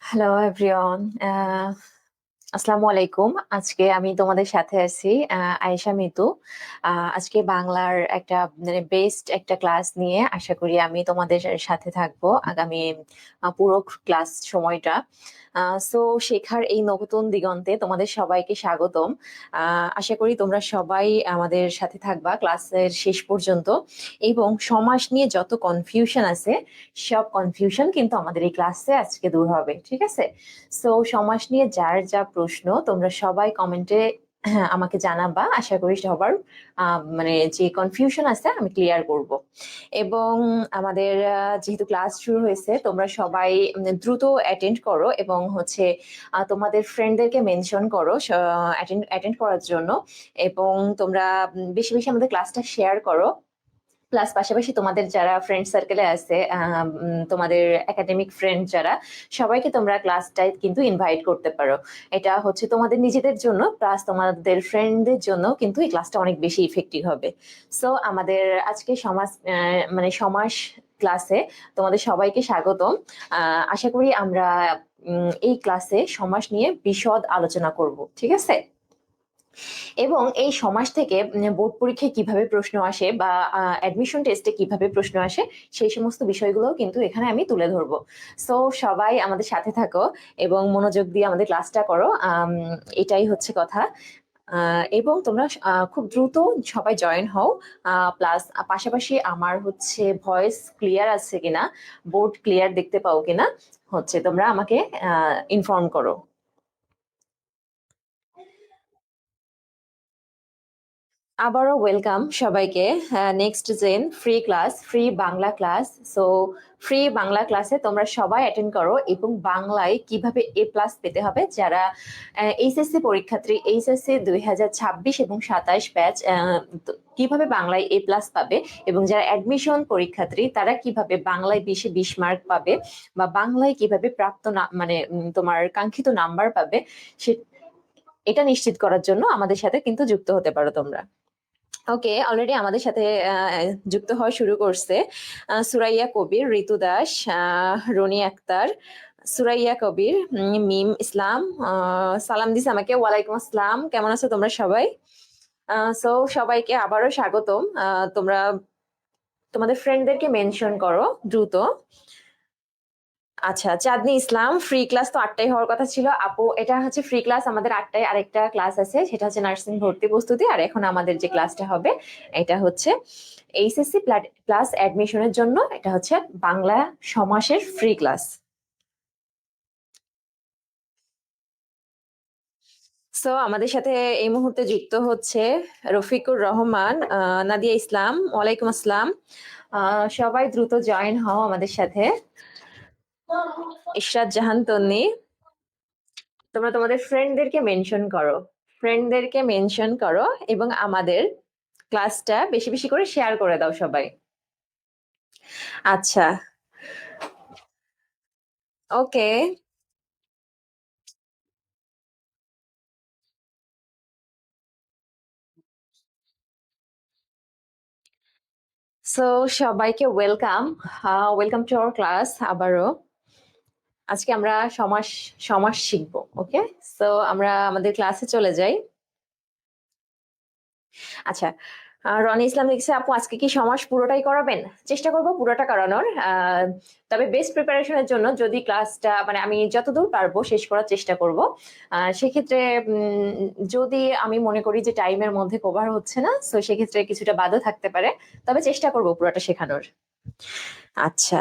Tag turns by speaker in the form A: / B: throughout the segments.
A: Hello everyone, আসসালামু আলাইকুম। আজকে আমি তোমাদের সাথে আছি, আয়েশা মিতু। আজকে বাংলার একটা মানে বেস্ট একটা ক্লাস নিয়ে আশা করি আমি তোমাদের সাথে থাকবো আগামী পুরো ক্লাস সময়টা। সো শেখার এই নতুন দিগন্তে তোমাদের সবাইকে স্বাগতম। আশা করি তোমরা সবাই আমাদের সাথে থাকবা ক্লাসের শেষ পর্যন্ত, এবং সমাজ নিয়ে যত কনফিউশন আছে সব কনফিউশন কিন্তু আমাদের এই ক্লাসে আজকে দূর হবে, ঠিক আছে? সো সমাজ নিয়ে যার যা প্রশ্ন তোমরা সবাই কমেন্টে আমাকে জানাবা। আশা করি সবার মানে যে কনফিউশন আছে আমি ক্লিয়ার করব। এবং আমাদের যেহেতু ক্লাস শুরু হয়েছে তোমরা সবাই দ্রুত অ্যাটেন্ড করো, এবং হচ্ছে তোমাদের ফ্রেন্ডদেরকে মেনশন করো অ্যাটেন্ড করার জন্য। এবং তোমরা বেশি বেশি আমাদের ক্লাসটা শেয়ার করো। প্লাস পাশাপাশি তোমাদের যারা ফ্রেন্ড সার্কেলে আছে, তোমাদের একাডেমিক ফ্রেন্ড যারা, সবাইকে তোমরা ক্লাসটায় কিন্তু ইনভাইট করতে পারো। এটা হচ্ছে তোমাদের নিজেদের জন্য প্লাস তোমাদের ফ্রেন্ডদের জন্য কিন্তু এই ক্লাসটা অনেক বেশি ইফেক্টিভ হবে। সো আমাদের আজকে মানে সমাজ ক্লাসে তোমাদের সবাইকে স্বাগতম। আশা করি আমরা এই ক্লাসে সমাজ নিয়ে বিশদ আলোচনা করব, ঠিক আছে? এবং এই সমাজ থেকে বোর্ড পরীক্ষায় কিভাবে প্রশ্ন আসে বা অ্যাডমিশন টেস্টে কিভাবে প্রশ্ন আসে সেই সমস্ত বিষয়গুলো কিন্তু এখানে আমি তুলে ধরবো। সো সবাই আমাদের সাথে থাকো এবং মনোযোগ দিয়ে আমাদের ক্লাসটা করো, এটাই হচ্ছে কথা। এবং তোমরা খুব দ্রুত সবাই জয়েন হও। প্লাস পাশাপাশি আমার হচ্ছে ভয়েস ক্লিয়ার আছে কিনা, বোর্ড ক্লিয়ার দেখতে পাও কিনা হচ্ছে তোমরা আমাকে ইনফর্ম করো। আবারও ওয়েলকাম সবাইকে। Next gen free class, free Bangla class. So free Bangla ক্লাসে তোমরা সবাই অ্যাটেন্ড করো, এবং বাংলায় কিভাবে A+ পেতে হবে যারা এইচএসসি পরীক্ষার্থী, এইচএসসি 2026 এবং 27 ব্যাচ, কিভাবে বাংলায় A+ পাবে, এবং যারা অ্যাডমিশন পরীক্ষার্থী তারা কিভাবে বাংলায় 20-এ 20 মার্ক পাবে, বা বাংলায় কিভাবে প্রাপ্ত না মানে তোমার কাঙ্ক্ষিত নাম্বার পাবে, সে এটা নিশ্চিত করার জন্য আমাদের সাথে কিন্তু যুক্ত হতে পারো তোমরা। ওকে, অলরেডি আমাদের সাথে যুক্ত হওয়া শুরু করছে সুরাইয়া কবির, ঋতু দাস, রনি আক্তার, সুরাইয়া কবির, মিম ইসলাম, সালাম দিস আমাকে। ওয়ালাইকুম আসসালাম, কেমন আছো তোমরা সবাই? সো সবাইকে আবারও স্বাগতম। তোমরা তোমাদের ফ্রেন্ডদেরকে মেনশন করো দ্রুত। আচ্ছা, চাঁদনি ইসলাম, ফ্রি ক্লাস তো 8টায় হওয়ার কথা ছিল আপু। এটা হচ্ছে ফ্রি ক্লাস, আমাদের 8টায় আরেকটা ক্লাস আছে, সেটা হচ্ছে নার্সিং ভর্তি প্রস্তুতি। আর এখন আমাদের যে ক্লাসটা হবে এটা হচ্ছে এইচএসসি প্লাস অ্যাডমিশনের জন্য, এটা হচ্ছে বাংলা সমাসের ফ্রি ক্লাস। সো আমাদের সাথে এই মুহূর্তে যুক্ত হচ্ছে রফিকুর রহমান, নাদিয়া ইসলাম। ওয়ালাইকুম আসসালাম। সবাই দ্রুত জয়েন হও আমাদের সাথে। ইশরাত জাহান তন্নি, তোমরা তোমাদের ফ্রেন্ডদেরকে মেনশন করো, ফ্রেন্ডদেরকে মেনশন করো, এবং আমাদের ক্লাসটা বেশি বেশি করে শেয়ার করে দাও সবাই। আচ্ছা, ওকে। সো সবাইকে welcome, welcome to our class আবারও। আজকে আমরা সমাস সমাস শিখবো, ওকে? সো আমরা আমাদের ক্লাসে চলে যাই। আচ্ছা, রনি ইসলাম লিখছে, আপু আজকে কি সমাস পুরোটাই করাবেন? চেষ্টা করব পুরোটা করানোর। তবে বেস্ট প্রিপারেশনের জন্য যদি ক্লাসটা মানে আমি যতদূর পারবো শেষ করার চেষ্টা করব। সেক্ষেত্রে যদি আমি মনে করি যে টাইমের মধ্যে কভার হচ্ছে না, তো সেক্ষেত্রে কিছুটা বাদও থাকতে পারে, তবে চেষ্টা করব পুরোটা শেখানোর। আচ্ছা,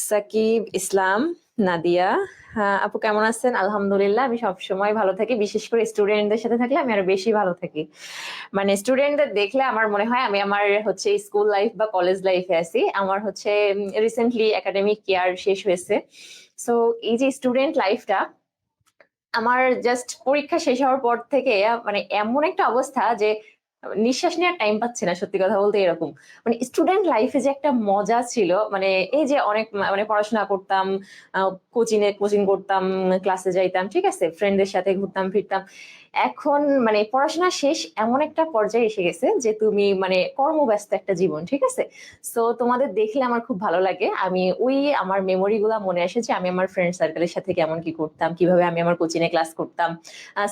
A: সাকিব ইসলাম, নাদিয়া, হ্যাঁ আপু কেমন আছেন? আলহামদুলিল্লাহ, আমি সব সময় ভালো থাকি, বিশেষ করে স্টুডেন্টদের সাথে থাকলে আমি আরো বেশি ভালো থাকি। মানে স্টুডেন্টদের দেখলে আমার মনে হয় আমি আমার হচ্ছে স্কুল লাইফ বা কলেজ লাইফে আছি। আমার হচ্ছে রিসেন্টলি একাডেমিক ইয়ার শেষ হয়েছে। সো এই যে স্টুডেন্ট লাইফটা আমার জাস্ট পরীক্ষা শেষ হওয়ার পর থেকে মানে এমন একটা অবস্থা যে নিঃশ্বাস নেওয়ার টাইম পাচ্ছি না, সত্যি কথা বলতে এরকম। মানে স্টুডেন্ট লাইফে যে একটা মজা ছিল, মানে এই যে অনেক মানে পড়াশোনা করতাম, কোচিং করতাম, ক্লাসে যাইতাম, ঠিক আছে, ফ্রেন্ডদের সাথে ঘুরতাম ফিরতাম। এখন মানে পড়াশোনা শেষ এমন একটা পর্যায়ে এসে গেছে যে তুমি মানে কর্মব্যস্ত একটা জীবন, ঠিক আছে। সো তোমাদের দেখলে আমার খুব ভালো লাগে, আমি ওই আমার মেমোরি গুলা মনে আসে যে আমি আমার ফ্রেন্ড সার্কেলের সাথে কেমন কি করতাম, কিভাবে আমি আমার কোচিং এ ক্লাস করতাম।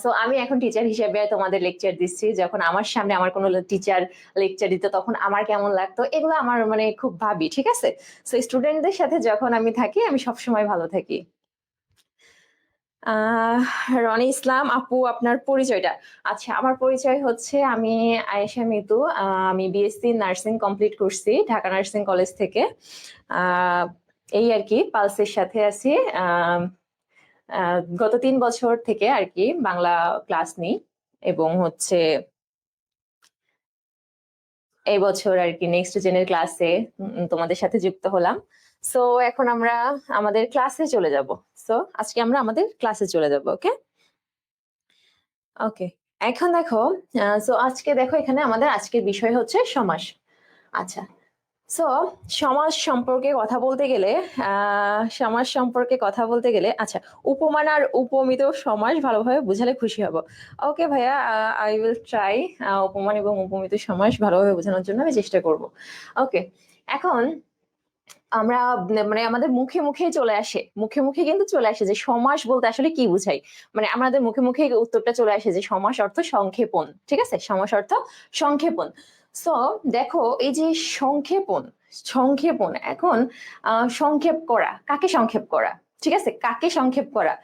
A: সো আমি এখন টিচার হিসেবে তোমাদের লেকচার দিচ্ছি, যখন আমার সামনে আমার কোনো টিচার লেকচার দিত তখন আমার কেমন লাগতো, এগুলো আমার মানে খুব ভাবি, ঠিক আছে। সো স্টুডেন্টদের সাথে যখন আমি থাকি আমি সবসময় ভালো থাকি। আহ রনি ইসলাম আপু, আপনার পরিচয়টা। আচ্ছা, আমার পরিচয় হচ্ছে আমি আয়েশা মিতু। আমি বিএসসি নার্সিং কমপ্লিট করছি ঢাকা নার্সিং কলেজ থেকে। আহ এই আর কি, পালসের সাথে আছি। গত 3 বছর থেকে আর কি বাংলা ক্লাস নিই, এবং হচ্ছে এই বছর আর কি নেক্সট জেনের ক্লাসে তোমাদের সাথে যুক্ত হলাম। সো এখন আমরা আমাদের ক্লাসে চলে যাব। সো আজকে আমরা আমাদের ক্লাসে চলে যাব। ওকে ওকে, এখন দেখো, সো আজকে দেখো এখানে আমাদের আজকের বিষয় হচ্ছে সমাস। আচ্ছা, সো সমাজ সম্পর্কে কথা বলতে গেলে, সমাজ সম্পর্কে কথা বলতে গেলে, আচ্ছা, উপমান আর উপমিত সমাস ভালোভাবে বুঝালে খুশি হব। ওকে ভাইয়া, আই উইল ট্রাই। উপমান এবং উপমিত সমাস ভালোভাবে বোঝানোর জন্য আমি চেষ্টা করব। ওকে, এখন আমরা মানে আমাদের মুখে মুখে চলে আসে, মুখে মুখে কিন্তু চলে আসে যে সমাস বলতে আসলে কি বুঝাই। মানে আমাদের মুখে মুখে উত্তরটা চলে আসে যে সমাস অর্থ সংক্ষেপণ, ঠিক আছে, সমাস অর্থ সংক্ষেপণ। সো দেখো, এই যে সংক্ষেপণ, সংক্ষেপণ এখন সংক্ষেপ করা, কাকে সংক্ষেপ করা, ঠিক আছে, কাকে সংক্ষেপ করা।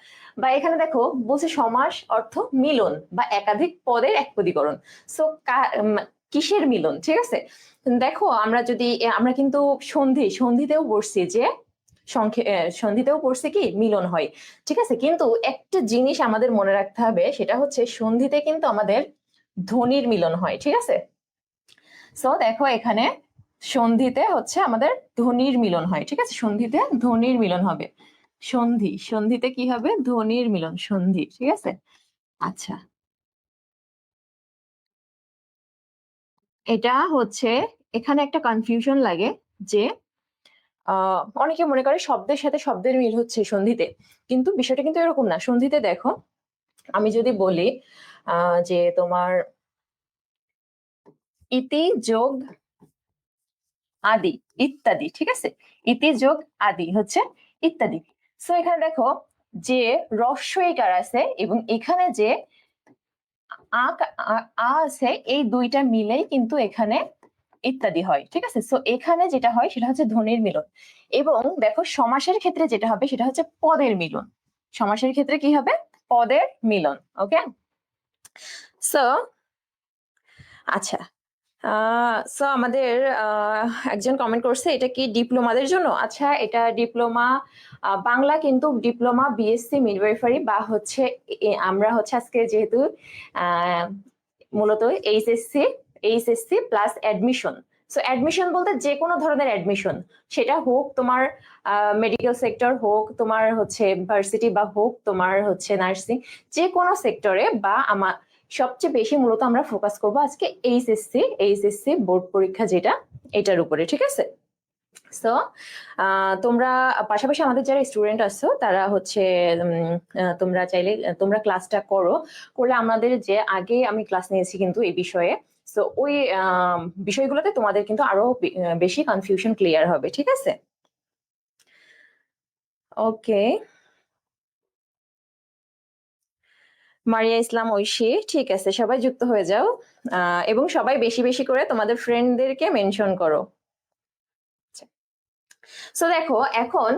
A: বা এখানে দেখো বলছে সমাস অর্থ মিলন বা একাধিক পদের একপদীকরণ। সো কিসের মিলন, ঠিক আছে। দেখো আমরা যদি আমরা কিন্তু সন্ধিতেও পড়ছি যে সন্ধিতেও পড়ছে কি মিলন হয়, ঠিক আছে। কিন্তু একটা জিনিস আমাদের মনে রাখতে হবে, সেটা হচ্ছে সন্ধিতে কিন্তু আমাদের ধ্বনির মিলন হয়, ঠিক আছে। সো দেখো এখানে সন্ধিতে হচ্ছে আমাদের ধ্বনির মিলন হয়, ঠিক আছে, সন্ধিতে ধ্বনির মিলন হবে। সন্ধিতে কি হবে, ধ্বনির মিলন, সন্ধি, ঠিক আছে। আচ্ছা, এটা হচ্ছে এখানে একটা কনফিউশন লাগে যে অনেকে মনে করে শব্দের সাথে শব্দের মিল হচ্ছে সন্ধিতে, কিন্তু বিষয়টা কিন্তু এরকম না। সন্ধিতে দেখো, আমি যদি বলি যে তোমার ইতি যোগ আদি ইত্যাদি, ঠিক আছে, ইতি যোগ আদি হচ্ছে ইত্যাদি। সো এখানে দেখো যে রস্বইকার আছে এবং এখানে যে আছে, এই দুইটা মিলেই কিন্তু এখানে ইত্যাদি হয়, ঠিক আছে। সো এখানে যেটা হয় সেটা হচ্ছে ধ্বনির মিলন। এবং দেখো সমাসের ক্ষেত্রে যেটা হবে সেটা হচ্ছে পদের মিলন। সমাসের ক্ষেত্রে কি হবে, পদের মিলন। ওকে, সো আচ্ছা, সো আমাদের একজন কমেন্ট করছে এটা কি ডিপ্লোমাদের জন্য। আচ্ছা, এটা ডিপ্লোমা বাংলা, কিন্তু ডিপ্লোমা বিএসসি মিডওয়াইফারি বা হচ্ছে আমরা হচ্ছে আজকে যেহেতু মূলত HSC plus admission. So admission বলতে যে কোনো ধরনের অ্যাডমিশন, সেটা হোক তোমার মেডিকেল সেক্টর, হোক তোমার হচ্ছে ভার্সিটি, বা হোক তোমার হচ্ছে নার্সিং, যে কোনো সেক্টরে। বা আমার সবচেয়ে বেশি মূলত আমরা ফোকাস করব আজকে এইচএসসি বোর্ড পরীক্ষা যেটা, এটার উপরে, ঠিক আছে। সো তোমরা পাশাপাশি আমাদের যারা স্টুডেন্ট আছো তারা হচ্ছে তোমরা চাইলে তোমরা ক্লাসটা করলে আমাদের যে আগে আমি ক্লাস নিয়েছি কিন্তু এই বিষয়ে, সো ওই বিষয়গুলোতে তোমাদের কিন্তু আরো বেশি কনফিউশন ক্লিয়ার হবে, ঠিক আছে। ওকে, মারিয়া ইসলাম ঐশী, ঠিক আছে, সবাই যুক্ত হয়ে যাও, এবং সবাই বেশি বেশি করে তোমাদের ফ্রেন্ডদেরকে মেনশন করো। সো দেখো এখন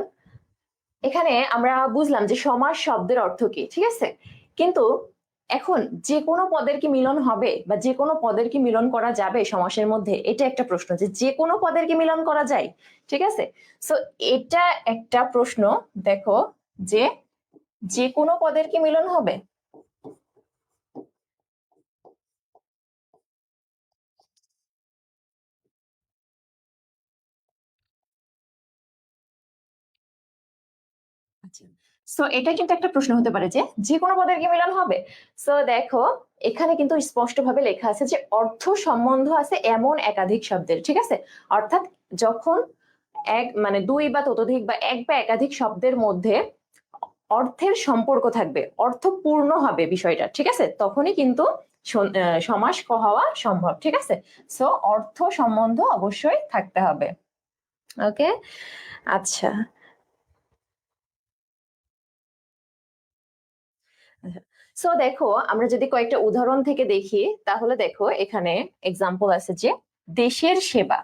A: এখানে আমরা বুঝলাম যে সমাস শব্দের অর্থ কি, ঠিক আছে। কিন্তু এখন যে কোনো পদের কি মিলন হবে, বা যে কোনো পদের কি মিলন করা যাবে সমাসের মধ্যে, এটা একটা প্রশ্ন, যে যে কোনো পদের কি মিলন করা যায়, ঠিক আছে। সো এটা একটা প্রশ্ন। দেখো যে যে কোনো পদের কি মিলন হবে। সো এটা কিন্তু একটা প্রশ্ন হতে পারে যে যে কোনো পদের কি মিলন হবে। সো দেখো এখানে কিন্তু স্পষ্টভাবে লেখা আছে যে অর্থ সম্বন্ধ আছে এমন একাধিক শব্দের, ঠিক আছে। অর্থাৎ যখন এক মানে দুই বা ততোধিক বা এক বা একাধিক শব্দের মধ্যে অর্থের সম্পর্ক থাকবে, অর্থপূর্ণ হবে বিষয়টা, ঠিক আছে, তখনই কিন্তু সমাস হওয়া সম্ভব, ঠিক আছে। সো অর্থ সম্বন্ধ অবশ্যই থাকতে হবে। ওকে, আচ্ছা। সো দেখো, আমরা যদি কয়েকটা উদাহরণ থেকে দেখি, তাহলে দেখো এখানে এক্সাম্পল আছে যে দেশের সেবা।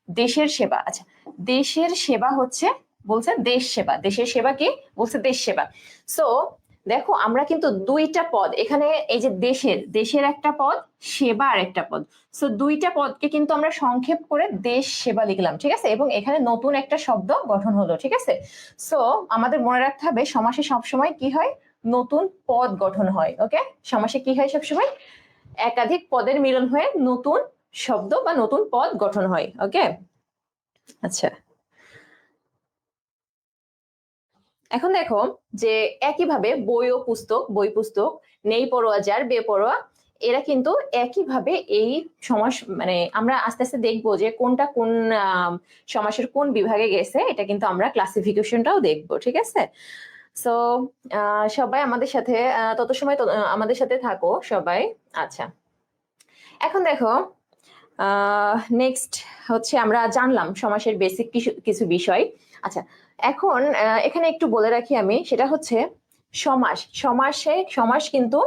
A: দেশের সেবা, আচ্ছা, দেশের সেবা হচ্ছে, বলছে দেশ সেবা। দেশের সেবা কি বলছে? দেশ সেবা। সো দেখো, আমরা কিন্তু দুইটা পদ এখানে, এই যে দেশের, দেশের একটা পদ, সেবা আর একটা পদ। সো দুইটা পদকে কিন্তু আমরা সংক্ষেপ করে দেশ সেবা লিখলাম, ঠিক আছে, এবং এখানে নতুন একটা শব্দ গঠন হলো, ঠিক আছে। সো আমাদের মনে রাখতে হবে সমাসে সবসময় কি হয়? নতুন পদ গঠন হয়। ওকে, সমাসে কি হয় সবসময়? একাধিক পদের মিলন হয়ে নতুন শব্দ বা নতুন পদ গঠন হয়। ওকে, আচ্ছা। এখন দেখো যে একইভাবে বই ও পুস্তক, বই পুস্তক, নেই পড়োয়া যার বেপরোয়া, এরা কিন্তু একইভাবে এই সমাস, মানে আমরা আস্তে আস্তে দেখবো যে কোনটা কোন সমাসের কোন বিভাগে গেছে, এটা কিন্তু আমরা ক্লাসিফিকেশনটাও দেখবো, ঠিক আছে। সো সবাই আমাদের সাথে তত সময় আমাদের সাথে থাকো সবাই। আচ্ছা, এখন দেখো নেক্সট হচ্ছে আমরা জানলাম সমাসের বেসিক কিছু কিছু বিষয়। আচ্ছা, এখন এখানে একটু বলে রাখি আমি, সেটা হচ্ছে সমাস, সমাস কিন্তু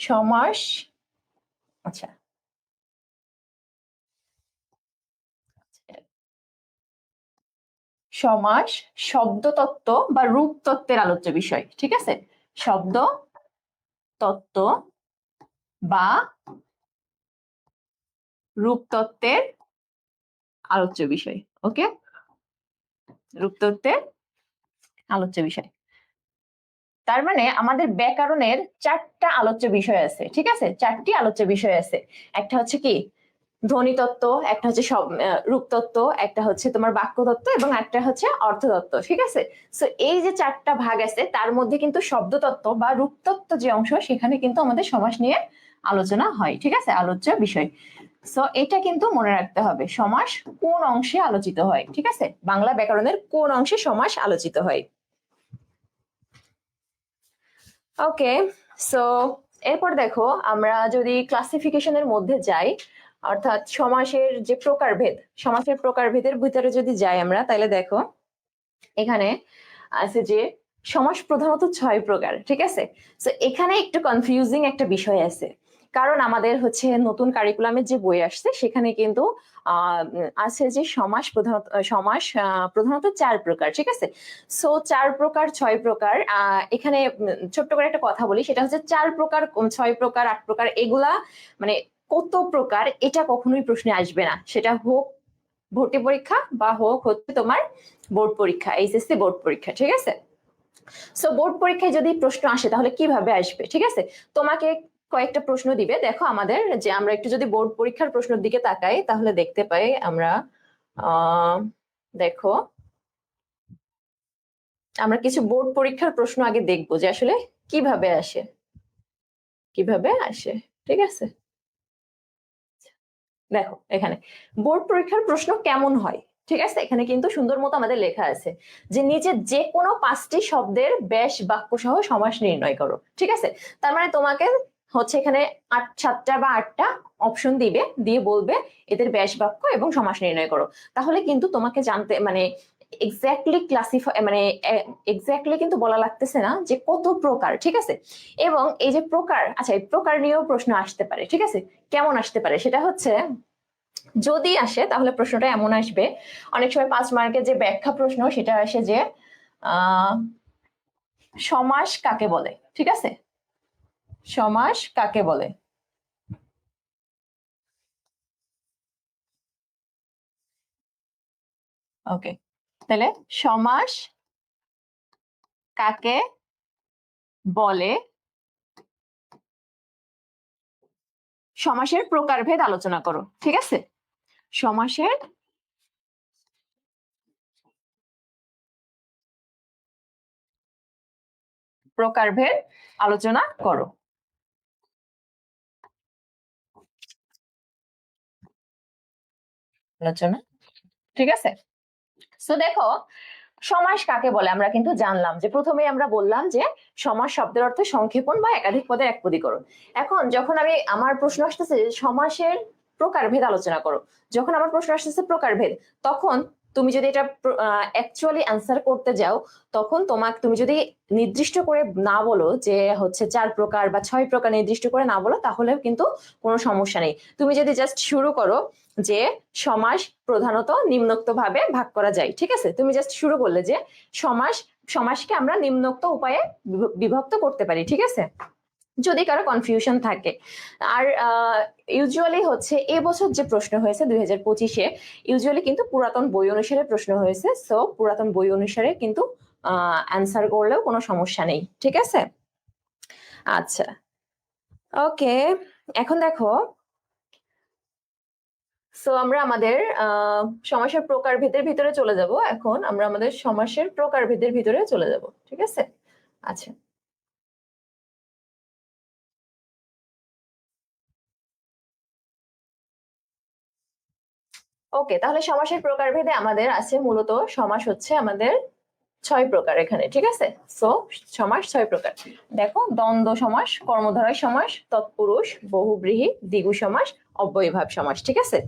A: সমাস, আচ্ছা, সমাস শব্দতত্ত্ব বা রূপতত্ত্বের আলোচ্য বিষয়, ঠিক আছে। শব্দ তত্ত্ব বা রূপতত্ত্বের আলোচ্য বিষয়। ওকে, রূপতত্ত্বের আলোচ্য বিষয়। তার মানে আমাদের ব্যাকরণের চারটা আলোচ্য বিষয় আছে, ঠিক আছে, চারটি আলোচ্য বিষয় আছে। একটা হচ্ছে কি ধ্বনিতত্ত্ব, একটা হচ্ছে সব রূপতত্ত্ব, একটা হচ্ছে তোমার বাক্যতত্ত্ব, এবং একটা হচ্ছে অর্থতত্ত্ব, ঠিক আছে। সো এই যে চারটা ভাগ আছে, তার মধ্যে কিন্তু শব্দতত্ত্ব বা রূপতত্ত্ব যে অংশ, সেখানে কিন্তু আমাদের সমাস নিয়ে আলোচনা হয়, ঠিক আছে, আলোচ্য বিষয়। সো এটা কিন্তু মনে রাখতে হবে, সমাস কোন অংশে আলোচিত হয়, ঠিক আছে, বাংলা ব্যাকরণের কোন অংশে সমাস আলোচিত হয়। ওকে, সো এরপর দেখো, আমরা যদি ক্লাসিফিকেশনের মধ্যে যাই, অর্থাৎ সমাসের যে প্রকারভেদ, সমাসের প্রকারভেদের ভিতরে যদি যাই আমরা, তাহলে দেখো এখানে আছে যে সমাস প্রধানত 6 প্রকার, ঠিক আছে। সো এখানে একটু কনফিউজিং একটা বিষয় আছে, কারণ আমাদের হচ্ছে নতুন কারিকুলামের যে বই আসছে, সেখানে কিন্তু আছে যে সমাস প্রধানত 4 প্রকার, ঠিক আছে। সো 4 প্রকার 6 প্রকার, এখানে ছোট্ট করে একটা কথা বলি, সেটা হচ্ছে 4 প্রকার 6 প্রকার 8 প্রকার এগুলা মানে কত প্রকার, এটা কখনোই প্রশ্নে আসবে না, সেটা হোক ভর্তি পরীক্ষা বা হোক হচ্ছে তোমার বোর্ড পরীক্ষা, এইচএসসি বোর্ড পরীক্ষা, ঠিক আছে। সো বোর্ড পরীক্ষায় যদি প্রশ্ন আসে, তাহলে কিভাবে আসবে, ঠিক আছে। তোমাকে কয়েকটা প্রশ্ন দিবে, দেখো আমাদের যে আমরা একটু যদি বোর্ড পরীক্ষার প্রশ্নের দিকে তাকাই, তাহলে দেখতে পাই আমরা দেখো, আমরা কিছু বোর্ড পরীক্ষার প্রশ্ন আগে দেখবো যে আসলে কিভাবে আসে, কিভাবে আসে, ঠিক আছে। দেখো এখানে বোর্ড পরীক্ষার প্রশ্ন কেমন হয়, ঠিক আছে, এখানে কিন্তু সুন্দর মতো আমাদের লেখা আছে যে নিচে যে কোনো 5টি শব্দের ব্যাস বাক্য সহ সমাস নির্ণয় করো, ঠিক আছে। তার মানে তোমাকে হচ্ছে এখানে 7টা বা 8টা অপশন দিবে, দিয়ে বলবে এদের ব্যাস বাক্য এবং সমাস নির্ণয় করো। তাহলে কিন্তু তোমাকে জানতে মানে এক্স্যাক্টলি ক্লাসিফাই, মানে এক্স্যাক্টলি কিন্তু বলা লাগতেছে না যে কত প্রকার, ঠিক আছে। এবং এই যে প্রকার, আচ্ছা, এই প্রকার নিয়েও প্রশ্ন আসতে পারে, ঠিক আছে। কেমন আসতে পারে সেটা হচ্ছে, যদি আসে তাহলে প্রশ্নটা এমন আসবে, অনেক সময় 5 মার্কের যে ব্যাখ্যা প্রশ্ন, সেটা আসে যে আহ সমাস কাকে বলে, ঠিক আছে, সমাস কাকে বলে। ওকে, তাহলে সমাস কাকে বলে, সমাসের প্রকারভেদ আলোচনা করো, ঠিক আছে, সমাসের প্রকারভেদ আলোচনা করো, আলোচনা, ঠিক আছে। তো দেখো, সমাস কাকে বলে আমরা কিন্তু জানলাম, যে প্রথমেই আমরা বললাম যে সমাস শব্দের অর্থ সংক্ষেপণ বা একাধিক পদের একপদীকরণ। এখন যখন আমার প্রশ্ন আসতেছে যে সমাসের প্রকারভেদ আলোচনা করো, যখন আমার প্রশ্ন আসতেছে প্রকারভেদ, তখন তুমি যদি এটা অ্যাকচুয়ালি অ্যান্সার করতে যাও, তখন তুমি যদি নির্দিষ্ট করে না বলো যে হচ্ছে 4 প্রকার বা 6 প্রকার নির্দিষ্ট করে না বলো, তাহলে কিন্তু কোনো সমস্যা নেই। তুমি যদি জাস্ট শুরু করো যে সমাস প্রধানত নিম্নোক্ত ভাবে ভাগ করা যায়, ঠিক আছে, তুমি জাস্ট শুরু করলে যে সমাসকে আমরা নিম্নোক্ত উপায়ে বিভক্ত করতে পারি, ঠিক আছে, যদি কারো কনফিউশন থাকে। আর ইউজুয়ালি হচ্ছে এবছর যে প্রশ্ন হয়েছে 2025-এ, ইউজুয়ালি কিন্তু পুরাতন বই অনুসারে প্রশ্ন হয়েছে, সো পুরাতন বই অনুসারে কিন্তু অ্যান্সার করলেও কোনো সমস্যা নেই, ঠিক আছে। আচ্ছা, ওকে, এখন দেখো, সো আমরা আমাদের সমাসের প্রকারভেদের ভিতরে চলে যাব। এখন আমরা আমাদের সমাসের প্রকারভেদের ভিতরে চলে যাব, ঠিক আছে। আচ্ছা, ওকে, তাহলে সমাসের প্রকারভেদে আমাদের আছে মূলত সমাস হচ্ছে আমাদের 6 প্রকার এখানে, ঠিক আছে। সো সমাস 6 প্রকার। দেখো, দ্বন্দ্ব সমাস, কর্মধারয় সমাস, তৎপুরুষ, বহুব্রীহি, দ্বিগু সমাস, অব্যয়ীভাব সমাস, ঠিক আছে।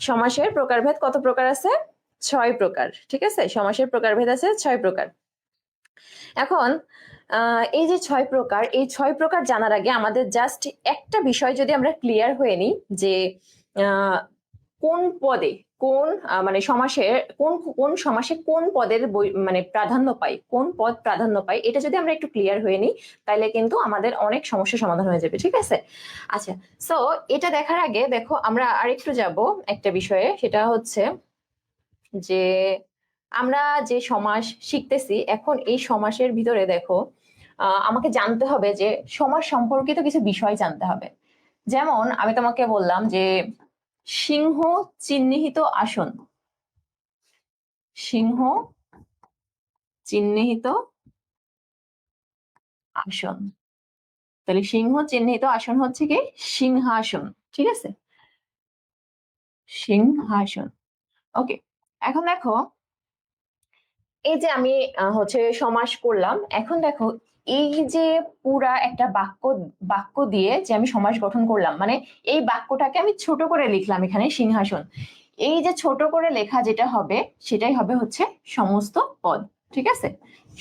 A: সমাসের প্রকারভেদ কত প্রকার আছে? 6 প্রকার, ঠিক আছে। সমাসের প্রকারভেদ আছে 6 প্রকার। এখন এই যে 6 প্রকার, এই 6 প্রকার জানার আগে আমাদের জাস্ট একটা বিষয় যদি আমরা ক্লিয়ার হয়ে নিই, যে কোন পদে কোন মানে সমাসের কোন সমাসে কোন পদের মানে প্রাধান্য পাই, কোন পদ প্রাধান্য পাই, এটা যদি আমরা একটু ক্লিয়ার হয়ে নিই, তাহলে কিন্তু আমাদের অনেক সমস্যার সমাধান হয়ে যাবে, ঠিক আছে। আচ্ছা, সো এটা দেখার আগে দেখো আমরা আরেকটু যাব একটা বিষয়ে, সেটা হচ্ছে যে আমরা যে সমাস শিখতেছি এখন, এই সমাসের ভিতরে দেখো আমাকে জানতে হবে যে সমাস সম্পর্কিত কিছু বিষয় জানতে হবে। যেমন আমি তোমাকে বললাম যে সিংহ চিহ্নিত আসন, সিংহ চিহ্নিত আসন, তাহলে সিংহ চিহ্নিত আসন হচ্ছে কি সিংহাসন, ঠিক আছে, সিংহাসন। ওকে, এখন দেখো, এই যে আমি হচ্ছে সমাস করলাম, এখন দেখো এই যে পুরা একটা বাক্য দিয়ে যে আমি সমাস গঠন করলাম, মানে এই বাক্যটাকে আমি ছোট করে লিখলাম এখানে সিংহাসন। এই যে ছোট করে লেখা যেটা হবে, সেটাই হবে হচ্ছে সমস্ত পদ, ঠিক আছে,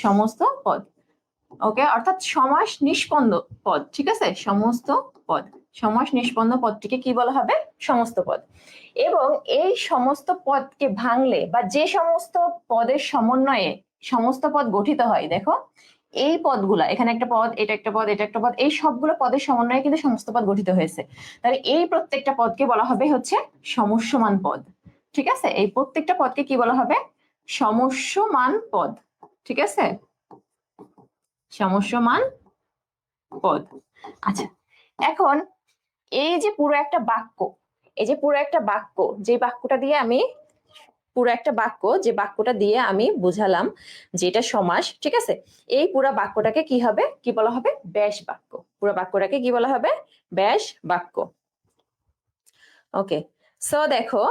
A: সমস্ত পদ। ওকে, অর্থাৎ সমাস নিষ্পন্ন পদ, ঠিক আছে, সমস্ত পদ, সমাস নিষ্পন্ন পদটিকে কি বলা হবে? সমস্ত পদ। এবং এই সমস্ত পদকে ভাঙলে বা যে সমস্ত পদের সমন্বয়ে সমস্ত পদ গঠিত হয়, দেখো এই পদগুলা, এখানে একটা পদ, এটা একটা পদ, এটা একটা পদ, এই সবগুলো পদের সমন্বয়ে কিন্তু সমস্ত পদ গঠিত হয়েছে। তাহলে এই প্রত্যেকটা পদকে বলা হবে হচ্ছে সমস্যমান পদ, ঠিক আছে। এই প্রত্যেকটা পদকে কি বলা হবে? সমস্যমান পদ, ঠিক আছে, সমস্যমান পদ। আচ্ছা, এখন এই যে পুরো একটা বাক্য, এই যে পুরো একটা বাক্য, যে বাক্যটা দিয়ে আমি পুরো একটা বাক্য, যে বাক্যটা দিয়ে আমি বুঝালাম যে এটা সমাস, ঠিক আছে, এই পুরো বাক্যটাকে কি হবে, কি বলা হবে? ব্যাস বাক্য। পুরো বাক্যটাকে কি বলা হবে? ব্যাস বাক্য। ওকে, সো দেখো,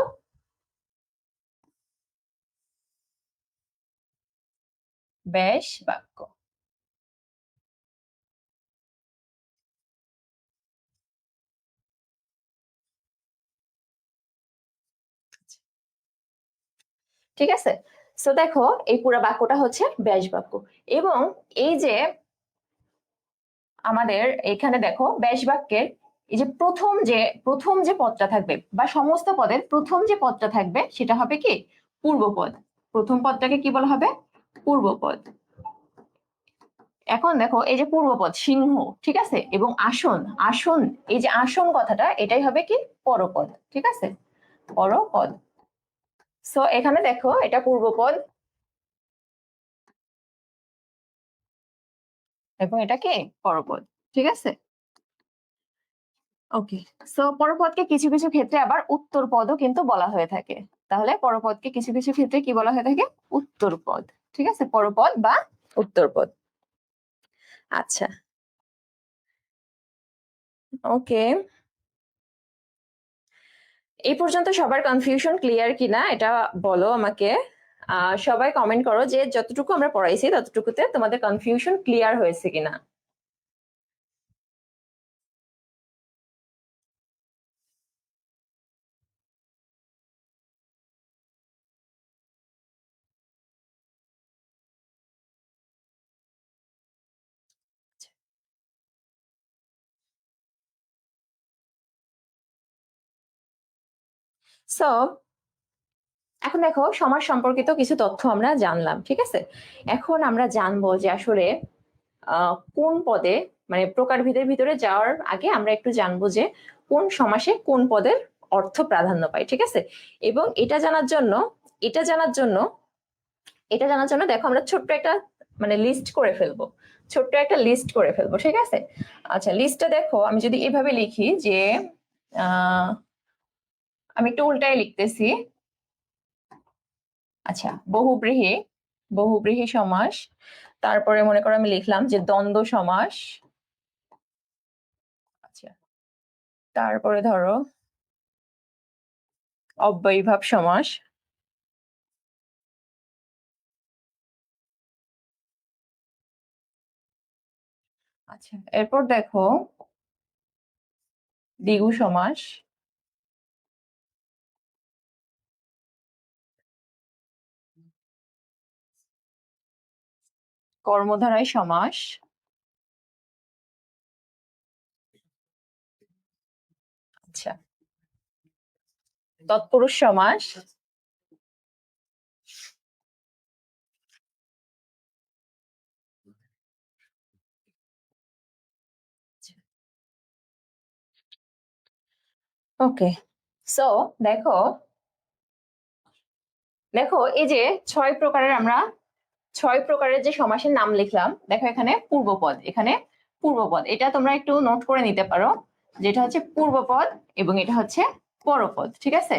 A: ব্যাস বাক্য, ঠিক আছে। সো দেখো, এই পুরো বাক্যটা হচ্ছে ব্যাস বাক্য। এবং এই যে আমাদের এখানে দেখো ব্যাস বাক্যের এই যে প্রথম যে পদটা থাকবে, বা সমস্ত পদের প্রথম যে পদটা থাকবে, সেটা হবে কি পূর্বপদ। প্রথম পদটাকে কি বলা হবে? পূর্বপদ। এখন দেখো, এই যে পূর্বপদ সিংহ, ঠিক আছে, এবং আসন, আসন, এই যে আসন কথাটা, এটাই হবে কি পরপদ, ঠিক আছে, পরপদ। সো এখানে দেখো এটা পূর্বপদ এবং এটা কি পরপদ, ঠিক আছে। ওকে, সো পরপদকে কিছু কিছু ক্ষেত্রে আবার উত্তর পদও কিন্তু বলা হয়ে থাকে। তাহলে পরপদকে কিছু কিছু ক্ষেত্রে কি বলা হয়ে থাকে? উত্তর পদ, ঠিক আছে, পরপদ বা উত্তর পদ। আচ্ছা, ওকে, এই পর্যন্ত সবার কনফিউশন ক্লিয়ার কিনা এটা বলো আমাকে। সবাই কমেন্ট করো যে যতটুকু আমরা পড়াইছি ততটুকুতে তোমাদের কনফিউশন ক্লিয়ার হয়েছে কিনা। সো এখন দেখো সমাজ সম্পর্কিত কিছু তথ্য আমরা জানলাম, ঠিক আছে। এখন আমরা জানবো যে আসলে কোন পদে, মানে প্রকারভেদের ভিতরে যাওয়ার আগে আমরা একটু জানবো যে কোন সমাসে কোন পদের অর্থ প্রাধান্য পায়, ঠিক আছে। এবং এটা জানার জন্য দেখো আমরা ছোট্ট একটা মানে লিস্ট করে ফেলবো, ঠিক আছে। আচ্ছা, লিস্টটা দেখো, আমি যদি এভাবে লিখি যে আমি একটু উল্টায় লিখতেছি। আচ্ছা, বহুব্রীহি সমাস, তারপরে মনে করো আমি লিখলাম যে দ্বন্দ্ব সমাস। আচ্ছা, তারপরে ধরো অব্যয়ীভাব সমাস। আচ্ছা, এরপর দেখো দ্বিগু সমাস। কর্মধারয় সমাস। আচ্ছা, তৎপুরুষ সমাস। ওকে, সো দেখো দেখো এই যে 6 প্রকারের যে সমাসের নাম লিখলাম, দেখো এখানে পূর্বপদ, এটা তোমরা একটু নোট করে নিতে পারো, যেটা হচ্ছে পূর্বপদ এবং এটা হচ্ছে পরপদ, ঠিক আছে।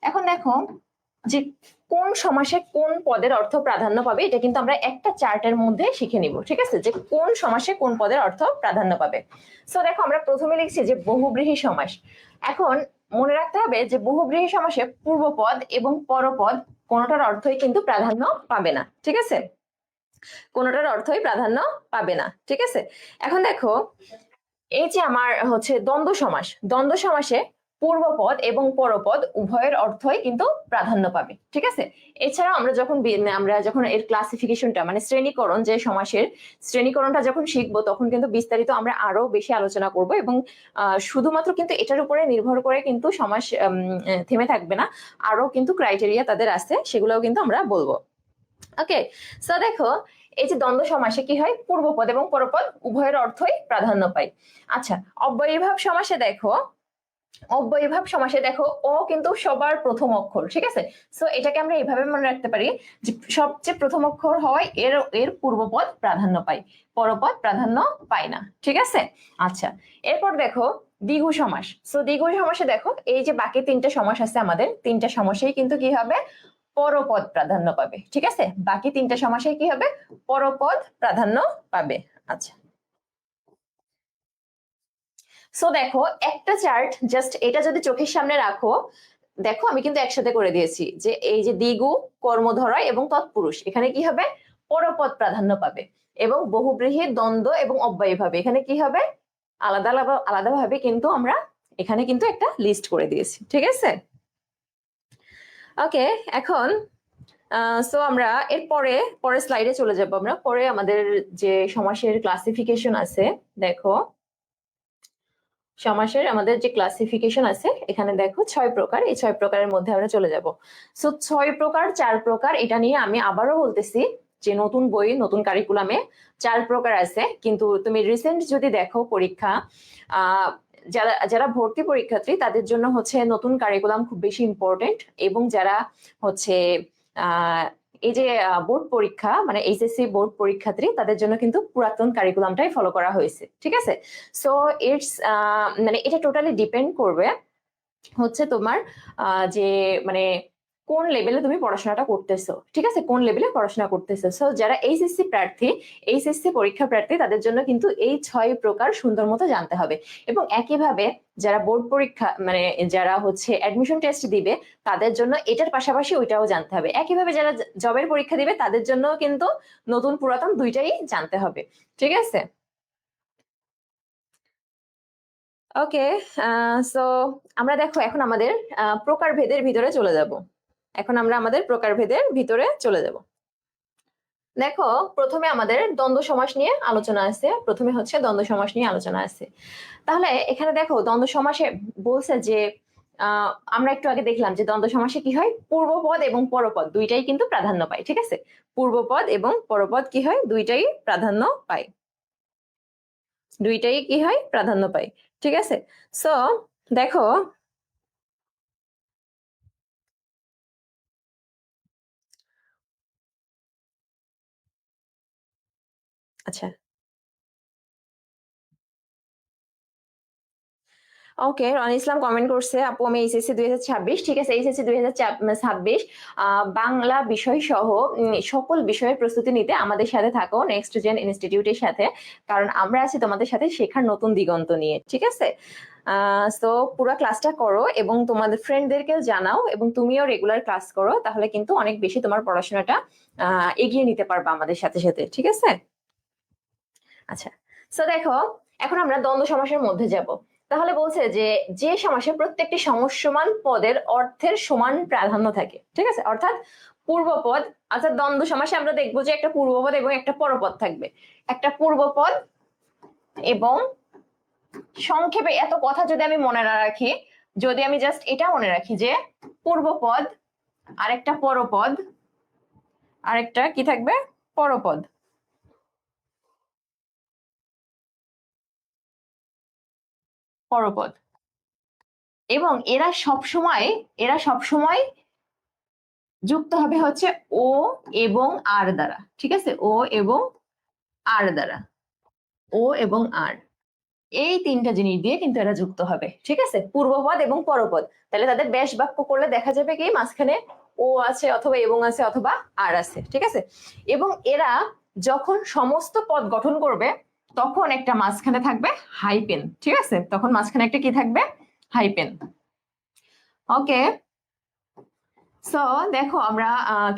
A: এখন দেখো যে কোন সমাসে কোন পদের অর্থ প্রাধান্য পাবে, এটা কিন্তু আমরা একটা চার্টের মধ্যে শিখে নিব, ঠিক আছে, যে কোন সমাসে কোন পদের অর্থ প্রাধান্য পাবে। সো দেখো আমরা প্রথমে লিখছি যে বহুব্রীহি সমাস। এখন মনে রাখতে হবে যে বহুব্রীহি সমাসে পূর্বপদ এবং পরপদ কোনোটার অর্থই কিন্তু প্রাধান্য পাবে না, ঠিক আছে, কোনোটার অর্থই প্রাধান্য পাবে না, ঠিক আছে। এখন দেখো এই যে আমার হচ্ছে দ্বন্দ্ব সমাসে পূর্বপদ এবং পরপদ উভয়ের অর্থই কিন্তু প্রাধান্য পাবে, ঠিক আছে। এছাড়াও আমরা যখন এর ক্লাসিফিকেশনটা মানে শ্রেণীকরণ, যে সমাসের শ্রেণীকরণটা যখন শিখবো তখন কিন্তু বিস্তারিত আমরা আরো বেশি আলোচনা করব, এবং শুধুমাত্র কিন্তু এটার উপরে নির্ভর করে কিন্তু সমাস থেমে থাকবে না, আরো কিন্তু ক্রাইটেরিয়া তাদের আছে, সেগুলোও কিন্তু আমরা বলবো। ওকে, সো দেখো এই যে দ্বন্দ্ব সমাসে কি হয়, পূর্বপদ এবং পরপদ উভয়ের অর্থই প্রাধান্য পায়। আচ্ছা, অব্যয়ীভাব সমাসে দেখো ও কিন্তু সবার প্রথম অক্ষর, ঠিক আছে। সো এটাকে আমরা এইভাবে মনে রাখতে পারি যে সবচেয়ে প্রথম অক্ষর হওয়ায় এর পূর্বপদ প্রাধান্য পায়, পরপদ প্রাধান্য পায় না, ঠিক আছে। আচ্ছা, এরপর দেখো দ্বিগু সমাস। সো দ্বিগু সমাসে দেখো এই যে বাকি 3টে সমাস আছে, আমাদের 3টে সমাসেই কিন্তু কি হবে, পরপদ প্রাধান্য পাবে, ঠিক আছে, বাকি 3টে সমাসে কি হবে, পরপদ প্রাধান্য পাবে। আচ্ছা, সো দেখো একটা চার্ট জাস্ট এটা যদি চোখের সামনে রাখো, দেখো আমি কিন্তু একসাথে করে দিয়েছি যে এই যে দ্বিগু, কর্মধারয় এবং তৎপুরুষ, এখানে কি হবে, পরপদ প্রাধান্য পাবে, এবং বহুব্রীহি, দ্বন্দ্ব এবং অব্যয়ীভাবে এখানে কি হবে, আলাদা আলাদাভাবে কিন্তু আমরা এখানে কিন্তু একটা লিস্ট করে দিয়েছি, ঠিক আছে। ওকে, এখন সো আমরা পরের স্লাইডে চলে যাব, আমরা পরে আমাদের যে সমাসের ক্লাসিফিকেশন আছে, দেখো সমাসের আমাদের যে ক্লাসিফিকেশন আছে এখানে দেখো 6 প্রকার, এই 6 প্রকারের মধ্যে আমরা চলে যাব। সো 6 প্রকার 4 প্রকার, এটা নিয়ে আমি আবারও বলতেছি যে নতুন বই নতুন কারিকুলামে 4 প্রকার আছে, কিন্তু তুমি রিসেন্ট যদি দেখো পরীক্ষা, যারা যারা ভর্তি পরীক্ষার্থী তাদের জন্য হচ্ছে নতুন কারিকুলাম খুব বেশি ইম্পর্টেন্ট, এবং যারা হচ্ছে এই যে বোর্ড পরীক্ষা মানে এইচএসসি বোর্ড পরীক্ষার্থী তাদের জন্য কিন্তু পুরাতন কারিকুলামটাই ফলো করা হয়েছে, ঠিক আছে। সো ইটস মানে এটা টোটালি ডিপেন্ড করবে হচ্ছে তোমার যে মানে কোন লেভেলে তুমি পড়াশোনাটা করতেছো, ঠিক আছে, কোন লেভেলে পড়াশোনা করতেছো। সো যারা এইচএসসি প্রার্থী, এইচএসসি পরীক্ষা প্রার্থী, তাদের জন্য কিন্তু এই 6 প্রকার সুন্দর মতো জানতে হবে। এবং একইভাবে যারা বোর্ড পরীক্ষা মানে যারা হচ্ছে অ্যাডমিশন টেস্ট দিবে, তাদের জন্য এটার পাশাপাশি ওইটাও জানতে হবে। একইভাবে যারা জবের পরীক্ষা দিবে, তাদের জন্য কিন্তু নতুন পুরাতন দুইটাই জানতে হবে, ঠিক আছে। ওকে, সো আমরা দেখো এখন আমাদের প্রকারভেদের ভিতরে চলে যাব। এখন আমরা আমাদের প্রকারভেদের ভিতরে চলে যাব। দেখো, প্রথমে আমাদের দ্বন্দ্ব সমাস নিয়ে আলোচনা আছে। প্রথমে হচ্ছে দ্বন্দ্ব সমাস নিয়ে আলোচনা আছে। তাহলে এখানে দেখো, দ্বন্দ্ব সমাসে বলছে যে আমরা একটু আগে দেখলাম যে দ্বন্দ্ব সমাসে কি হয়, পূর্বপদ এবং পরপদ দুইটাই কিন্তু প্রাধান্য পায়, ঠিক আছে। পূর্বপদ এবং পরপদ কি হয়, দুইটাই প্রাধান্য পায়, দুইটাই কি হয়, প্রাধান্য পায়, ঠিক আছে। সো দেখো, আচ্ছা, ওকে, রনি ইসলাম কমেন্ট করছে, আপু আমি এইচএসসি 2026, ঠিক আছে, এইচএসসি 2026 বাংলা বিষয় সহ সকল বিষয়ের প্রস্তুতি নিতে আমাদের সাথে থাকো নেক্সট জেন ইনস্টিটিউটের সাথে, কারণ আমরা আছি তোমাদের সাথে শেখার নতুন দিগন্ত নিয়ে, ঠিক আছে। তো পুরো ক্লাসটা করো এবং তোমাদের ফ্রেন্ডদেরকেও জানাও, এবং তুমিও রেগুলার ক্লাস করো, তাহলে কিন্তু অনেক বেশি তোমার পড়াশোনাটা এগিয়ে নিতে পারবা আমাদের সাথে সাথে, ঠিক আছে। আচ্ছা, তো দেখো, এখন আমরা দ্বন্দ্ব সমাসের মধ্যে যাব। তাহলে বলছে যে যে সমাসে প্রত্যেকটি সমস্যমান পদের অর্থের সমান প্রাধান্য থাকে, ঠিক আছে, অর্থাৎ পূর্বপদ, অর্থাৎ দ্বন্দ্ব সমাসে আমরা দেখবো যে একটা পূর্বপদ এবং একটা পরপদ থাকবে, একটা পূর্বপদ এবং সংক্ষেপে এত কথা যদি আমি মনে না রাখি, যদি আমি জাস্ট এটা মনে রাখি যে পূর্বপদ, আরেকটা পরপদ, আরেকটা কি থাকবে, পরপদ, পরপদ, এবং এরা সবসময় যুক্ত হবে হচ্ছে ও এবং আর দ্বারা, ঠিক আছে, ও এবং আর দ্বারা, ও এবং আর, এই তিনটা জিনিস দিয়ে কিন্তু এরা যুক্ত হবে, ঠিক আছে, পূর্বপদ এবং পরপদ। তাহলে তাদের ব্যাস বাক্য করলে দেখা যাবে কি মাঝখানে ও আছে অথবা এবং আছে অথবা আর আছে, ঠিক আছে। এবং এরা যখন সমস্ত পদ গঠন করবে, তখন একটা মাঝখানে থাকবে হাইপেন, ঠিক আছে, তখন মাঝখানে একটা কি থাকবে, হাইপেন। ওকে, সো দেখো আমরা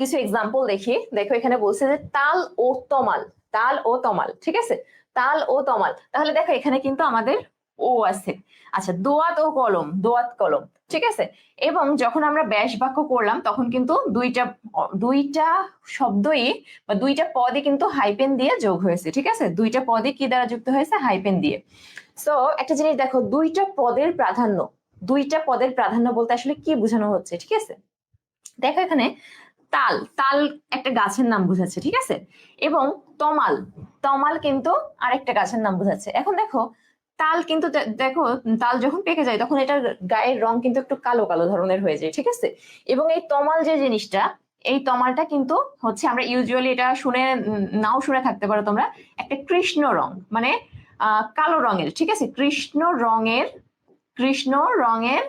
A: কিছু এক্সাম্পল দেখি। দেখো এখানে বলছে যে তাল ও তমাল, তাল ও তমাল, ঠিক আছে, তাল ও তমাল। তাহলে দেখো এখানে কিন্তু আমাদের ও আছে। আচ্ছা, দোয়াত ও কলম, দোয়াত কলম, ঠিক আছে। এবং যখন আমরা ব্যাস বাক্য করলাম, তখন কিন্তু দুইটা শব্দই বা দুইটা পদই কিন্তু হাইপেন দিয়ে যোগ হয়েছে, ঠিক আছে, দুইটা পদই কি দ্বারা যুক্ত হয়েছে, হাইপেন দিয়ে। সো একটা জিনিস দেখো, দুইটা পদের প্রাধান্য, দুইটা পদের প্রাধান্য বলতে আসলে কি বোঝানো হচ্ছে, ঠিক আছে। দেখো এখানে তাল, তাল একটা গাছের নাম বোঝাচ্ছে, ঠিক আছে, এবং তমাল, তমাল কিন্তু আরেকটা গাছের নাম বোঝাচ্ছে। এখন দেখো তাল কিন্তু দেখো, তাল যখন পেকে যায় তখন এটার গায়ের রং কিন্তু একটু কালো কালো ধরনের হয়ে যায়, ঠিক আছে। এবং এই তমাল যে জিনিসটা, এই তমালটা কিন্তু হচ্ছে আমরা ইউজুয়ালি এটা শুনে নাও শুনে থাকতে পারো তোমরা, একটা কৃষ্ণ রং, মানে কালো রঙের, ঠিক আছে, কৃষ্ণ রঙের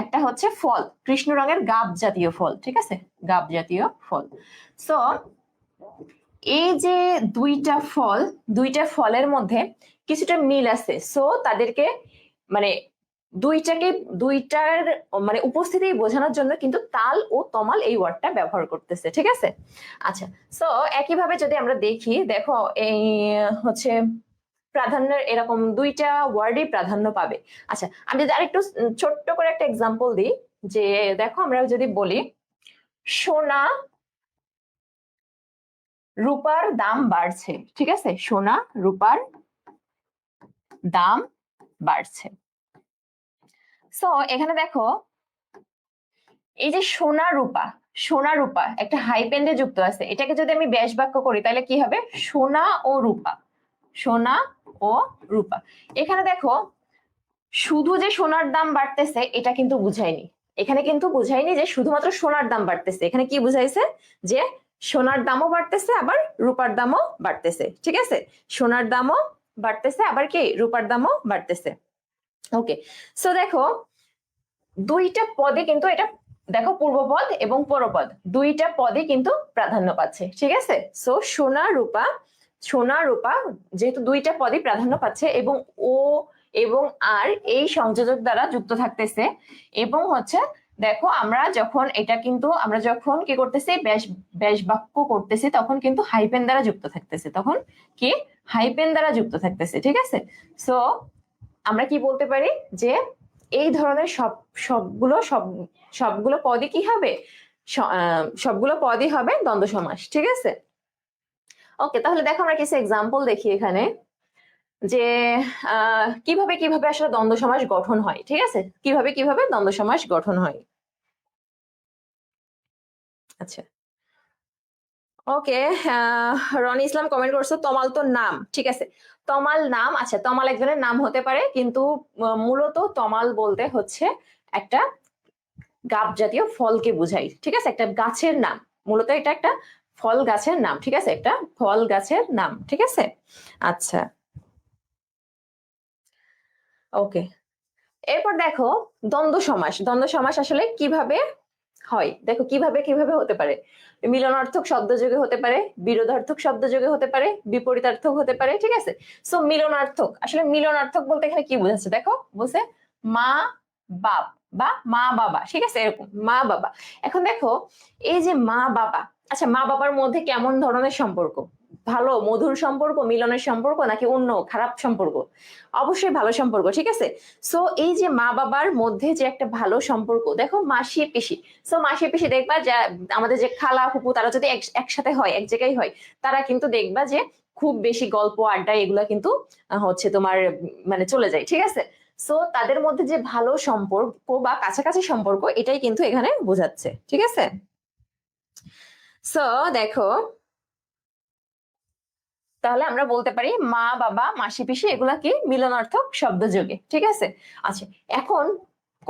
A: একটা হচ্ছে ফল, কৃষ্ণ রঙের গাব জাতীয় ফল, ঠিক আছে, গাব জাতীয় ফল। সো এই যে দুইটা ফলের মধ্যে কিছুটা মিল আছে, সো তাদেরকে মানে দুইটার মানে উপস্থিতি বোঝানোর জন্য কিন্তু তাল ও তমাল এই ওয়ার্ডটা ব্যবহার করতেছে, ঠিক আছে। আচ্ছা, সো একইভাবে যদি আমরা দেখি, দেখো এই হচ্ছে প্রাধান্যের এরকম দুইটা ওয়ার্ডই প্রাধান্য পাবে। আচ্ছা, আমি যদি আরেকটু ছোট্ট করে একটা এক্সাম্পল দিই, যে দেখো আমরা যদি বলি সোনা রূপার দাম বাড়ছে, ঠিক আছে, সোনা রূপার দাম বাড়ছে। সো এখানে দেখো এই যে সোনা রূপা একটা হাইপেন্ডে যুক্ত আছে, এটাকে যদি আমি ব্যাস বাক্য করি তাহলে কি হবে, সোনা ও রূপা, সোনা ও রূপা। এখানে দেখো শুধু যে সোনার দাম বাড়তেছে এটা কিন্তু বুঝায়নি, এখানে কিন্তু বুঝায়নি যে শুধুমাত্র সোনার দাম বাড়তেছে, এখানে কি বুঝাইছে যে সোনার দামও বাড়তেছে আবার রূপার দামও বাড়তেছে, ঠিক আছে, সোনার দামও বাড়তেছে আবার কি রূপার দামও বাড়তেছে। ওকে, সো দেখো দুইটা পদে কিন্তু এটা দেখো পূর্বপদ এবং পরপদ দুইটা পদই কিন্তু প্রাধান্য পাচ্ছে, ঠিক আছে। সো সোনা রূপা, সোনা রূপা যেহেতু দুইটা পদই প্রাধান্য পাচ্ছে এবং ও এবং আর এই সংযোজক দ্বারা যুক্ত থাকতেছে এবং হচ্ছে দেখো আমরা যখন এটা কিন্তু আমরা যখন কি করতেছি ব্যাস বাক্য করতেছি তখন কিন্তু হাইপেন দ্বারা যুক্ত থাকতেছে, তখন কি হাইপেন দ্বারা যুক্ত থাকতেছে, ঠিক আছে। সো আমরা কি বলতে পারি যে এই ধরনের সবগুলো পদই কি হবে, সবগুলো পদই হবে দ্বন্দ্ব সমাস, ঠিক আছে। ওকে, তাহলে দেখো আমরা কিছু এক্সাম্পল দেখি এখানে যে কিভাবে কিভাবে আসলে দ্বন্দ্ব সমাস গঠন হয়, ঠিক আছে, কিভাবে কিভাবে দ্বন্দ্ব সমাস গঠন হয়। আচ্ছা, ওকে, রনি ইসলাম কমেন্ট করছো তমাল তো নাম, ঠিক আছে, তমাল নাম, আচ্ছা তমাল একজনের নাম হতে পারে কিন্তু মূলত তমাল বলতে হচ্ছে একটা গাব জাতীয় ফলকে বোঝাই, ঠিক আছে, একটা গাছের নাম, মূলত এটা একটা ফল গাছের নাম, ঠিক আছে, একটা ফল গাছের নাম, ঠিক আছে। আচ্ছা, ওকে, এরপর দেখো দ্বন্দ্ব সমাস, দ্বন্দ্ব সমাস আসলে কিভাবে হয়, দেখো কিভাবে কিভাবে হতে পারে। মিলনার্থক শব্দযোগে হতে পারে, বিরোধার্থক শব্দযোগে হতে পারে, বিপরীতার্থক হতে পারে, ঠিক আছে। সো মিলনার্থক, আসলে মিলনার্থক বলতে এখানে কি বোঝাচ্ছে, দেখো বলছে মা বাপ বা মা বাবা, ঠিক আছে, এরকম মা বাবা। এখন দেখো এই যে মা বাবা, আচ্ছা মা বাবার মধ্যে কেমন ধরনের সম্পর্ক, ভালো মধুর সম্পর্ক, মিলনের সম্পর্ক, নাকি অন্য খারাপ সম্পর্ক? অবশ্যই ভালো সম্পর্ক, ঠিক আছে। সো এই যে মা বাবার মধ্যে যে একটা ভালো সম্পর্ক, দেখো মাসি পিসি, সো মাসি পিসি দেখবা যে আমাদের যে খালা ফুপু তারা যদি একসাথে হয়, এক জায়গায় হয়, তারা কিন্তু দেখবা যে খুব বেশি গল্প আড্ডা এগুলা কিন্তু হচ্ছে তোমার মানে চলে যায়, ঠিক আছে। সো তাদের মধ্যে যে ভালো সম্পর্ক বা কাছাকাছি সম্পর্ক এটাই কিন্তু এখানে বোঝাচ্ছে, ঠিক আছে। সো দেখো তাহলে আমরা বলতে পারি মা বাবা মাসি পিসি এগুলা কি মিলনার্থক শব্দযোগে, ঠিক আছে। আচ্ছা, এখন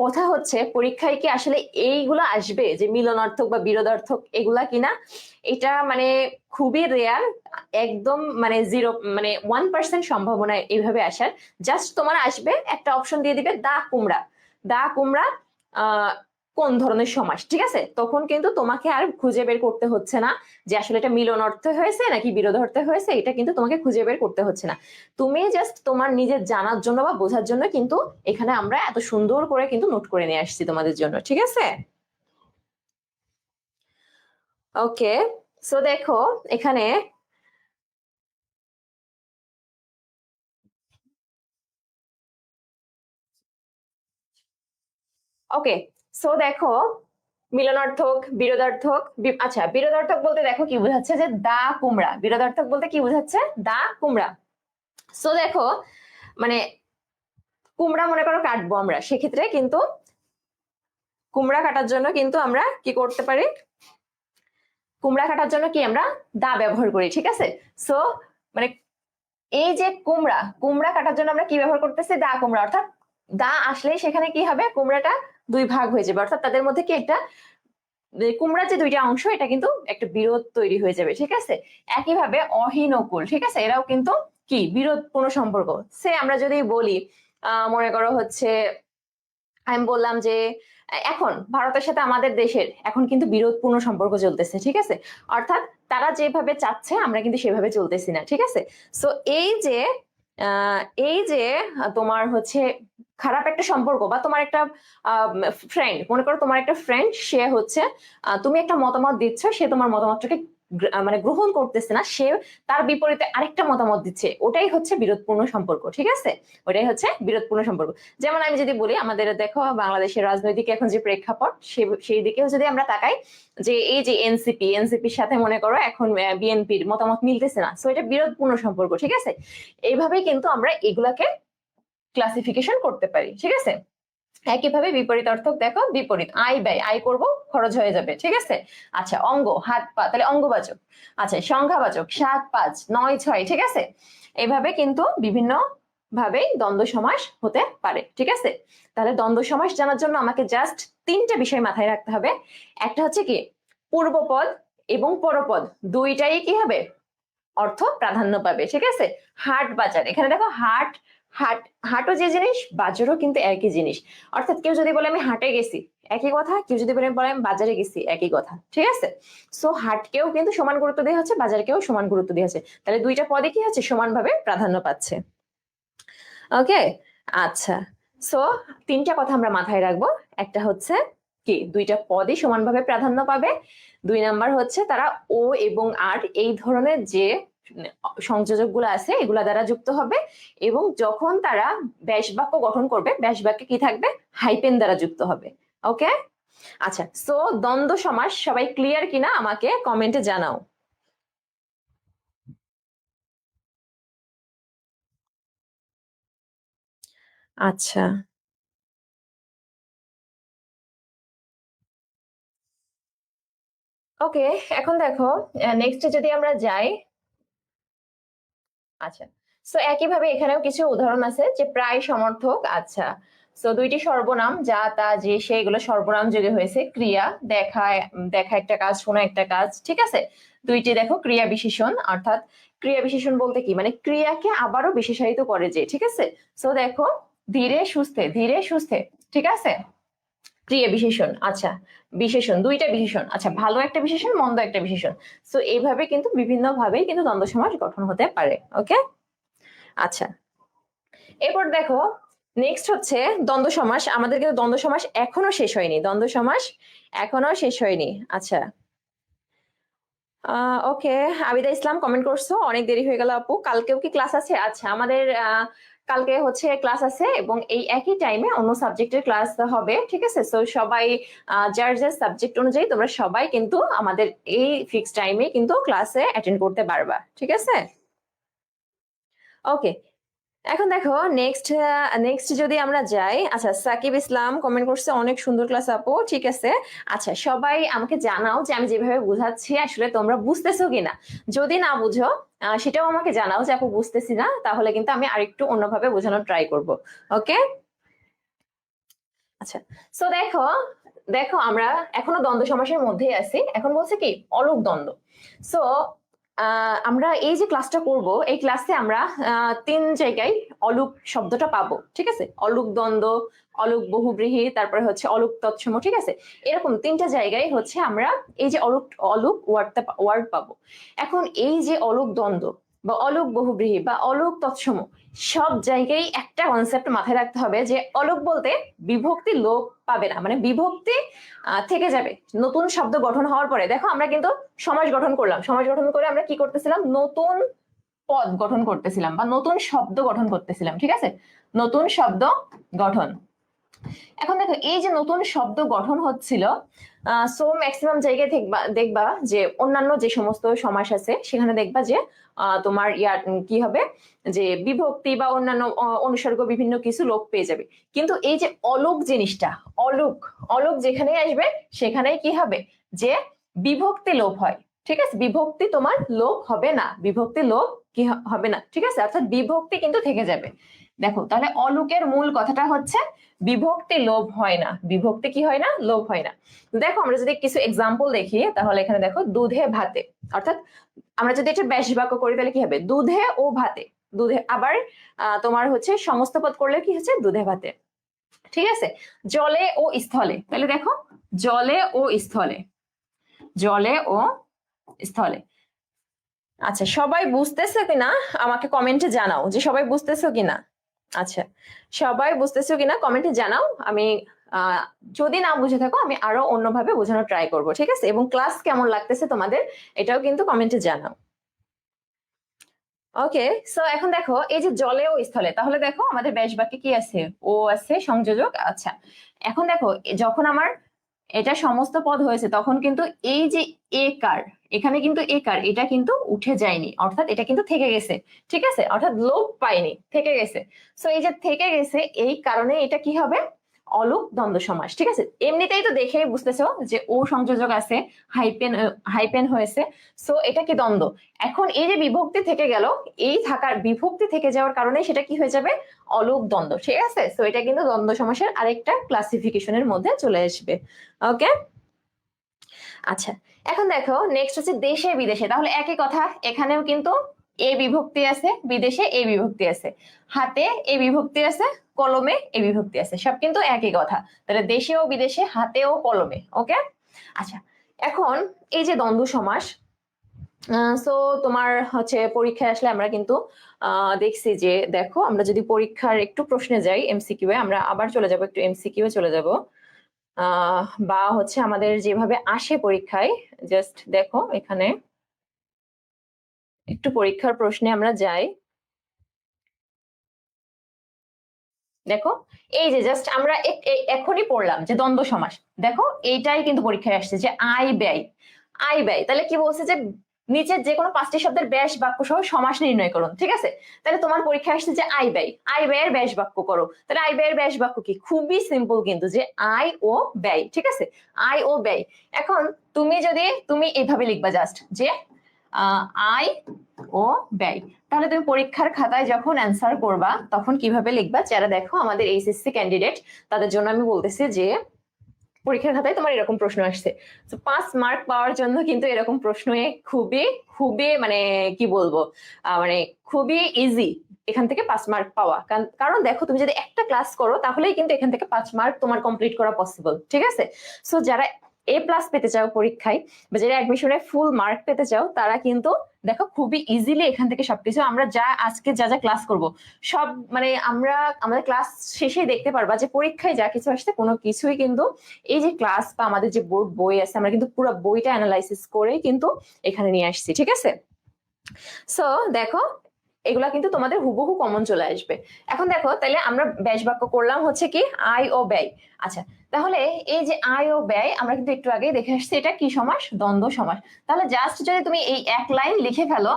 A: কথা হচ্ছে পরীক্ষায় কি আসলে এইগুলা আসবে যে মিলনার্থক বা বিরোধার্থক এগুলা কিনা, এটা মানে খুবই রেয়ার, একদম মানে 1% সম্ভাবনা এইভাবে আসার। জাস্ট তোমার আসবে একটা অপশন দিয়ে দিবে দা কুমড়া, দা কুমড়া কোন ধরনের সমাস, ঠিক আছে, তখন কিন্তু তোমাকে আর খুঁজে বের করতে হচ্ছে না যে আসলে এটা মিলন অর্থে হয়েছে নাকি বিরোধ অর্থে হয়েছে, এটা কিন্তু তোমাকে খুঁজে বের করতে হচ্ছে না। তুমি জাস্ট তোমার নিজের জানার জন্য বা বোঝার জন্য কিন্তু এখানে আমরা এত সুন্দর করে কিন্তু নোট করে নিয়ে আসছি তোমাদের জন্য, ঠিক আছে। ওকে, সো দেখো এখানে ওকে, সো দেখো মিলনার্থক বিরোধার্থক, আচ্ছা বিরোধার্থক বলতে দেখো কি বোঝাচ্ছে যে দা কুমড়া, বিরোধার্থক বলতে কি বোঝাচ্ছে দা কুমড়া। সো দেখো মানে কুমড়া মনে করো কাটবো আমরা, সেক্ষেত্রে কিন্তু কুমড়া কাটার জন্য কিন্তু আমরা কি করতে পারি, কুমড়া কাটার জন্য কি আমরা দা ব্যবহার করি, ঠিক আছে। সো মানে এই যে কুমড়া, কুমড়া কাটার জন্য আমরা কি ব্যবহার করতেছি, দা কুমড়া, অর্থাৎ দা আসলেই সেখানে কি হবে, কুমড়াটা দুই ভাগ হয়ে যাবে, অর্থাৎ তাদের মধ্যে কি একটা কুমড়ার যে দুইটা অংশ এটা কিন্তু একটা বিরোধ তৈরি হয়ে যাবে, ঠিক আছে। একইভাবে অহিনকুল, ঠিক আছে, এরাও কিন্তু কি বিরোধপূর্ণ সম্পর্ক। সে আমরা যদি বলি মনে করো হচ্ছে আমি বললাম যে এখন ভারতের সাথে আমাদের দেশের এখন কিন্তু বিরোধপূর্ণ সম্পর্ক চলতেছে, ঠিক আছে, অর্থাৎ তারা যেভাবে চাচ্ছে আমরা কিন্তু সেভাবে চলতেছি না, ঠিক আছে। সো এই যে এই যে তোমার হচ্ছে খারাপ একটা সম্পর্ক বা তোমার একটা ফ্রেন্ড, মনে করো তোমার একটা ফ্রেন্ড, সে হচ্ছে তুমি একটা মতামত দিচ্ছ, সে তোমার মতামতটাকে মানে গ্রহণ করতেছে না, সে তার বিপরীতে আরেকটা মতামত দিচ্ছে, ওটাই হচ্ছে বিরোধপূর্ণ সম্পর্ক, ঠিক আছে, ওটাই হচ্ছে বিরোধপূর্ণ সম্পর্ক। যেমন আমি যদি বলি আমাদের দেখো বাংলাদেশের রাজনৈতিক এখন যে প্রেক্ষাপট সেই দিকেও যদি আমরা তাকাই, যে এই যে এনসিপির সাথে মনে করো এখন বিএনপির মতামত মিলতেছে না, সো এটা বিরোধপূর্ণ সম্পর্ক, ঠিক আছে। এইভাবেই কিন্তু আমরা এগুলাকে ক্লাসিফিকেশন করতে পারি, ঠিক আছে। একইভাবে বিপরীত অর্থক দেখো বিপরীত, আয় ব্যয়, আয় করব খরচ হয়ে যাবে, ঠিক আছে। আচ্ছা অঙ্গ হাত পা, তাহলে অঙ্গবাচক। আচ্ছা সংখ্যাবাচক 7 5 9 6, ঠিক আছে। এইভাবে কিন্তু বিভিন্ন ভাবেই দ্বন্দ্ব সমাস হতে পারে, ঠিক আছে। তাহলে দ্বন্দ্ব সমাস জানার জন্য আমাকে জাস্ট তিনটা বিষয় মাথায় রাখতে হবে। একটা হচ্ছে কি পূর্বপদ এবং পরপদ দুইটাই কি হবে অর্থ প্রাধান্য পাবে, ঠিক আছে। হাট বাজার, এখানে দেখো হাট হাট, হাটও যে জিনিস বাজারও কিন্তু একই জিনিস। অর্থাৎ কেউ যদি বলে আমি হাটে গেছি, একই কথা। কেউ যদি বলে আমি বাজারে গেছি, একই কথা। ঠিক আছে? সো হাটকেও কিন্তু সমান গুরুত্ব দেওয়া হচ্ছে, বাজারকেও সমান গুরুত্ব দেওয়া হচ্ছে। তাহলে দুইটা পদে কি হচ্ছে, সমানভাবে প্রাধান্য পাচ্ছে। ওকে, আচ্ছা। সো তিনটা কথা আমরা মাথায় রাখবো। একটা হচ্ছে কি, দুইটা পদই সমানভাবে প্রাধান্য পাবে। 2 নাম্বার হচ্ছে তারা ও এবং আর এই ধরনের যে সংযোজকগুলো আছে এগুলা দ্বারা যুক্ত হবে, এবং যখন তারা ব্যাস বাক্য গঠন করবে, ব্যাস বাক্যে কি থাকবে, হাইপেন দ্বারা যুক্ত হবে। ওকে, আচ্ছা। সো দ্বন্দ্ব সমাস সবাই ক্লিয়ার কিনা আমাকে কমেন্টে জানাও। আচ্ছা, ওকে। এখন দেখো, নেক্সট যদি আমরা যাই, আচ্ছা। সো একইভাবে এখানেও কিছু উদাহরণ আছে যে প্রায় সমর্থক। আচ্ছা, সো দুইটি সর্বনাম, যা তা যে সে, এগুলো সর্বনাম যোগে হয়েছে। ক্রিয়া, দেখা, দেখা একটা কাজ, শোনা একটা কাজ। ঠিক আছে? দুইটি দেখো ক্রিয়া বিশেষণ, অর্থাৎ ক্রিয়া বিশেষণ বলতে কি, মানে ক্রিয়াকে আবারও বিশেষায়িত করে যে। ঠিক আছে? সো দেখো, ধীরে সুস্থে, ধীরে সুস্থে। ঠিক আছে? ক্রিয়া বিশেষণ। আচ্ছা, বিশেষণ, দুইটা বিশেষণ। আচ্ছা, ভালো একটা বিশেষণ, মন্দ একটা বিশেষণ। সো এইভাবে কিন্তু বিভিন্ন ভাবেই কিন্তু দ্বন্দ্ব সমাস গঠন হতে পারে। ওকে, আচ্ছা। এরপর দেখো, নেক্সট হচ্ছে দ্বন্দ্ব সমাস। আমাদের কিন্তু দ্বন্দ্ব সমাস এখনো শেষ হয়নি, দ্বন্দ্ব সমাস এখনো শেষ হয়নি। আচ্ছা, ওকে। আবিদা ইসলাম কমেন্ট করছো, অনেক দেরি হয়ে গেল আপু। কালকেও কি ক্লাস আছে? আচ্ছা, আমাদের কালকে হচ্ছে ক্লাস আছে, এবং এই একই টাইমে অন্য সাবজেক্টের ক্লাস হবে। ঠিক আছে? সো সবাই যার যার সাবজেক্ট অনুযায়ী তোমরা সবাই কিন্তু আমাদের এই ফিক্সড টাইমে কিন্তু ক্লাসে অ্যাটেন্ড করতে পারবা। ঠিক আছে? ওকে, এখন দেখো, নেক্সট নেক্সট যদি আমরা যাই। আচ্ছা, সাকিব ইসলাম কমেন্ট করছে, অনেক সুন্দর ক্লাস আপু। ঠিক আছে। আচ্ছা, সবাই আমাকে জানাও যে আমি যেভাবে বুঝাচ্ছি আসলে তোমরা বুঝতেছো কিনা। যদি না বুঝো সেটাও আমাকে জানাও যে আপু বুঝতেছি না, তাহলে কিন্তু আমি আরেকটু অন্যভাবে বোঝানোর ট্রাই করব। ওকে, আচ্ছা। সো দেখো, দেখো আমরা এখনো দ্বন্দ্ব সমাসের মধ্যেই আছি। এখন বলছে কি, অলুক দ্বন্দ্ব। সো আমরা এই যে ক্লাসটা করব, এই ক্লাসে আমরা 3 জায়গায় অলুক শব্দটা পাবো। ঠিক আছে? অলুক দ্বন্দ্ব, অলুক বহুব্রীহি, তারপরে হচ্ছে অলুক তৎসম। ঠিক আছে? এরকম 3টা জায়গায় হচ্ছে আমরা এই যে অলুক অলুক ওয়ার্ড পাবো। এখন এই যে অলুক দ্বন্দ্ব বা অলুক বহুব্রীহি বা অলুক তৎসম, সব জায়গায় একটা কনসেপ্ট মাথায় রাখতে হবে যে অলুক বলতে বিভক্তি লোপ পাবে না, মানে বিভক্তি থেকে যাবে। নতুন শব্দ গঠন হওয়ার পরে দেখো, আমরা কিন্তু সমাস গঠন করলাম। সমাস গঠন করে আমরা কি করতেছিলাম, নতুন পদ গঠন করতেছিলাম বা নতুন শব্দ গঠন করতেছিলাম। ঠিক আছে? নতুন শব্দ গঠন। এখন দেখো, এই যে নতুন শব্দ গঠন হচ্ছিল, সো ম্যাক্সিমাম জায়গায় দেখবা দেখবা যে অন্যান্য যে সমস্ত সমাস আছে সেখানে দেখবা যে তোমার ইয়ার কি হবে, যে বিভক্তি বা অন্যান্য অনুসর্গ বিভিন্ন কিছু লোপ পেয়ে যাবে। কিন্তু এই যে অলুক জিনিসটা, অলুক, অলুক যেখানেই আসবে সেখানেই কি হবে, যে বিভক্তি লোপ হয়। ঠিক আছে? বিভক্তি তোমার লোপ হবে না, বিভক্তি লোপ কি হবে না। ঠিক আছে? অর্থাৎ বিভক্তি কিন্তু থেকে যাবে। দেখো, তাহলে অলুকের মূল কথাটা হচ্ছে বিভক্তি লোভ হয় না। বিভক্তি কি হয় না, লোভ হয় না। দেখো, আমরা যদি কিছু এক্সাম্পল দেখি, তাহলে এখানে দেখো, দুধে ভাতে, অর্থাৎ আমরা যদি এটা ব্যাস বাক্য করি তাহলে কি হবে, দুধে ও ভাতে। দুধে, আবার তোমার হচ্ছে সমস্ত পদ করলে কি হচ্ছে, দুধে ভাতে। ঠিক আছে? জলে ও স্থলে, তাহলে দেখো, জলে ও স্থলে, জলে ও স্থলে। আচ্ছা, সবাই বুঝতেছো কিনা আমাকে কমেন্টে জানাও যে সবাই বুঝতেছো কিনা। আচ্ছা, সবাই বুঝতেছো কিনা কমেন্টে জানাও। আমি যদি না বুঝে থাকো আমি আরো অন্যভাবে বোঝানোর ট্রাই করব। ঠিক আছে? এবং ক্লাস কেমন লাগতেছে তোমাদের এটাও কিন্তু কমেন্টে জানাও। ওকে, সো এখন দেখো, এই যে জলে ও স্থলে, তাহলে দেখো আমাদের ব্যাস বাক্যে কি আছে, ও আছে সংযোজক। আচ্ছা, এখন দেখো, যখন আমার এটা সমস্ত পদ হয়েছে তখন কিন্তু এই যে এ কার, এখানে কিন্তু এ কার, এটা কিন্তু উঠে যায়নি, অর্থাৎ এটা কিন্তু থেকে গেছে। ঠিক আছে? অর্থাৎ লোপ পায়নি, থেকে গেছে। সো এই যে থেকে গেছে, এই কারণে এটা কি হবে, অলুক দ্বন্দ্ব সমাস। ঠিক আছে? এমনিতেই তো দেখে বুঝতেছো যে ও সংযোজক আছে, হাইপেন, হাইপেন হয়েছে। সো এটা কি, দ্বন্দ্ব। এখন এই যে বিভক্তি থেকে গেল, এই থাকার, বিভক্তি থেকে যাওয়ার কারণে সেটা কি হয়ে যাবে, অলুক দ্বন্দ্ব। ঠিক আছে? সো এটা কিন্তু দ্বন্দ্ব সমাসের আরেকটা ক্লাসিফিকেশনের মধ্যে চলে আসবে। ওকে, আচ্ছা। এখন দেখো, নেক্সট হচ্ছে দেশে বিদেশে, তাহলে একই কথা, এখানেও কিন্তু এ বিভক্তি আছে, বিদেশে এ বিভক্তি আছে, হাতে এ বিভক্তি আছে, কলমে এ বিভক্তি আছে, সব কিন্তু একই কথা। তাহলে দেশে ও বিদেশে, হাতে ও কলমে। ওকে, আচ্ছা এখন এই যে দ্বন্দ্ব সমাস, সো তোমার হচ্ছে পরীক্ষায় আসলে আমরা কিন্তু দেখছি যে, দেখো আমরা যদি পরীক্ষার একটু প্রশ্নে যাই, এমসিকিউ এ আমরা আবার চলে যাব, একটু এমসিকিউ এ চলে যাব, বা হচ্ছে আমাদের যেভাবে আসে পরীক্ষায়, জাস্ট দেখো এখানে একটু পরীক্ষার প্রশ্নে আমরা যাই। দেখো এই যে জাস্ট আমরা এখনই পড়লাম যে দ্বন্দ্ব সমাস, দেখো এইটাই কিন্তু পরীক্ষায় আসছে যে আয় ব্যয়, আয় ব্যয়। তাহলে কি বলছে যে নিচের যে কোনো 5টি শব্দের ব্যাস বাক্য সহ সমাস নির্ণয় করুন, ঠিক আছে? তাহলে তোমার পরীক্ষায় আসছে যে আয় ব্যয়, আয় ব্যয়ের ব্যাস বাক্য করো। তাহলে আয় ব্যয়ের ব্যাস বাক্য কি? খুবই সিম্পল কিন্তু, যে আয় ও ব্যয়, ঠিক আছে? আয় ও ব্যয়। এখন তুমি এইভাবে লিখবা জাস্ট যে আয় ও ব্যয়। তাহলে তুমি পরীক্ষার খাতায় যখন অ্যান্সার করবা তখন কিভাবে লিখবা? যারা দেখো আমাদের এইচএসসি ক্যান্ডিডেট, তাদের জন্য আমি বলতেছি যে পরীক্ষার খাতায় তোমার এরকম প্রশ্ন আসছে, তো 5 মার্ক পাওয়ার জন্য কিন্তু এরকম প্রশ্ন খুবই খুবই মানে কি বলবো, মানে খুবই ইজি এখান থেকে 5 মার্ক পাওয়া। কারণ দেখো তুমি যদি একটা ক্লাস করো তাহলেই কিন্তু এখান থেকে 5 মার্ক তোমার কমপ্লিট করা পসিবল, ঠিক আছে? সো যারা A+ পেতে চাও পরীক্ষায়, বা যারা অ্যাডমিশনে ফুল মার্ক পেতে চাও, তারা কিন্তু দেখো খুবই ইজিলি এখান থেকে সবকিছু আমরা আজকে যা যা ক্লাস করব সব, মানে আমরা আমাদের ক্লাস শেষে দেখতে পারবা যে পরীক্ষায় যা কিছু আসছে কোনো কিছুই কিন্তু এই যে ক্লাস বা আমাদের যে বোর্ড বই আছে, আমরা কিন্তু পুরো বইটা অ্যানালাইসিস করে কিন্তু এখানে নিয়ে আসছি, ঠিক আছে? সো দেখো এগুলা কিন্তু তোমাদের হুবহু কমন চলে আসবে। এখন দেখো তাহলে আমরা ব্যাস বাক্য করলাম হচ্ছে কি আয় ও ব্যয়। আচ্ছা তাহলে এই যে আয় ও ব্যয় আমরা কিন্তু একটু আগেই দেখে আসছি, এটা কি সমাস? দ্বন্দ্ব সমাস। তাহলে জাস্ট যদি তুমি এই এক লাইন লিখে ফেলো,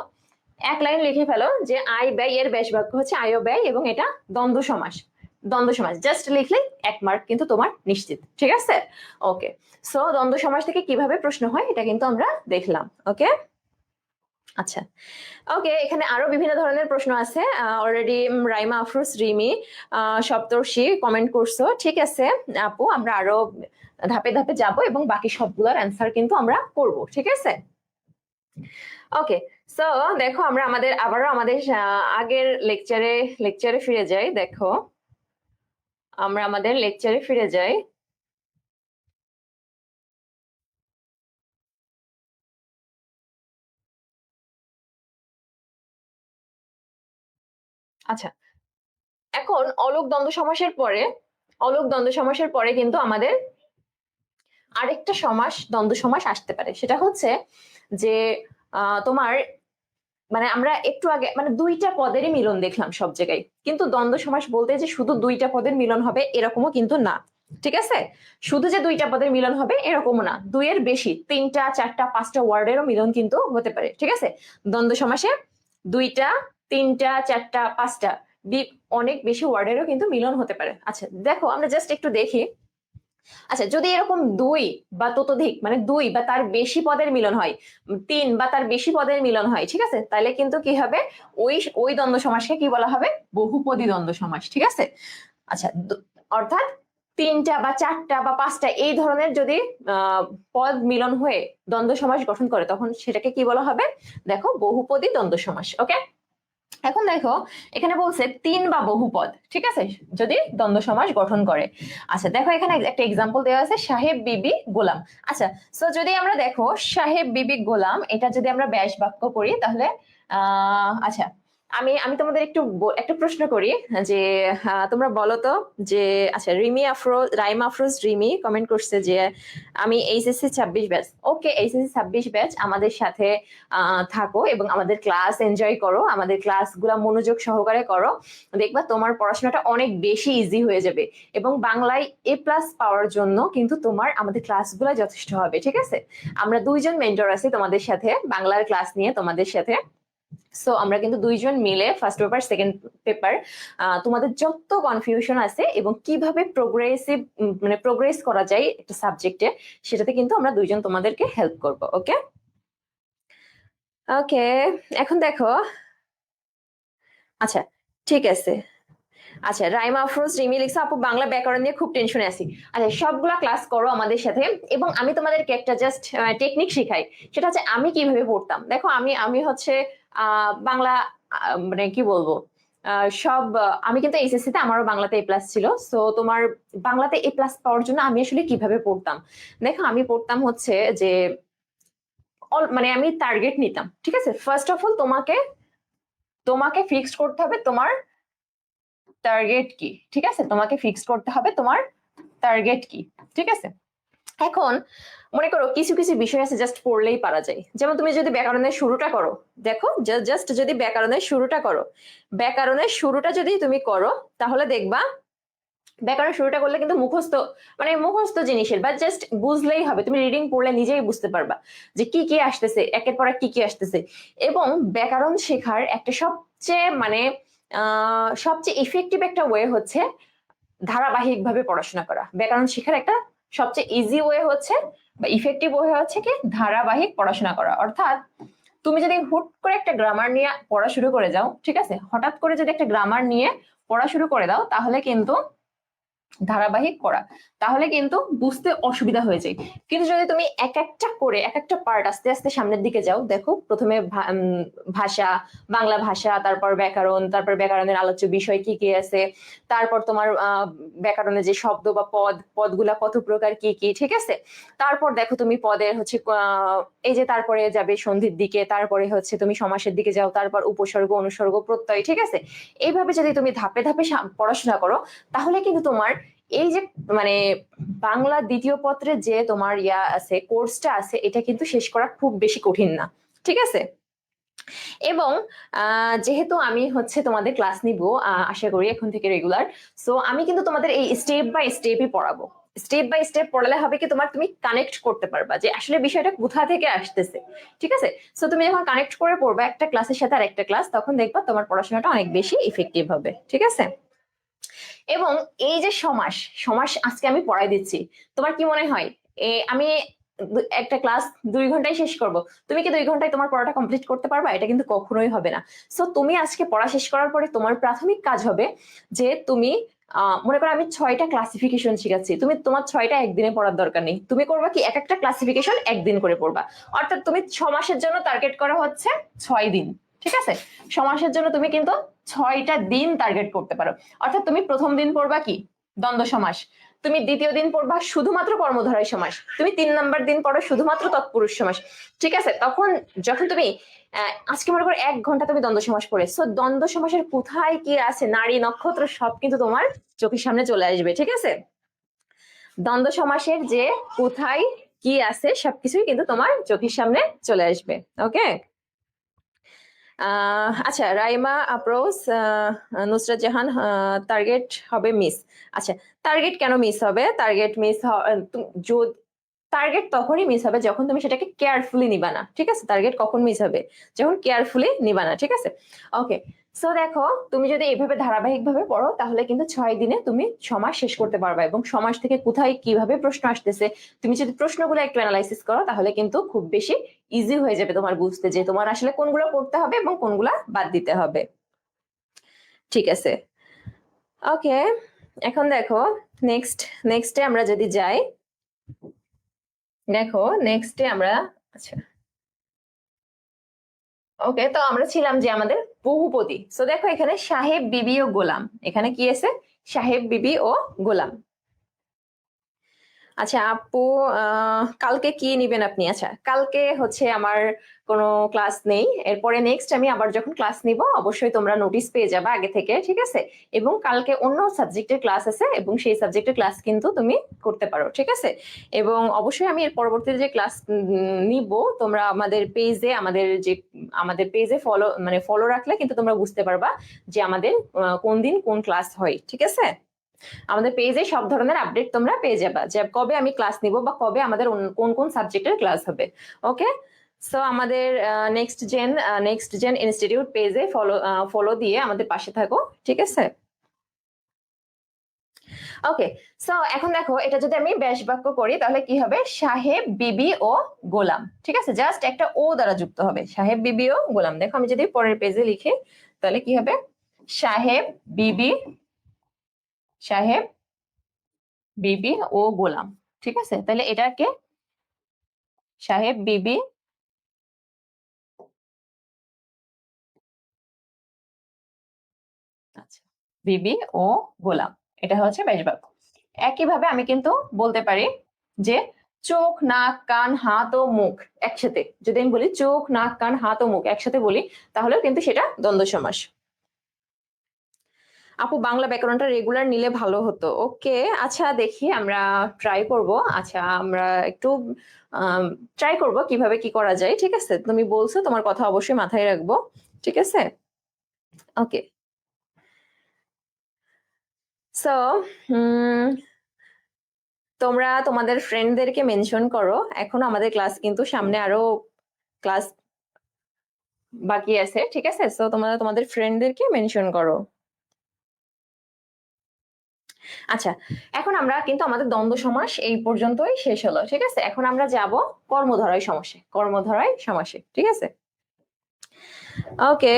A: এক লাইন লিখে ফেলো যে আয় ব্যয় এর ব্যাস বাক্য হচ্ছে আয় ও ব্যয় এবং এটা দ্বন্দ্ব সমাস, দ্বন্দ্ব সমাস জাস্ট লিখলে 1 মার্ক কিন্তু তোমার নিশ্চিত, ঠিক আছে? ওকে, সো দ্বন্দ্ব সমাস থেকে কিভাবে প্রশ্ন হয় এটা কিন্তু আমরা দেখলাম। ওকে, আচ্ছা ওকে, এখানে আরো বিভিন্ন ধরনের প্রশ্ন আছে। অলরেডি রাইমা আফরোজ রিমি সপ্তর্ষি কমেন্ট করছো, ঠিক আছে আপু, আমরা আরো ধাপে ধাপে যাব এবং বাকি সবগুলোর অ্যান্সার কিন্তু আমরা করব, ঠিক আছে? ওকে, সো দেখো আমরা আবারও আমাদের আগের লেকচারে ফিরে যাই। দেখো আমরা আমাদের লেকচারে ফিরে যাই। আচ্ছা এখন অলোক দ্বন্দ্ব সমাসের পরে কিন্তু আমাদের আরেকটা সমাস, দ্বন্দ্ব সমাস আসতে পারে। সেটা হচ্ছে যে তোমার মানে আমরা একটু আগে মানে 2টা পদেরই মিলন দেখলাম সব জায়গায়, কিন্তু দ্বন্দ্ব সমাস বলতে যে শুধু 2টা পদের মিলন হবে এরকমও কিন্তু না, ঠিক আছে? শুধু যে 2টা পদের মিলন হবে এরকমও না, 2-এর বেশি 3টা 4টা 5টা ওয়ার্ডেরও মিলন কিন্তু হতে পারে, ঠিক আছে? দ্বন্দ্ব সমাসে 2টা 3টা 4টা 5টা অনেক বেশি ওয়ার্ডেরও কিন্তু মিলন হতে পারে। আচ্ছা দেখো আমরা জাস্ট একটু দেখি। আচ্ছা যদি এরকম 2 বা ততোধিক মানে 2 বা তার বেশি পদের মিলন হয়, 3 বা তার বেশি পদের মিলন হয়, ঠিক আছে, তাহলে কিন্তু কি হবে? ওই ওই দ্বন্দ্ব সমাসকে কি বলা হবে? বহুপদী দ্বন্দ্ব সমাস, ঠিক আছে? আচ্ছা অর্থাৎ 3টা বা 4টা বা 5টা এই ধরনের যদি পদ মিলন হয়ে দ্বন্দ্ব সমাস গঠন করে তখন সেটাকে কি বলা হবে? দেখো বহুপদী দ্বন্দ্ব সমাস। ওকে, এখন দেখো এখানে বলছে 3 বা বহুপদ, ঠিক আছে, যদি দ্বন্দ্ব সমাস গঠন করে। আচ্ছা দেখো এখানে একটা এক্সাম্পল দেওয়া আছে, সাহেব বিবি গোলাম। আচ্ছা সো যদি আমরা দেখো সাহেব বিবি গোলাম এটা যদি আমরা ব্যাস বাক্য করি তাহলে আচ্ছা আমি আমি তোমাদের একটু প্রশ্ন করি যে তোমরা বলো তো যে, আচ্ছা রাইমা আফরোজ রিমি কমেন্ট করছে যে আমি এইচএসসি 26 ব্যাচ। ওকে, এইচএসসি 26 ব্যাচ আমাদের সাথে থাকো এবং আমাদের ক্লাস এনজয় করো, আমাদের ক্লাসগুলো মনোযোগ সহকারে করো, দেখবা তোমার পড়াশোনাটা অনেক বেশি ইজি হয়ে যাবে এবং বাংলায় A+ পাওয়ার জন্য কিন্তু তোমার আমাদের ক্লাসগুলো যথেষ্ট হবে, ঠিক আছে? আমরা 2জন মেন্টর আছি তোমাদের সাথে বাংলার ক্লাস নিয়ে তোমাদের সাথে। সো আমরা কিন্তু 2জন মিলে ফার্স্ট পেপার সেকেন্ড পেপার তোমাদের যত কনফিউশন আছে এবং কিভাবে প্রোগ্রেস করা যায় একটা সাবজেক্টে, সেটাতে কিন্তু আমরা 2জন তোমাদেরকে হেল্প করব। ওকে ওকে, এখন দেখো। আচ্ছা ঠিক আছে, আচ্ছা, রাইমা আফরোজ রিমি লিখছে আপু বাংলা ব্যাকরণ নিয়ে খুব টেনশনে আছি। আচ্ছা, সবগুলা ক্লাস করো আমাদের সাথে, এবং আমি তোমাদেরকে একটা জাস্ট টেকনিক শিখাই। সেটা হচ্ছে আমি কিভাবে পড়তাম। দেখো আমি আমি হচ্ছে বাংলা মানে কি বলবো, আমি কিন্তু এইচএসসি তে আমারও বাংলাতে এ প্লাস ছিল। সো তোমার বাংলাতে এ প্লাস পাওয়ার জন্য আমি আসলে কিভাবে পড়তাম, দেখো আমি পড়তাম হচ্ছে যে মানে আমি টার্গেট নিতাম। ঠিক আছে, ফার্স্ট অফ অল তোমাকে তোমাকে ফিক্সড করতে হবে তোমার টার্গেট কি। ঠিক আছে, তোমাকে ফিক্স করতে হবে তোমার টার্গেট কি। ঠিক আছে, এখন মনে করো কিছু কিছু বিষয় আছে জাস্ট পড়লেই পারা যায়। যেমন তুমি যদি ব্যাকরণের শুরুটা করো, দেখো জাস্ট যদি ব্যাকরণের শুরুটা করো, ব্যাকরণের শুরুটা যদি তুমি করো তাহলে দেখবা ব্যাকরণের শুরুটা করলে কিন্তু মুখস্থ, মানে মুখস্থ জিনিসের বা জাস্ট বুঝলেই হবে, তুমি রিডিং পড়লে নিজেই বুঝতে পারবা যে কি কি আসতেছে, একের পর এক কি কি আসতেছে। এবং ব্যাকরণ শেখার একটা সবচেয়ে মানে সবচেয়ে ইফেক্টিভ একটা ওয়ে হচ্ছে ধারাবাহিক ভাবে পড়াশোনা করা। ব্যাকরণ শেখার একটা সবচেয়ে ইজি ওয়ে হচ্ছে বা ইফেক্টিভ ওয়ে হচ্ছে কি ধারাবাহিক পড়াশোনা করা। অর্থাৎ তুমি যদি হুট করে একটা গ্রামার নিয়ে পড়া শুরু করে যাও, ঠিক আছে, হঠাৎ করে যদি একটা গ্রামার নিয়ে পড়া শুরু করে দাও তাহলে কিন্তু ধারাবাহিক পড়া, তাহলে কিন্তু বুঝতে অসুবিধা হয়ে যায়। কিন্তু যদি তুমি এক একটা করে এক একটা পার্ট আস্তে আস্তে সামনের দিকে যাও, দেখো প্রথমে ভাষা, বাংলা ভাষা, তারপর ব্যাকরণ, তারপর ব্যাকরণের আলোচ্য বিষয় কি কি আছে, তারপর তোমার ব্যাকরণের যে শব্দ বা পদগুলা কত প্রকার কি কি, ঠিক আছে। তারপর দেখো তুমি পদের হচ্ছে এই যে তারপরে যাবে সন্ধির দিকে, তারপরে হচ্ছে তুমি সমাসের দিকে যাও, তারপর উপসর্গ অনুসর্গ প্রত্যয়, ঠিক আছে। এইভাবে যদি তুমি ধাপে ধাপে পড়াশোনা করো তাহলে কিন্তু তোমার এই যে মানে বাংলা দ্বিতীয় পত্রে যে তোমার আছে কোর্সটা আছে, এটা কিন্তু শেষ করা খুব বেশি কঠিন না। ঠিক আছে, এবং যেহেতু আমি হচ্ছে তোমাদের ক্লাস নিব আশা করি এখন থেকে রেগুলার, সো আমি কিন্তু তোমাদের এই স্টেপ বাই স্টেপই পড়াবো। স্টেপ বাই স্টেপ পড়ালে হবে কি তুমি কানেক্ট করতে পারবা যে আসলে বিষয়টা কোথা থেকে আসতেছে। ঠিক আছে, সো তুমি যখন কানেক্ট করে পড়বা একটা ক্লাসের সাথে আর একটা ক্লাস, তখন দেখবা তোমার পড়াশোনাটা অনেক বেশি ইফেক্টিভ হবে। ঠিক আছে, এবং এই যে সমাস, সমাস আজকে আমি পড়াই দিচ্ছি, তোমার কি মনে হয় আমি একটা ক্লাস 2 ঘন্টায় শেষ করব? তুমি কি 2 ঘন্টায় তোমার পড়াটা কমপ্লিট করতে পারবা? এটা কিন্তু কখনোই হবে না। সো তুমি আজকে পড়া শেষ করার পরে তোমার প্রাথমিক কাজ হবে যে তুমি মনে করো আমি 6টা ক্লাসিফিকেশন শিখাচ্ছি, তুমি তোমার 6টা একদিনে পড়ার দরকার নেই। তুমি করবা কি এক একটা ক্লাসিফিকেশন একদিন করে পড়বা। অর্থাৎ তুমি 6 মাসের জন্য টার্গেট করা হচ্ছে 6 দিন। ঠিক আছে, সমাসের জন্য তুমি কিন্তু 6টা দিন টার্গেট করতে পারো। অর্থাৎ তুমি প্রথম দিন পড়বা কি দ্বন্দ্ব সমাস, তুমি দ্বিতীয় দিন পড়বা শুধুমাত্র কর্মধারয় সমাস, তুমি 3 নম্বর দিন পড়ো শুধুমাত্র তৎপুরুষ সমাস। ঠিক আছে, তখন যখন তুমি আজকে মনে করো 1 ঘন্টা তুমি দ্বন্দ্ব সমাস পড়েছো, দ্বন্দ্ব সমাসের কোথায় কি আছে, নারী নক্ষত্র সব কিন্তু তোমার চোখের সামনে চলে আসবে। ঠিক আছে, দ্বন্দ্ব সমাসের যে কোথায় কি আছে সবকিছুই কিন্তু তোমার চোখের সামনে চলে আসবে। ওকে, আচ্ছা, রাইমা আপ্রোস নুসরাত জাহান টার্গেট হবে মিস। আচ্ছা, টার্গেট কেন মিস হবে? টার্গেট মিস টার্গেট তখনই মিস হবে যখন তুমি সেটাকে কেয়ারফুলি নিবা না। ঠিক আছে, টার্গেট কখন মিস হবে? যখন কেয়ারফুলি নিবা না। ঠিক আছে, ওকে। সো দেখো তুমি যদি এইভাবে ধারাবাহিক ভাবে পড়ো তাহলে কিন্তু 6 দিনে তুমি সমাজ শেষ করতে পারবা, এবং সমাজ থেকে কোথায় কিভাবে প্রশ্ন আসতেছে তুমি যদি প্রশ্নগুলো একটু অ্যানালাইসিস করো তাহলে কিন্তু খুব বেশি ইজি হয়ে যাবে তোমার বুঝতে যে তোমার আসলে কোনগুলো পড়তে হবে এবং কোনগুলা বাদ দিতে হবে। ঠিক আছে, ওকে। এখন দেখো নেক্সটে আমরা যদি যাই, দেখো নেক্সটে আমরা, আচ্ছা ওকে, তো আমরা ছিলাম যে আমাদের বহুপদী। সো দেখো এখানে সাহেব বিবি ও গোলাম, এখানে কি আছে সাহেব বিবি ও গোলাম। আচ্ছা আপু, কালকে কি নিবেন আপনি? আচ্ছা, কালকে হচ্ছে আমার কোনো ক্লাস নেই, এরপরে নেক্সট আমি আবার যখন ক্লাস নিব অবশ্যই তোমরা নোটিশ পেয়ে যাবে আগে থেকে। ঠিক আছে, এবং কালকে অন্য সাবজেক্টের ক্লাস আছে এবং সেই সাবজেক্টের ক্লাস কিন্তু তুমি করতে পারো। ঠিক আছে, এবং অবশ্যই আমি এর পরবর্তীতে যে ক্লাস নিব তোমরা আমাদের পেজে ফলো রাখলে কিন্তু তোমরা বুঝতে পারবা যে আমাদের কোন দিন কোন ক্লাস হয়। ঠিক আছে, আমাদের পেজে সব ধরনের আপডেট তোমরা পেয়ে যাবা যে কবে আমি ক্লাস নিব বা কবে আমাদের কোন কোন সাবজেক্টের ক্লাস হবে। ওকে, সো আমাদের নেক্সট জেন ইনস্টিটিউট পেজে ফলো দিয়ে আমাদের পাশে থাকো। ঠিক আছে, ওকে। সো এখন দেখো এটা যদি আমি ব্যাস বাক্য করি তাহলে কি হবে? সাহেব বিবি ও গোলাম। ঠিক আছে, জাস্ট একটা ও দ্বারা যুক্ত হবে, সাহেব বিবি ও গোলাম। দেখো আমি যদি পরের পেজে লিখি তাহলে কি হবে? সাহেব বিবি সাহেব, বিবি ও গোলাম। ঠিক আছে, তাহলে এটাকে সাহেব, বিবি, আচ্ছা, বিবি ও গোলাম, এটা হচ্ছে বেশ বাক্য। একইভাবে আমি কিন্তু বলতে পারি যে চোখ, নাক, কান, হাত ও মুখ একসাথে, যদি আমি বলি চোখ, নাক, কান, হাত ও মুখ একসাথে বলি, তাহলেও কিন্তু সেটা দ্বন্দ্ব সমাস। আপু বাংলা ব্যাকরণটা রেগুলার নিলে ভালো হতো। ওকে, আচ্ছা দেখি আমরা ট্রাই করব। আচ্ছা আমরা একটু ট্রাই করব কিভাবে কি করা যায়। ঠিক আছে, তুমি বলছো, তোমার কথা অবশ্যই মাথায় রাখবো। ঠিক আছে, ওকে। সো তোমরা তোমাদের ফ্রেন্ডদেরকে মেনশন করো। এখনো আমাদের ক্লাস কিন্তু সামনে আরো ক্লাস বাকি আছে। ঠিক আছে, সো তোমরা তোমাদের ফ্রেন্ডদেরকে মেনশন করো। আচ্ছা, এখন আমরা কিন্তু আমাদের দ্বন্দ্ব সমাস এই পর্যন্তই শেষ হলো। ঠিক আছে, এখন আমরা যাব কর্মধারয় সমাসে। কর্মধারয় সমাসে, ঠিক আছে, ওকে।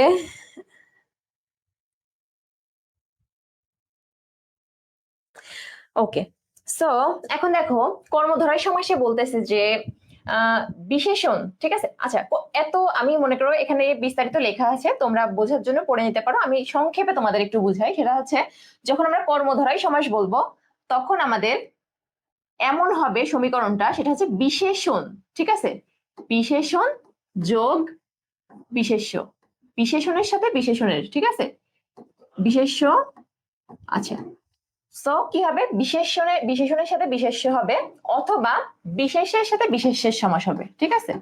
A: ওকে, সো এখন দেখো কর্মধারয় সমাসে বলতেছে যে বিশেষণ। ঠিক আছে, আচ্ছা এত আমি মনে করো এখানে বিস্তারিত লেখা আছে, তোমরা বোঝার জন্য পড়ে নিতে পারো। আমি সংক্ষেপে তোমাদের একটু বুঝাই। সেটা হচ্ছে যখন আমরা কর্মধারয় সমাস বলবো তখন আমাদের এমন হবে সমীকরণটা, সেটা হচ্ছে বিশেষণ। ঠিক আছে, বিশেষণ যোগ বিশেষ্য, বিশেষণের সাথে বিশেষণের। ঠিক আছে, বিশেষ্য। আচ্ছা, সো কি হবে, বিশেষণের সাথে বিশেষ্য হবে, অথবা বিশেষের সাথে বিশেষ্যের সমাস হবে। ঠিক আছে,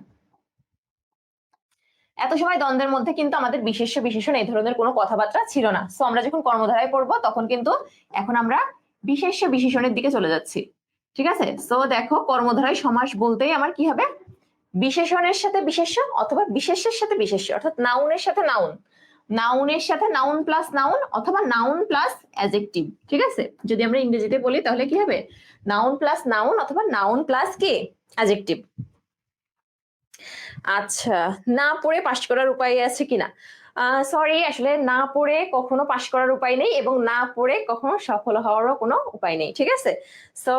A: এত সময় দ্বন্দ্বের মধ্যে কিন্তু আমাদের বিশেষ্য বিশেষণ এই ধরনের কোনো কথাবার্তা ছিল না। সো আমরা যখন কর্মধারায় পড়বো তখন কিন্তু এখন আমরা বিশেষ্য বিশেষণের দিকে চলে যাচ্ছি। ঠিক আছে, সো দেখো কর্মধারায় সমাস বলতেই আমার কি হবে, বিশেষণের সাথে বিশেষ্য অথবা বিশেষের সাথে বিশেষ্য, অর্থাৎ নাউনের সাথে নাউন, নাউনের সাথে নাউন প্লাস নাউন, অথবা নাউন প্লাস অ্যাডজেক্টিভ। ঠিক আছে, যদি আমরা ইংরেজিতে বলি তাহলে কি হবে, নাউন প্লাস নাউন অথবা নাউন প্লাস কি অ্যাডজেক্টিভ। আচ্ছা, না পড়ে পাশ করার উপায় আছে কিনা? সরি, আসলে না পড়ে কখনো পাশ করার উপায় নেই, এবং না পড়ে কখনো সফল হওয়ারও কোনো উপায় নেই। ঠিক আছে, সো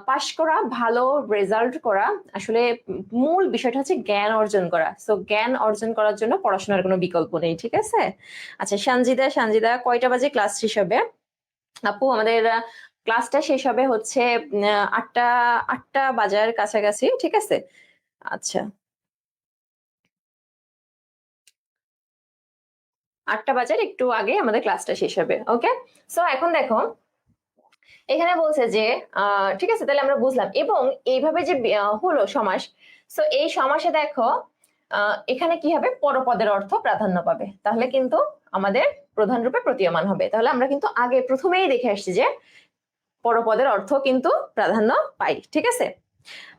A: পাশ করা, ভালো রেজাল্ট করা, আসলে মূল বিষয়টা হচ্ছে জ্ঞান অর্জন করা। সো জ্ঞান অর্জন করার জন্য পড়াশোনার কোনো বিকল্প নেই। ঠিক আছে, আচ্ছা সানজিদা কয়টা বাজে ক্লাস শেষ হবে? আপু আমাদের ক্লাসটা শেষ হবে হচ্ছে 8টা বাজার কাছাকাছি। ঠিক আছে, আচ্ছা 8টা বাজার একটু আগে আমাদের ক্লাসটা শেষ হবে। ওকে, সো এখন দেখো এখানে বলছে যে ঠিক আছে, তাহলে আমরা বুঝলাম। এবং এইভাবে যে হলো সমাস, সো এই সমাসে দেখো এখানে কি হবে, পরপদের অর্থ প্রাধান্য পাবে, তাহলে কিন্তু আমাদের প্রধান রূপে প্রতীয়মান হবে। তাহলে আমরা কিন্তু আগে প্রথমেই দেখে আসছি যে পরপদের অর্থ কিন্তু প্রাধান্য পাই। ঠিক আছে,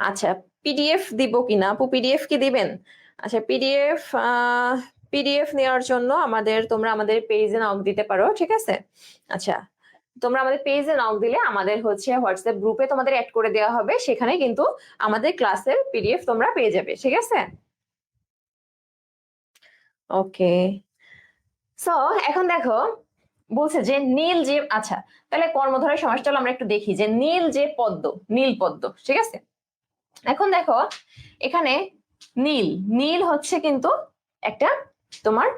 A: আচ্ছা পিডিএফ দিব কিনা আপু, পিডিএফ কি দিবেন? আচ্ছা পিডিএফ নেওয়ার জন্য তোমরা আমাদের পেজে নক দিতে পারো। ঠিক আছে, আচ্ছা তোমরা আমাদের পেজে নক দিলে আমাদের হচ্ছে হোয়াটসঅ্যাপ গ্রুপে তোমাদের অ্যাড করে দেওয়া হবে, সেখানে কিন্তু আমাদের ক্লাসের পিডিএফ তোমরা পেয়ে যাবে। ঠিক আছে, ওকে। সো এখন দেখো বলছে যে নীল যে, আচ্ছা তাহলে কর্মধারয় সমাসটা আমরা একটু দেখি যে নীল যে পদ্ম, নীল পদ্ম। ঠিক আছে, এখন দেখো এখানে নীল, নীল হচ্ছে কিন্তু একটা তোমার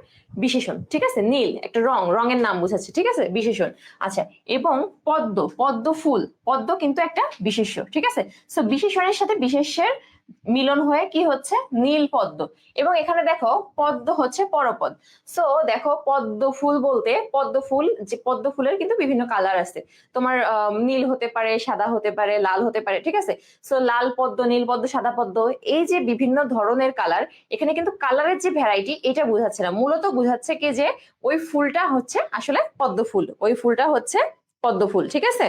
A: বিশেষণ। ঠিক আছে, নীল একটা রঙের নাম বোঝাচ্ছে। ঠিক আছে, বিশেষণ। আচ্ছা, এবং পদ্ম, পদ্ম ফুল, পদ্ম কিন্তু একটা বিশেষ্য। ঠিক আছে, সো বিশেষণের সাথে বিশেষ্যের মিলন হয়ে কি হচ্ছে, নীল পদ্ম। এবং এখানে দেখো পদ্ম হচ্ছে পরপদ। সো দেখো পদ্ম ফুল বলতে, পদ্ম ফুল, যে পদ্ম ফুলের কিন্তু বিভিন্ন কালার আছে। তোমার নীল হতে পারে, সাদা হতে পারে, লাল হতে পারে। ঠিক আছে, সো লাল পদ্ম, নীল পদ্ম, সাদা পদ্ম, এই যে বিভিন্ন ধরনের কালার, এখানে কিন্তু কালারের যে ভ্যারাইটি এটা বোঝাচ্ছে না, মূলত বোঝাচ্ছে কি যে ওই ফুলটা হচ্ছে আসলে পদ্ম ফুল, ওই ফুলটা হচ্ছে পদ্ম ফুল। ঠিক আছে,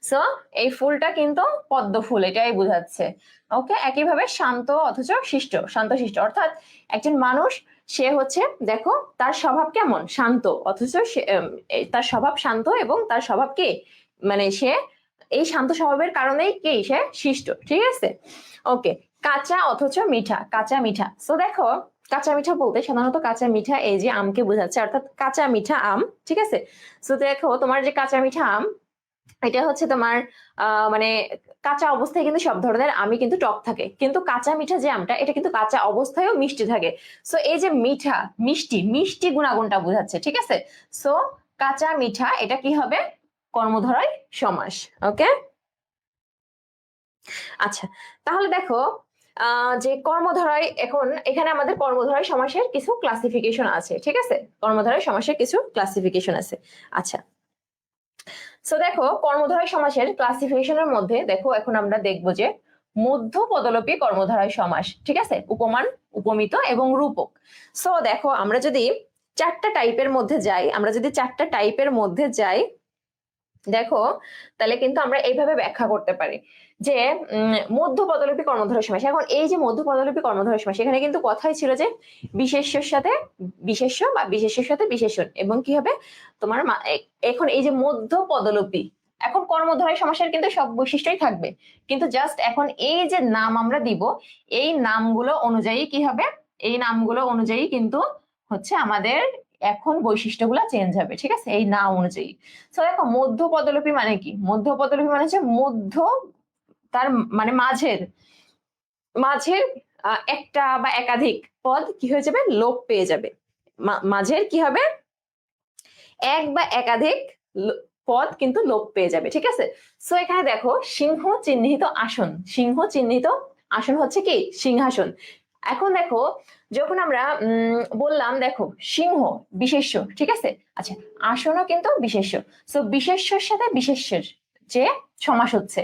A: সো এই ফুলটা কিন্তু পদ্ম ফুল, এটাই বোঝাচ্ছে। ওকে, একইভাবে শান্ত অথচ শিষ্ট, শান্ত শিষ্ট, অর্থাৎ একজন মানুষ সে হচ্ছে দেখো তার স্বভাব কেমন, শান্ত, অথচ তার স্বভাব শান্ত, এবং তার স্বভাব কি, মানে সে এই শান্ত স্বভাবের কারণেই কি সে শিষ্ট। ঠিক আছে, ওকে। কাঁচা অথচ মিঠা, কাঁচা মিঠা। সো দেখো কাঁচা মিঠা বলতে সাধারণত কাঁচা মিঠা এই যে আমকে বোঝাচ্ছে, অর্থাৎ কাঁচা মিঠা আম, ঠিক আছে। সো দেখো তোমার যে কাঁচা মিঠা আম, এটা হচ্ছে তোমার মানে কাঁচা অবস্থায় কিন্তু সব ধরনের আমই কিন্তু টক থাকে, কিন্তু কাঁচা মিঠা যে আমটা এটা কিন্তু কাঁচা অবস্থায়ও মিষ্টি থাকে। সো এই যে মিঠা, মিষ্টি, মিষ্টি গুণাগুণটা বোঝাচ্ছে, ঠিক আছে। সো কাঁচা মিঠা এটা কি হবে? কর্মধারয় সমাস। ওকে, আচ্ছা, তাহলে দেখো যে কর্মধারয়, এখন এখানে আমাদের কর্মধারয় সমাসের কিছু ক্লাসিফিকেশন আছে, ঠিক আছে। কর্মধারয় সমাসের কিছু ক্লাসিফিকেশন আছে। আচ্ছা, সো দেখো কর্মধারয় সমাসের ক্লাসিফিকেশনের মধ্যে দেখো এখন আমরা দেখবো যে মধ্য পদলোপী কর্মধারয় সমাস, ঠিক আছে, উপমান, উপমিত এবং রূপক। সো দেখো আমরা যদি চারটা টাইপের মধ্যে যাই, দেখো তাহলে কিন্তু আমরা এইভাবে ব্যাখ্যা করতে পারি যে মধ্য পদলোপী কর্মধারয় সমাস। এখন এই যে মধ্য পদলোপী কর্মধারয় সমাস, এখানে কিন্তু কথাই ছিল যে বিশেষ্যর সাথে বিশেষ্য বা বিশেষ্যের সাথে বিশেষণ, এবং কি হবে তোমার এখন এই যে মধ্য পদলোপী, এখন কর্মধারয় সমাসের কিন্তু সব বৈশিষ্ট্যই থাকবে, কিন্তু জাস্ট এখন এই যে নাম আমরা দিব, এই নামগুলো অনুযায়ী কি হবে, এই নামগুলো অনুযায়ী কিন্তু হচ্ছে আমাদের এখন বৈশিষ্ট্যগুলো চেঞ্জ হবে, ঠিক আছে, এই নাম অনুযায়ী। তো দেখো মধ্য পদলোপী মানে কি? মধ্য পদলোপী মানে হচ্ছে মধ্য, তার মানে মাঝের, মাঝের একটা বা একাধিক পদ কি হয়ে যাবে? লোপ পেয়ে যাবে। মাঝের কি হবে? এক বা একাধিক পদ কিন্তু লোপ পেয়ে যাবে, ঠিক আছে। সো এখানে দেখো সিংহ চিহ্নিত আসন, সিংহ চিহ্নিত আসন হচ্ছে কি? সিংহাসন। এখন দেখো যখন আমরা বললাম দেখো সিংহ বিশেষ্য, ঠিক আছে, আচ্ছা আসনও কিন্তু বিশেষ্য। সো বিশেষ্যর সাথে বিশেষ্যের যে সমাস হচ্ছে,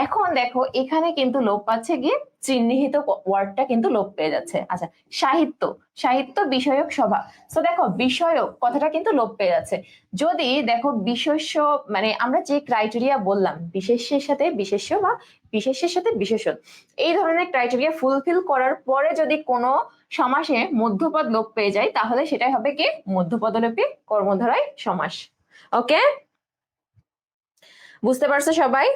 A: এখন দেখো এখানে কিন্তু লোপ পাচ্ছে গিয়ে চিহ্নিত ওয়ার্ডটা কিন্তু লোপ পেয়ে যাচ্ছে। আচ্ছা, সাহিত্য, সাহিত্য বিষয়ক সভা। তো দেখো বিষয়ক কথাটা কিন্তু লোপ পেয়ে যাচ্ছে। যদি দেখো বিশেষ্য, মানে আমরা যে ক্রাইটেরিয়া বললাম বিশেষ্যের সাথে বিশেষ্য বা বিশেষ্যের সাথে বিশেষণ, এই ধরনের ক্রাইটেরিয়া ফুলফিল করার পরে যদি কোনো সমাসে মধ্যপদ লোপ পেয়ে যায়, তাহলে সেটাই হবে কি? মধ্যপদলোপী কর্মধারয় সমাস। ওকে, বুঝতে পারছো সবাই?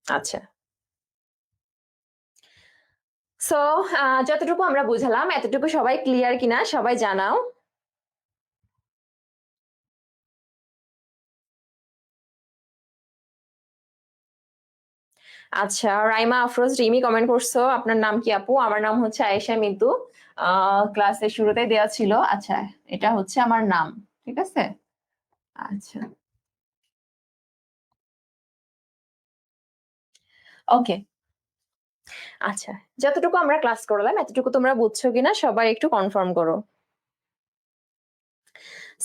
A: আচ্ছা, সো যতটুকু আমরা বুঝালাম এতটুকু সবাই ক্লিয়ার কিনা সবাই জানাও। আচ্ছা, রাইমা আফরোজ রিমি কমেন্ট করছো, আপনার নাম কি আপু? আমার নাম হচ্ছে আয়েশা মিতু, ক্লাসের শুরুতে দেওয়া ছিল। আচ্ছা, এটা হচ্ছে আমার নাম, ঠিক আছে। আচ্ছা, ওকে, আচ্ছা, যতটুকু আমরা ক্লাস করলাম এতটুকু তোমরা বুঝছো কিনা সবাই একটু কনফার্ম করো।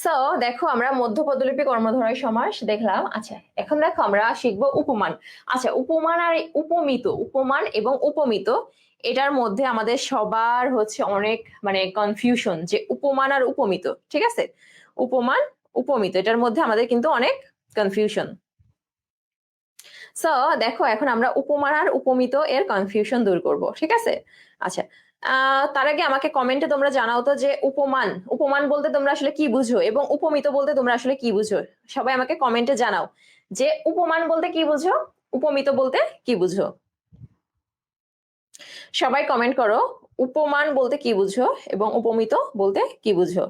A: সো দেখো আমরা মধ্যপদলোপী কর্মধারয় সমাস দেখলাম। আচ্ছা, এখন দেখো আমরা শিখবো উপমান। আচ্ছা, উপমান আর উপমিত, উপমান এবং উপমিত, এটার মধ্যে আমাদের সবার হচ্ছে অনেক মানে কনফিউশন যে উপমান আর উপমিত, ঠিক আছে, উপমান উপমিত এটার মধ্যে আমাদের কিন্তু অনেক কনফিউশন। সো দেখো এখন আমরা উপমান আর উপমিত এর কনফিউশন দূর করব, ঠিক আছে। আচ্ছা, তার আগে আমাকে কমেন্টে তোমরা জানাও তো যে উপমান, উপমান বলতে তোমরা আসলে কি বুঝো এবং উপমিত বলতে তোমরা আসলে কি বুঝো। সবাই আমাকে কমেন্টে জানাও যে উপমান বলতে কি বুঝো, উপমিত বলতে কি বুঝো। সবাই কমেন্ট করো উপমান বলতে কি বুঝো এবং উপমিত বলতে কি বুঝো।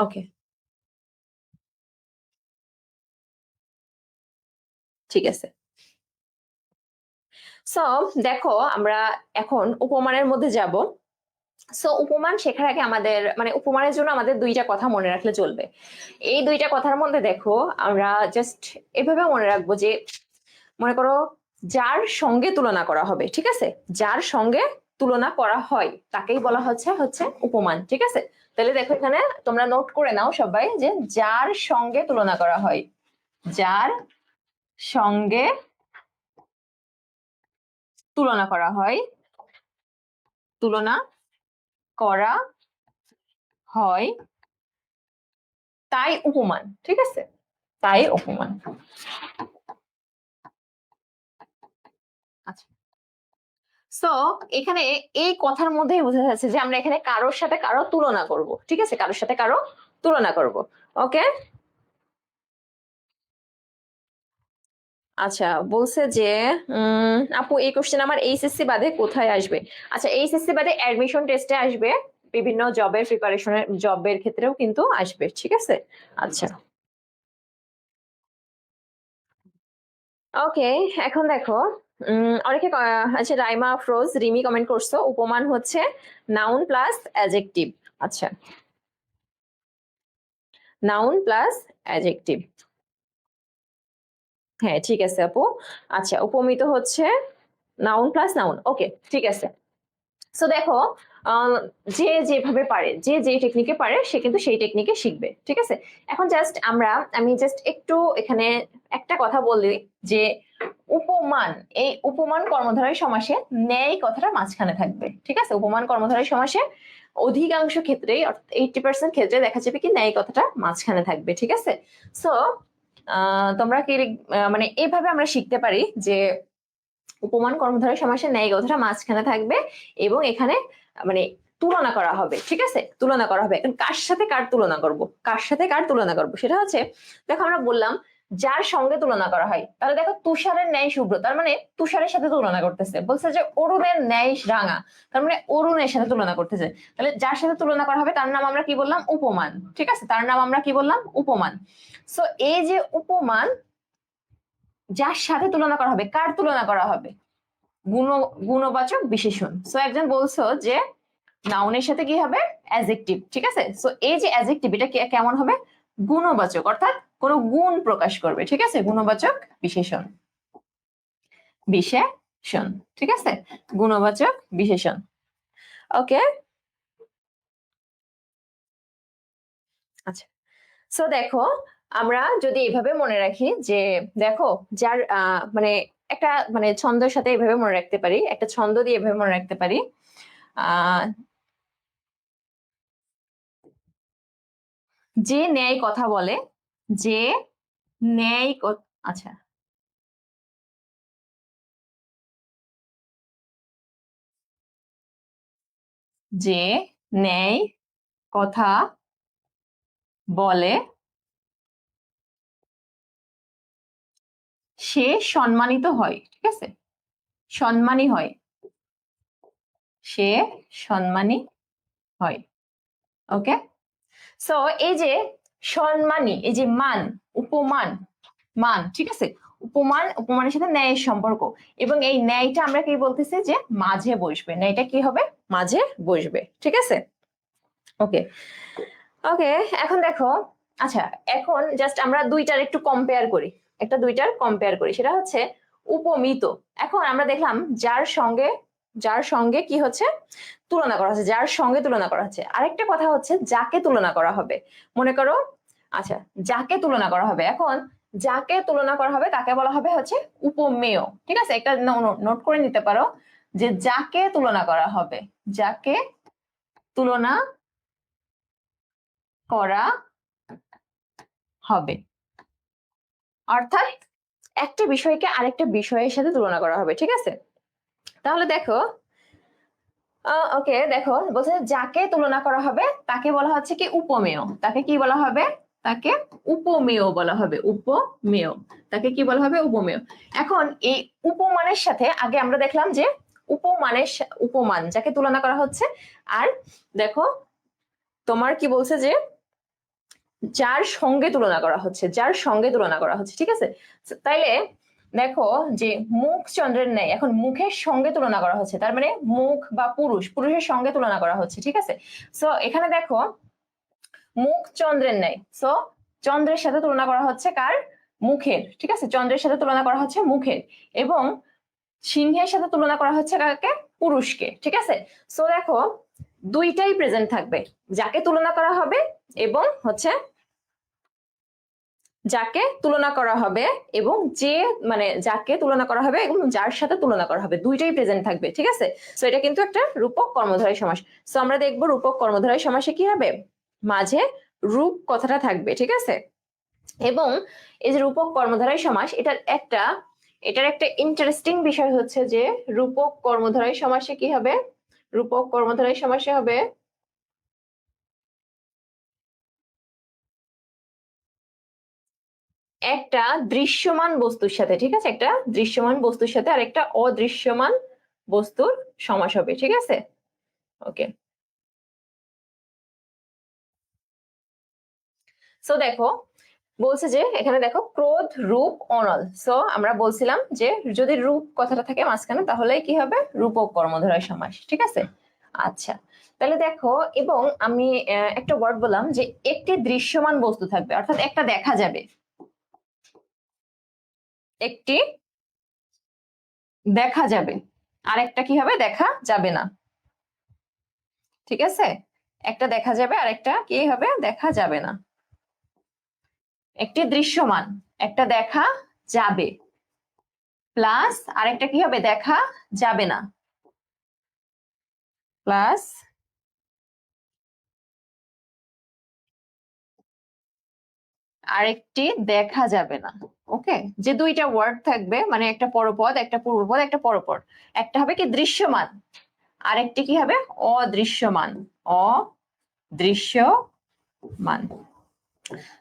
A: ওকে, ঠিক আছে। সো দেখো আমরা এখন উপমানের মধ্যে যাব। সো উপমান শেখার আগে আমাদের মানে উপমানের জন্য আমাদের দুইটা কথা মনে রাখলে চলবে। এই দুইটা কথার মধ্যে দেখো আমরা জাস্ট এভাবে মনে রাখবো যে মনে করো যার সঙ্গে তুলনা করা হবে, ঠিক আছে, যার সঙ্গে তুলনা করা হয় তাকেই বলা হচ্ছে হচ্ছে উপমান, ঠিক আছে। তাহলে দেখো এখানে তোমরা নোট করে নাও সবাই যে যার সঙ্গে তুলনা করা হয়, যার সঙ্গে তুলনা করা হয়, তুলনা করা হয় তাই উপমান, ঠিক আছে, তাই উপমান। আচ্ছা, সো এখানে এই কথার মধ্যেই বোঝা যাচ্ছে যে আমরা এখানে কারোর সাথে কারো তুলনা করব, ঠিক আছে, কারোর সাথে কারো তুলনা করব। ওকে, আচ্ছা, বলছে যে আপু এই কোশ্চেন আমার এইচএসসি বাদে কোথায় আসবে? আচ্ছা, এইচএসসি বাদে অ্যাডমিশন টেস্টে আসবে, বিভিন্ন জবের প্রিপারেশনের জবের ক্ষেত্রেও কিন্তু আসবে, ঠিক আছে? আচ্ছা, ওকে। এখন দেখো, অনেকে আচ্ছা, রাইমা আফরোজ রিমি কমেন্ট করছো, উপমান হচ্ছে নাউন প্লাস অ্যাডজেক্টিভ। আচ্ছা, নাউন প্লাস অ্যাডজেক্টিভ, হ্যাঁ ঠিক আছে আপু। আচ্ছা, উপমিত হচ্ছে নাউন প্লাস নাউন, ওকে ঠিক আছে। সো দেখো, আহ, যে যেভাবে পারে, যে যে টেকনিকে পারে সে কিন্তু সেই টেকনিকে শিখবে, ঠিক আছে। এখন জাস্ট আমি জাস্ট একটু এখানে একটা কথা বলি যে উপমান, এই উপমান কর্মধারয় সমাসে ন্যায় কথাটা মাঝখানে থাকবে, ঠিক আছে। উপমান কর্মধারয় সমাসে অধিকাংশ ক্ষেত্রেই 80% ক্ষেত্রে দেখা যাবে কি ন্যায় কথাটা মাঝখানে থাকবে, ঠিক আছে। সো তোমরা কি মানে এইভাবে আমরা শিখতে পারি যে উপমান কর্মধারয় সমাসের ন্যায় কথাটা মাঝখানে থাকবে এবং এখানে মানে তুলনা করা হবে, ঠিক আছে। তুলনা করা হবে, এখন কার সাথে কার তুলনা করব, কার সাথে কার তুলনা করব সেটা হচ্ছে, দেখো আমরা বললাম যার সঙ্গে তুলনা করা হয়, তাহলে দেখো তুষারের ন্যায় শুভ্র, তার মানে তুষারের সাথে তুলনা করতেছে। বলছে যে অরুণের ন্যায় রাঙা, তার মানে অরুণের সাথে তুলনা করতেছে। তাহলে যার সাথে তুলনা করা হবে তার নাম আমরা কি বললাম? উপমান, ঠিক আছে, তার নাম আমরা কি বললাম? উপমান। সো এই যে উপমান, যার সাথে তুলনা করা হবে, কার তুলনা করা হবে? গুণবাচক বিশেষণ। সো একজন বলছো যে নাউনের সাথে কি হবে? অ্যাডজেক্টিভ, ঠিক আছে। সো এই যে অ্যাডজেক্টিভ, এটা কেমন হবে? গুণবাচক, অর্থাৎ কোনো গুণ প্রকাশ করবে, ঠিক আছে। গুণবাচক বিশেষণ, বিশেষণ, ঠিক আছে, গুণবাচক বিশেষণ। ওকে, আচ্ছা। সো দেখো, আমরা যদি এভাবে মনে রাখি যে দেখো, যার মানে একটা মানে ছন্দের সাথে এভাবে মনে রাখতে পারি, একটা ছন্দ দিয়ে এভাবে মনে রাখতে পারি, আহ যে ন্যায় কথা বলে, যে ন্যায় আচ্ছা, যে ন্যায় কথা বলে সে সম্মানিত হয়, ঠিক আছে, সম্মানী হয়, সে সম্মানী হয়। ওকে, সো এই যে সম্মানী, এই যে মান, উপমান, মান, ঠিক আছে। উপমান, উপমানের সাথে ন্যায়ের সম্পর্ক, এবং এই ন্যায়টা আমরা কি বলতেছি যে মাঝে বসবে, ন্যায়টা কি হবে? মাঝে বসবে, ঠিক আছে। ওকে, ওকে। এখন দেখো, আচ্ছা, এখন জাস্ট আমরা দুইটার একটু কম্পেয়ার করি, একটা দুইটার কম্পেয়ার করি, সেটা হচ্ছে উপমিত। এখন আমরা দেখলাম যার সঙ্গে, যার সঙ্গে কি হচ্ছে? তুলনা করা হচ্ছে, যার সঙ্গে তুলনা করা হচ্ছে। আরেকটা কথা হচ্ছে যাকে তুলনা করা হবে, মনে করো, আচ্ছা, যাকে তুলনা করা হবে, এখন যাকে তুলনা করা হবে তাকে বলা হবে হচ্ছে উপমেয়, ঠিক আছে। একটা নোট করে নিতে পারো যে যাকে তুলনা করা হবে, যাকে তুলনা করা হবে, অর্থাৎ একটা বিষয়কে আরেকটা বিষয়ের সাথে তুলনা করা হবে, ঠিক আছে। তাহলে দেখো, ওকে, দেখো বলছে যাকে তুলনা করা হবে তাকে বলা হচ্ছে কি উপমেয়, তাকে কি বলা হবে? তাকে উপমেয় বলা হবে, উপমেয়, তাকে কি বলা হবে? উপমেয়। এখন এই উপমানের সাথে আগে আমরা দেখলাম যে উপমানের উপমান যাকে তুলনা করা হচ্ছে, আর দেখো তোমার কি বলছে যে যার সঙ্গে তুলনা করা হচ্ছে, যার সঙ্গে তুলনা করা হচ্ছে, ঠিক আছে। তাইলে দেখো যে মুখ চন্দ্রের ন্যায়, এখন মুখের সঙ্গে তুলনা করা হচ্ছে, তার মানে মুখ বা পুরুষ, পুরুষের সঙ্গে তুলনা করা হচ্ছে, ঠিক আছে। সো এখানে দেখো মুখ চন্দ্রের ন্যায়, সো চন্দ্রের সাথে তুলনা করা হচ্ছে কার? মুখের, ঠিক আছে, চন্দ্রের সাথে তুলনা করা হচ্ছে মুখের, এবং সিংহের সাথে তুলনা করা হচ্ছে কাকে? পুরুষকে, ঠিক আছে। সো দেখো দুইটাই প্রেজেন্ট থাকবে, যাকে তুলনা করা হবে এবং হচ্ছে যাকে তুলনা করা হবে, এবং যে মানে যাকে তুলনা করা হবে এবং যার সাথে তুলনা করা হবে, দুইটাই প্রেজেন্ট থাকবে, ঠিক আছে। সো এটা কিন্তু একটা রূপক কর্মধারয় সমাস। সো আমরা দেখবো রূপক কর্মধারয় সমাসে কি হবে? মাঝে রূপ কথাটা থাকবে, ঠিক আছে। এবং এই যে রূপক কর্মধারয় সমাস, এটার একটা ইন্টারেস্টিং বিষয় হচ্ছে যে রূপক কর্মধারয় সমাসে কি হবে? রূপক কর্মধারয় সমাসে হবে একটা দৃশ্যমান বস্তুর সাথে, ঠিক আছে, একটা দৃশ্যমান বস্তুর সাথে আর একটা অদৃশ্যমান বস্তুর সমাস হবে, ঠিক আছে। ওকে, সো দেখো বলছে যে এখানে দেখো ক্রোধ, রূপ, অনল। সো আমরা বলছিলাম যে যদি রূপ কথাটা থাকে মাঝখানে তাহলে কি হবে, রূপক কর্মধারয় সমাস, ঠিক আছে। আচ্ছা, তাহলে দেখো, এবং আমি একটা ওয়ার্ড বললাম যে একটি দৃশ্যমান বস্তু থাকবে, অর্থাৎ একটা দেখা যাবে, একটি দেখা যাবে, আর একটা কি হবে, দেখা যাবে না, ঠিক আছে। একটা দেখা যাবে আর একটা কি হবে, দেখা যাবে না। একটি দৃশ্যমান, একটা দেখা যাবে, প্লাস আরেকটা কি হবে, দেখা যাবে না, প্লাস আরেকটি দেখা যাবে না। ওকে, যে দুইটা ওয়ার্ড থাকবে, মানে একটা পরপদ, একটা পূর্বপদ, একটা পরপদ, একটা হবে কি দৃশ্যমান, আরেকটি কি হবে, অদৃশ্যমান, অদৃশ্যমান।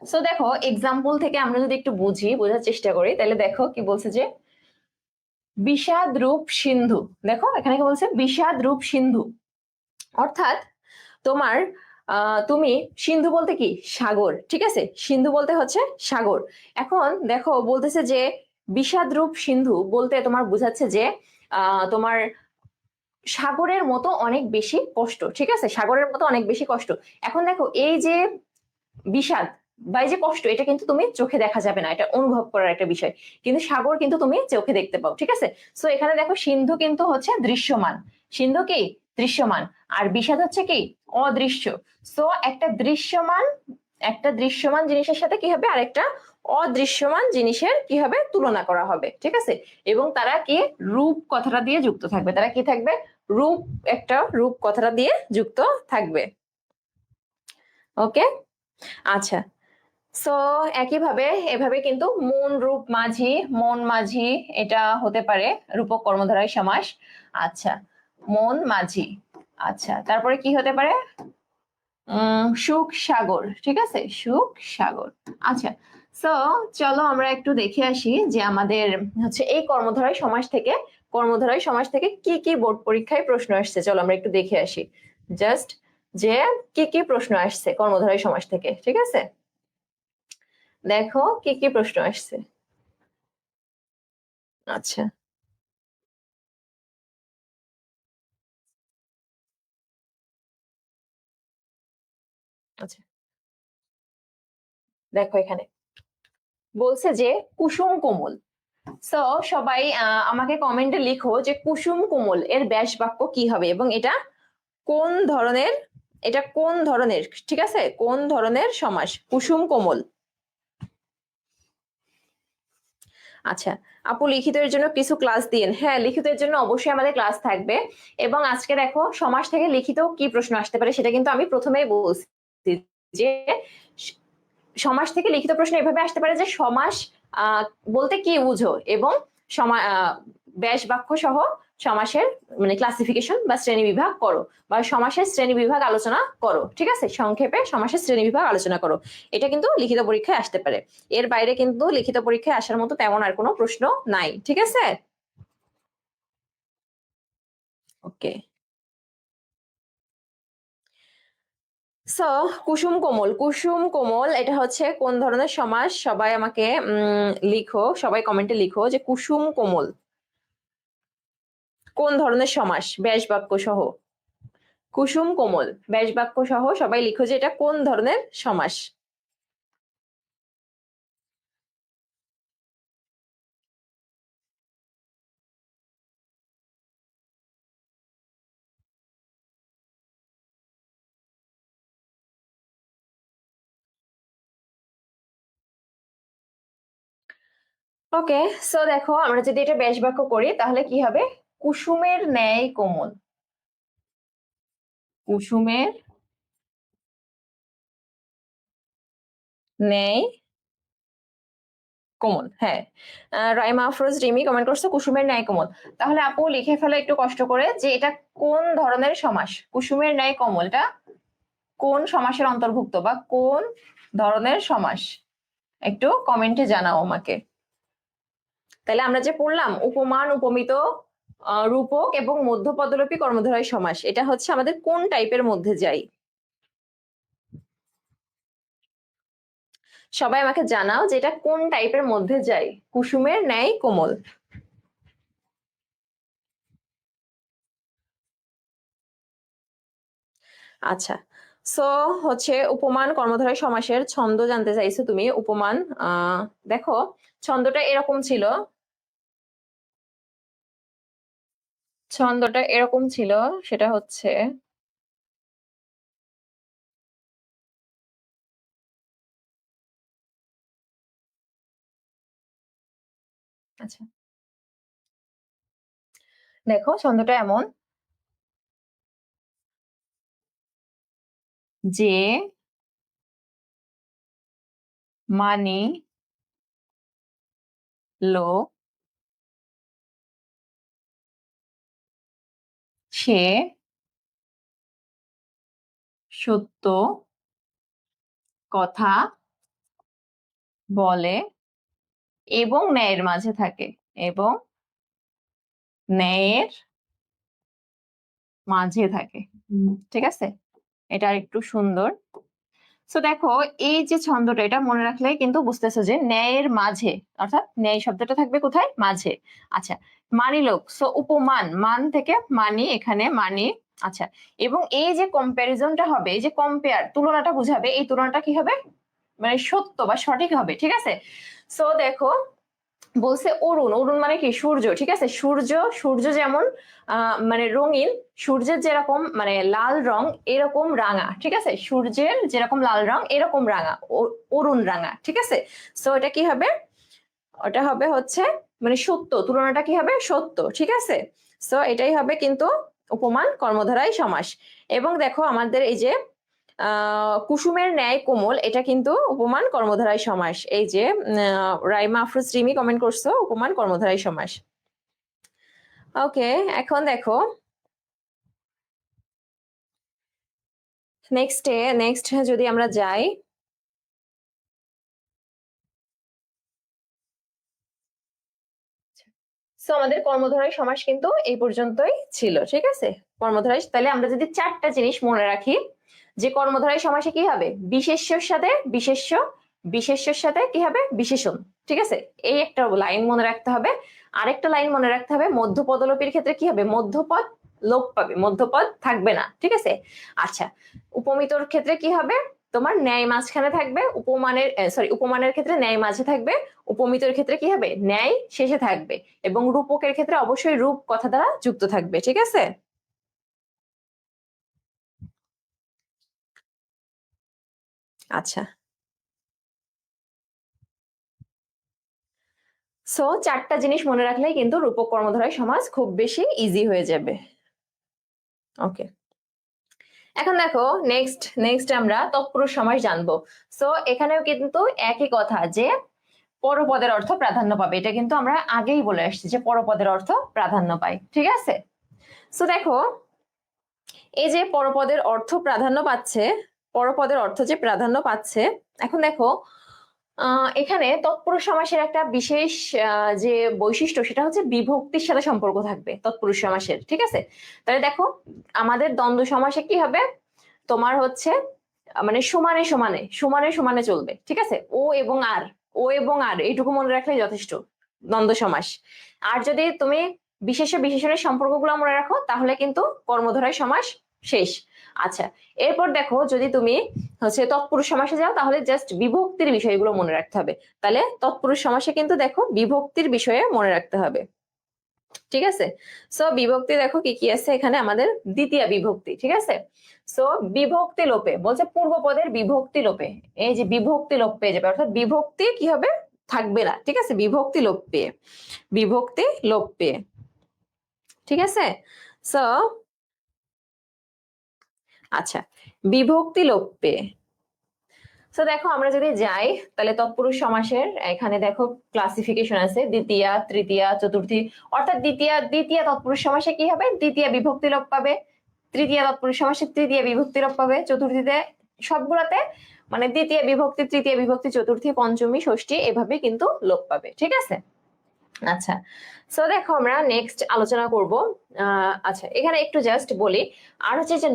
A: সো দেখো এক্সাম্পল থেকে আমরা যদি একটু বোঝার চেষ্টা করি, তাহলে দেখো কি বলছে যে বিষাদ রূপ সিন্ধু। দেখো এখানে কি বলছে, বিষাদ রূপ সিন্ধু, অর্থাৎ তোমার তুমি সিন্ধু বলতে কি, সাগর, ঠিক আছে, সিন্ধু বলতে হচ্ছে সাগর। এখন দেখো বলতেছে যে বিষাদ রূপ সিন্ধু বলতে তোমার বোঝাচ্ছে যে তোমার সাগরের মতো অনেক বেশি কষ্ট, ঠিক আছে, সাগরের মতো অনেক বেশি কষ্ট। এখন দেখো এই যে বিষাদ বা এই যে কষ্ট, এটা কিন্তু তুমি চোখে দেখা যাবে না, এটা অনুভব করার একটা বিষয়, কিন্তু সাগর কিন্তু তুমি চোখে দেখতে পাও, ঠিক আছে। সো এখানে দেখো সিন্ধু কিন্তু হচ্ছে দৃশ্যমান, সিন্ধু কি দৃশ্যমান, আর বিষাদ হচ্ছে কি অদৃশ্য। সো একটা দৃশ্যমান জিনিসের সাথে কি হবে, আরেকটা অদৃশ্যমান জিনিসের কি হবে, তুলনা করা হবে, ঠিক আছে। এবং তারা কি রূপ কথাটা দিয়ে যুক্ত থাকবে, তারা কি থাকবে, রূপ, একটা রূপ কথাটা দিয়ে যুক্ত থাকবে। ওকে, আচ্ছা। সো একইভাবে এভাবে কিন্তু মন রূপ মাঝি, মন মাঝি, এটা হতে পারে রূপক কর্মধারয় সমাস। আচ্ছা, মন মাঝি। আচ্ছা, তারপরে কি হতে পারে, সুখ সাগর, ঠিক আছে, সুখ সাগর। আচ্ছা, সো চলো আমরা একটু দেখে আসি যে আমাদের হচ্ছে এই কর্মধারয় সমাস থেকে কি কি বোর্ড পরীক্ষায় প্রশ্ন আসছে, চলো আমরা একটু দেখে আসি জাস্ট, যে কি কি প্রশ্ন আসছে কর্মধারয় সমাস থেকে, ঠিক আছে। দেখো কি কি প্রশ্ন আসছে। আচ্ছা, আচ্ছা, দেখো এখানে বলছে যে কুসুম কোমল। সো সবাই আমাকে কমেন্টে লিখো যে কুসুম কোমল এর ব্যাস বাক্য কি হবে, এবং কোন ধরনের এটা কোন ধরনের, ঠিক আছে, কোন ধরনের সমাস কুসুম কোমল। আচ্ছা, আপু লিখিতের জন্য কিছু ক্লাস দিন। হ্যাঁ, লিখিতের জন্য অবশ্যই আমাদের ক্লাস থাকবে। এবং আজকে দেখো সমাস থেকে লিখিত কি প্রশ্ন আসতে পারে সেটা কিন্তু আমি প্রথমেই বলছি যে সমাস থেকে লিখিত প্রশ্ন এভাবে আসতে পারে যে সমাস আহ বলতে কি বুঝো, এবং ব্যাস বাক্য সহ সমাসের মানে ক্লাসিফিকেশন বা শ্রেণী বিভাগ করো, বা সমাসের শ্রেণী বিভাগ আলোচনা করো, ঠিক আছে, সংক্ষেপে সমাসের শ্রেণী বিভাগ আলোচনা করো। এটা কিন্তু লিখিত পরীক্ষায় আসতে পারে, এর বাইরে কিন্তু লিখিত পরীক্ষায় আসার মতো তেমন আর কোনো প্রশ্ন নাই, ঠিক আছে। ওকে, সো কুসুম কোমল এটা হচ্ছে কোন ধরনের সমাস, সবাই আমাকে লিখো, সবাই কমেন্টে লিখো যে কুসুম কোমল কোন ধরনের সমাস, ব্যাস বাক্য সহ। কুসুম কোমল ব্যাস বাক্য সহ সবাই লিখো যে এটা কোন ধরনের সমাস। ওকে, সো দেখো আমরা যদি এটা ব্যাস বাক্য করি তাহলে কি হবে, কুসুমের ন্যায় কোমল, কুসুমের ন্যায় কোমল। হ্যাঁ, রাইমা আফরোজ রিমি কমেন্ট করছে কুসুমের ন্যায় কোমল। তাহলে আপু লিখে ফেলো একটু কষ্ট করে যে এটা কোন ধরনের সমাস, কুসুমের ন্যায় কোমল এটা কোন সমাসের অন্তর্ভুক্ত বা কোন ধরনের সমাস। একটু কমেন্টে জানাও আমাকে। তাহলে আমরা যে পড়লাম উপমান, উপমিত, রূপক এবং মধ্যপদলোপী কর্মধারয় সমাস, এটা হচ্ছে আমাদের কোন টাইপের মধ্যে যায়? সবাই আমাকে জানাও যে এটা কোন টাইপের মধ্যে যায়। কুসুমের ন্যায় কোমল। আচ্ছা, সো হচ্ছে উপমান কর্মধারয় সমাসের ছন্দ জানতে চাইছো তুমি। উপমান দেখো ছন্দটা এরকম ছিল, ছন্দটা এরকম ছিল, সেটা হচ্ছে আচ্ছা দেখো ছন্দটা এমন যে মানি লো সে সত্য কথা বলে এবং ন্যায়ের মাঝে থাকে, এবং ন্যায়ের মাঝে থাকে। ঠিক আছে, এটা একটু সুন্দর। সো দেখো এই যে ছন্দটা, এটা মনে রাখলে কিন্তু বুঝতেছো যে ন্যায়ের মাঝে, অর্থাৎ ন্যায় শব্দটা থাকবে কোথায়? মাঝে। আচ্ছা, মানিলোক, সো উপমান, মান থেকে মানি, এখানে মানি। আচ্ছা, এবং এই যে কম্প্যারিজনটা হবে, এই যে কম্পেয়ার, তুলনাটা বুঝাবে, এই তুলনাটা কি হবে? মানে সত্য বা সঠিক হবে। ঠিক আছে, সো দেখো বলছে অরুণ, অরুণ মানে কি? সূর্য। ঠিক আছে, সূর্য, সূর্য যেমন মানে রঙিন, সূর্যের যেরকম মানে লাল রং এরকম রাঙা। ঠিক আছে, সূর্যের যেরকম লাল রং এরকম রাঙা, অরুণ রাঙা। ঠিক আছে, সো এটা কি হবে? ওটা হবে হচ্ছে মানে সত্য, তুলনাটা কি হবে? সত্য। ঠিক আছে, সো এটাই হবে কিন্তু উপমান কর্মধারয় সমাস। এবং দেখো আমাদের এই যে কুসুমের ন্যায় কোমল, এটা কিন্তু উপমান কর্মধারয় সমাস। এই যে রাইমা আফরোজ রিমি কমেন্ট করছো উপমান কর্মধারয় সমাস। ওকে, এখন দেখো নেক্সট যদি আমরা যাই, সো আমাদের কর্মধারয় সমাস কিন্তু এই পর্যন্তই ছিল। ঠিক আছে, কর্মধারয়, তাহলে আমরা যদি চারটা জিনিস মনে রাখি, যে কর্মধারয় সমাসে কি হবে? বিশেষ্যর সাথে বিশেষ্য, বিশেষ্যর সাথে কি হবে? বিশেষণ। ঠিক আছে, এই একটা লাইন মনে রাখতে হবে। আরেকটা লাইন মনে রাখতে হবে, মধ্যপদলোপীর ক্ষেত্রে কি হবে? মধ্যপদ লোপ পাবে, মধ্যপদ থাকবে না। ঠিক আছে, আচ্ছা, উপমিতর ক্ষেত্রে কি হবে? তোমার ন্যায় মাঝখানে থাকবে, উপমানের উপমানের ক্ষেত্রে ন্যায় মাঝে থাকবে, উপমিতর ক্ষেত্রে কি হবে? ন্যায় শেষে থাকবে, এবং রূপকের ক্ষেত্রে অবশ্যই রূপ কথা দ্বারা যুক্ত থাকবে। ঠিক আছে, আচ্ছা, সো চারটা জিনিস মনে রাখলেই কিন্তু রূপক কর্মধারয় সমাস খুব বেশি ইজি হয়ে যাবে। ওকে, এখন দেখো নেক্সট আমরা তৎপুরুষ সমাস জানবো। সো এখানেও কিন্তু একই কথা, যে পরপদের অর্থ প্রাধান্য পাবে। এটা কিন্তু আমরা আগেই বলে আসছি যে পরপদের অর্থ প্রাধান্য পায়। ঠিক আছে, সো দেখো এই যে পরপদের অর্থ প্রাধান্য পাচ্ছে, পরপদের অর্থ যে প্রাধান্য পাচ্ছে, এখন দেখো এখানে তৎপুরুষ সমাসের একটা বিশেষ যে বৈশিষ্ট্য, সেটা হচ্ছে বিভক্তির সাথে সম্পর্ক থাকবে তৎপুরুষ সমাসের। ঠিক আছে, তাহলে দেখো আমাদের দ্বন্দ্ব সমাসে কি হবে? তোমার হচ্ছে মানে সমানে সমানে সমানে সমানে চলবে। ঠিক আছে, ও এবং আর, ও এবং আর এইটুকু মনে রাখলেই যথেষ্ট দ্বন্দ্ব সমাস। আর যদি তুমি বিশেষ বিশেষণের সম্পর্কগুলো মনে রাখো, তাহলে কিন্তু কর্মধারয় সমাস শেষ। আচ্ছা, এরপর দেখো যদি তুমি হচ্ছে তৎপুরুষ সমাসে যাও, তাহলে জাস্ট বিভক্তির বিষয়গুলো মনে রাখতে হবে। তাহলে তৎপুরুষ সমাসে কিন্তু দেখো বিভক্তির বিষয়ে মনে রাখতে হবে। ঠিক আছে, সো বিভক্তি দেখো কি কি আছে এখানে আমাদের? দ্বিতীয় বিভক্তি। ঠিক আছে, সো বিভক্তি লোপে বলছে, পূর্বপদের বিভক্তি লোপে, এই যে বিভক্তি লোপ পেয়ে যাবে, অর্থাৎ বিভক্তি কি হবে? থাকবে না। ঠিক আছে, বিভক্তি লোপ পেয়ে, বিভক্তি লোপ পেয়ে। ঠিক আছে, সো আচ্ছা, বিভক্তি লোপ পেয়ে। তো দেখো আমরা যদি যাই, তাহলে তৎপুরুষ সমাসের এখানে দেখো ক্লাসিফিকেশন আছে, দ্বিতীয়া, তৃতীয়া, চতুর্থী। অর্থাৎ দ্বিতীয় তৎপুরুষ সমাসে কি হবে? দ্বিতীয় বিভক্তি লোপ পাবে। তৃতীয় তৎপুরুষ সমাসে তৃতীয় বিভক্তি লোপ পাবে। চতুর্থীতে সবগুলাতে মানে দ্বিতীয় বিভক্তি, তৃতীয় বিভক্তি, চতুর্থী, পঞ্চমী, ষষ্ঠী এভাবে কিন্তু লোপ পাবে। ঠিক আছে? আচ্ছা, সো দেখো আমরা নেক্সট আলোচনা করব। আচ্ছা, এখানে একটু জাস্ট বলি, আর হচ্ছে যে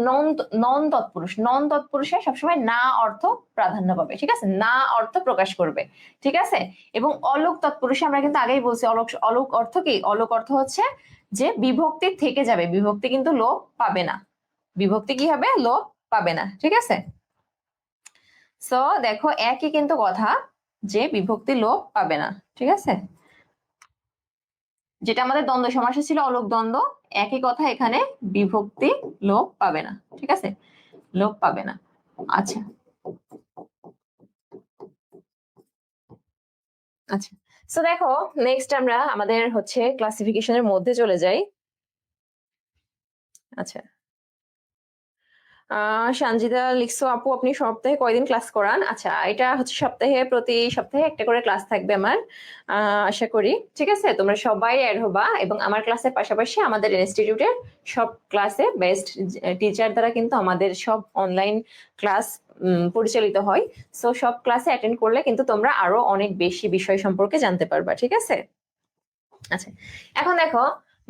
A: নন তৎপুরুষ, নন তৎপুরুষে সবসময় না অর্থ প্রাধান্য পাবে। ঠিক আছে? না অর্থ প্রকাশ করবে। ঠিক আছে? এবং অলোক তৎপুরুষে আমরা কিন্তু আগেই বলছি, অলোক অর্থ কি? অলোক অর্থ হচ্ছে যে বিভক্তি থেকে যাবে, বিভক্তি কিন্তু লোপ পাবে না। বিভক্তি কি হবে? লোপ পাবে না। ঠিক আছে? সো দেখো একই কিন্তু কথা, যে বিভক্তি লোপ পাবে না। ঠিক আছে? যেটা আমাদের দ্বন্দ্ব সমাসে ছিল অলোক দ্বন্দ্ব, একই কথা এখানে বিভক্তি লোপ পাবে না। ঠিক আছে? লোপ পাবে না। আচ্ছা আচ্ছা, সো দেখো নেক্সট আমরা আমাদের হচ্ছে ক্লাসিফিকেশনের মধ্যে চলে যাই। আচ্ছা, সঞ্জিতা লিখছো আপু আপনি সপ্তাহে কয়দিন ক্লাস করান? আচ্ছা, এটা হচ্ছে প্রতি সপ্তাহে একটা করে ক্লাস থাকবে আমার, আশা করি। ঠিক আছে? তোমরা সবাই অ্যাড হবা, এবং আমার ক্লাসের পাশাপাশি আমাদের ইনস্টিটিউটের সব ক্লাসে বেস্ট টিচার দ্বারা কিন্তু আমাদের সব অনলাইন ক্লাস পরিচালিত হয়। সো সব ক্লাসে অ্যাটেন্ড করলে কিন্তু তোমরা আরো অনেক বেশি বিষয় সম্পর্কে জানতে পারবা। ঠিক আছে? আচ্ছা, এখন দেখো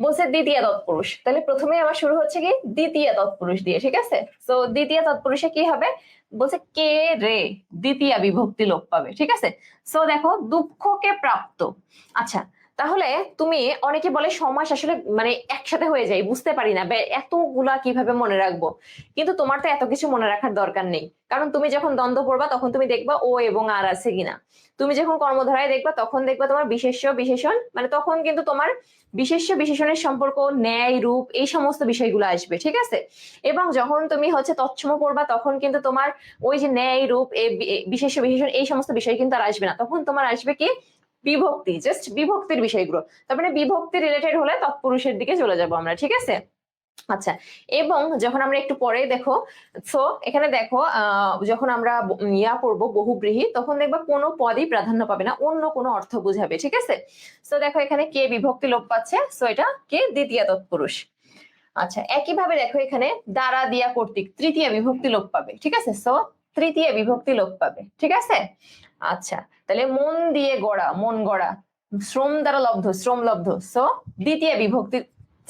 A: বলছে দ্বিতীয় তৎপুরুষ, তাহলে প্রথমে আমার শুরু হচ্ছে কি দ্বিতীয় তৎপুরুষ দিয়ে। ঠিক আছে? তো দ্বিতীয় তৎপুরুষে কি হবে? বলছে কে রে, দ্বিতীয় বিভক্তি লোপ পাবে। ঠিক আছে? সো দেখো দুঃখকে প্রাপ্ত। আচ্ছা, তাহলে তুমি, অনেকে বলে সমাস আসলে মানে একসাথে হয়ে যায়, বুঝতে পারি না এতগুলা কিভাবে মনে রাখবো। কিন্তু তোমার তো এত কিছু মনে রাখার দরকার নেই, কারণ তুমি যখন দ্বন্দ্ব পড়বা তখন তুমি দেখবা ও এবং আর আছে কিনা। তুমি যখন কর্মধারায় দেখবা তখন দেখবা তোমার বিশেষ্য বিশেষণ, মানে তখন কিন্তু তোমার বিশেষ্য বিশেষণের সম্পর্ক, ন্যায় রূপ, এই সমস্ত বিষয়গুলো আসবে। ঠিক আছে? এবং যখন তুমি হচ্ছে তৎসম পড়বা তখন কিন্তু তোমার ওই যে ন্যায় রূপ, বিশেষ্য বিশেষণ এই সমস্ত বিষয় কিন্তু আর আসবে না। তখন তোমার আসবে কি বিভক্তি, জাস্ট বিভক্তির বিষয়গুলো। তার মানে বিভক্তি রিলেটেড হলে তৎপুরুষের দিকে চলে যাবো আমরা। ঠিক আছে? আচ্ছা, এবং যখন আমরা একটু পরে দেখো, সো এখানে দেখো যখন আমরা ইয়া পড়বো বহুব্রীহি, তখন দেখবা কোনো পদই প্রাধান্য পাবে না, অন্য কোনো অর্থ বুঝাবে। ঠিক আছে? সো দেখো এখানে কে বিভক্তি লোপ পাচ্ছে, সো এটা কে দ্বিতীয় তৎপুরুষ। আচ্ছা, একইভাবে দেখো এখানে দ্বারা দিয়া কর্তৃক তৃতীয় বিভক্তি লোপ পাবে। ঠিক আছে? সো তৃতীয় বিভক্তি লোপ পাবে। ঠিক আছে? আচ্ছা, তাহলে মন দিয়ে গড়া, মন গড়া, শ্রম দ্বারা লব্ধ, শ্রম লব্ধ, সো দ্বিতীয় বিভক্তি,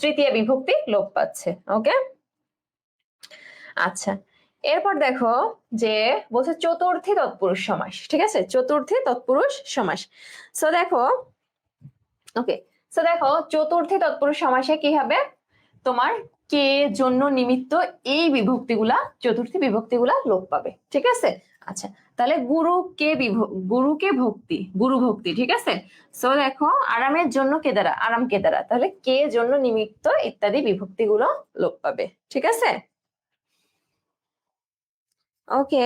A: তৃতীয় বিভক্তি লোপ পাচ্ছে। ওকে? আচ্ছা, এরপর দেখো যে বলছে চতুর্থী তৎপুরুষ সমাস। ঠিক আছে? চতুর্থী তৎপুরুষ সমাস। সো দেখো, ওকে, সো দেখো চতুর্থী তৎপুরুষ সমাসে কি হবে? তোমার কে, জন্য, নিমিত্ত, এই বিভক্তিগুলা, চতুর্থী বিভক্তিগুলা লোপ পাবে। ঠিক আছে? আচ্ছা, তাহলে গুরুকে ভক্তি, গুরু ভক্তি। ঠিক আছে? সো দেখো আরামের জন্য কে দ্বারা, আরাম কে দ্বারা, তাহলে কে, জন্য, নিমিত্ত ইত্যাদি বিভক্তিগুলো লোপ পাবে। ঠিক আছে? ওকে।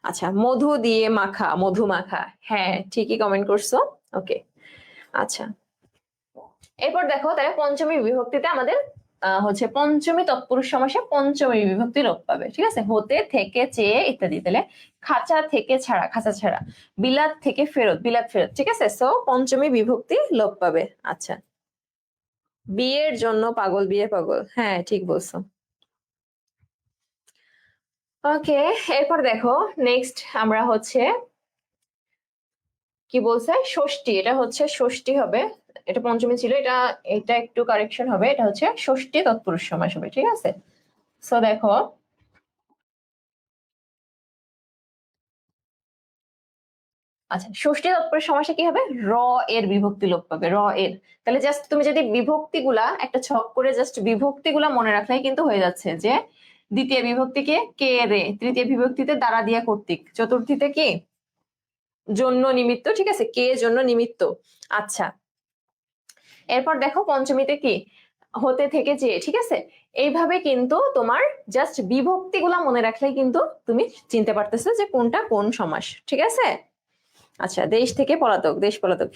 A: আচ্ছা, মধু দিয়ে মাখা, মধু মাখা, হ্যাঁ ঠিকই কমেন্ট করছো। ওকে। আচ্ছা, এরপর দেখো তাহলে পঞ্চমী বিভক্তিতে আমাদের হচ্ছে পঞ্চমী তৎপুরুষ সমাসে পঞ্চমী বিভক্তি লোপ পাবে। ঠিক আছে? হতে, থেকে, চেয়ে ইত্যাদি। তাহলে খাঁচা থেকে ছাড়া, খাঁচা ছাড়া, বিলাত থেকে ফেরত, বিলাত ফেরত। ঠিক আছে? সো পঞ্চমী বিভক্তি লোপ পাবে। আচ্ছা, বিয়ের জন্য পাগল, বিয়ে পাগল, হ্যাঁ ঠিক বলছো। ওকে, এরপর দেখো নেক্সট আমরা হচ্ছে কি বলছে ষষ্ঠী, এটা হচ্ছে ষষ্ঠী হবে। এটা পঞ্চমী ছিল, এটা এটা একটু কারেকশন হবে, এটা হচ্ছে ষষ্ঠী তৎপুরুষ সমাস হবে। ঠিক আছে? সো দেখো, আচ্ছা ষষ্ঠী তৎপুরুষ সমাসে কি হবে? র এর বিভক্তি লোপ পাবে, র এর। তাহলে জাস্ট তুমি যদি বিভক্তিগুলা একটা ছক করে জাস্ট বিভক্তিগুলা মনে রাখলেই কিন্তু হয়ে যাচ্ছে, যে দ্বিতীয় বিভক্তিকে কে রে, তৃতীয় বিভক্তিতে দ্বারা দিয়া কর্তৃক, চতুর্থীতে কি জন্য নিমিত্ত। ঠিক আছে? কে, জন্য, নিমিত্ত। আচ্ছা, এরপর দেখো পঞ্চমীতে কি হতে, থেকে, যে। ঠিক আছে? এইভাবে কিন্তু তোমার জাস্ট বিভক্তিগুলা মনে রাখলেই কিন্তু তুমি চিনতে পারতেছো যে কোনটা কোন সমাস। ঠিক আছে? আচ্ছা, দেশ থেকে পলাতক, দেশ পলাতক।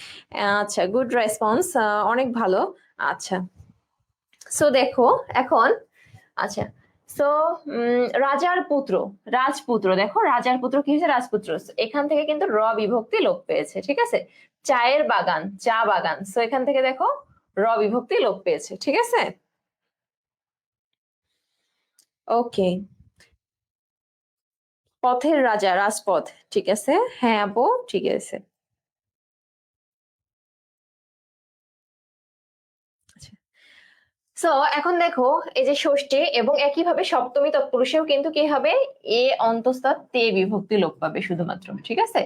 A: আচ্ছা, গুড রেসপন্স, অনেক ভালো। আচ্ছা, সো দেখো এখন, আচ্ছা, সো রাজার পুত্র, রাজপুত্র, দেখো রাজার পুত্র কি হয়েছে? রাজপুত্র। এখান থেকে কিন্তু র বিভক্তি লোপ পেয়েছে। ঠিক আছে? চায়ের বাগান, চা বাগান, সো এখান থেকে দেখো র বিভক্তি লোপ পেয়েছে। ঠিক আছে? ওকে, পথের রাজা, রাজপথ, ঠিক আছে। হ্যাঁ আপু, ঠিক আছে। সো এখন দেখো, এই যে ষষ্ঠী এবং একইভাবে সপ্তমী তৎপুরুষেও কিন্তু কি হবে, এ অন্তস্থা তে বিভক্তি লোপ পাবে শুধুমাত্র, ঠিক আছে।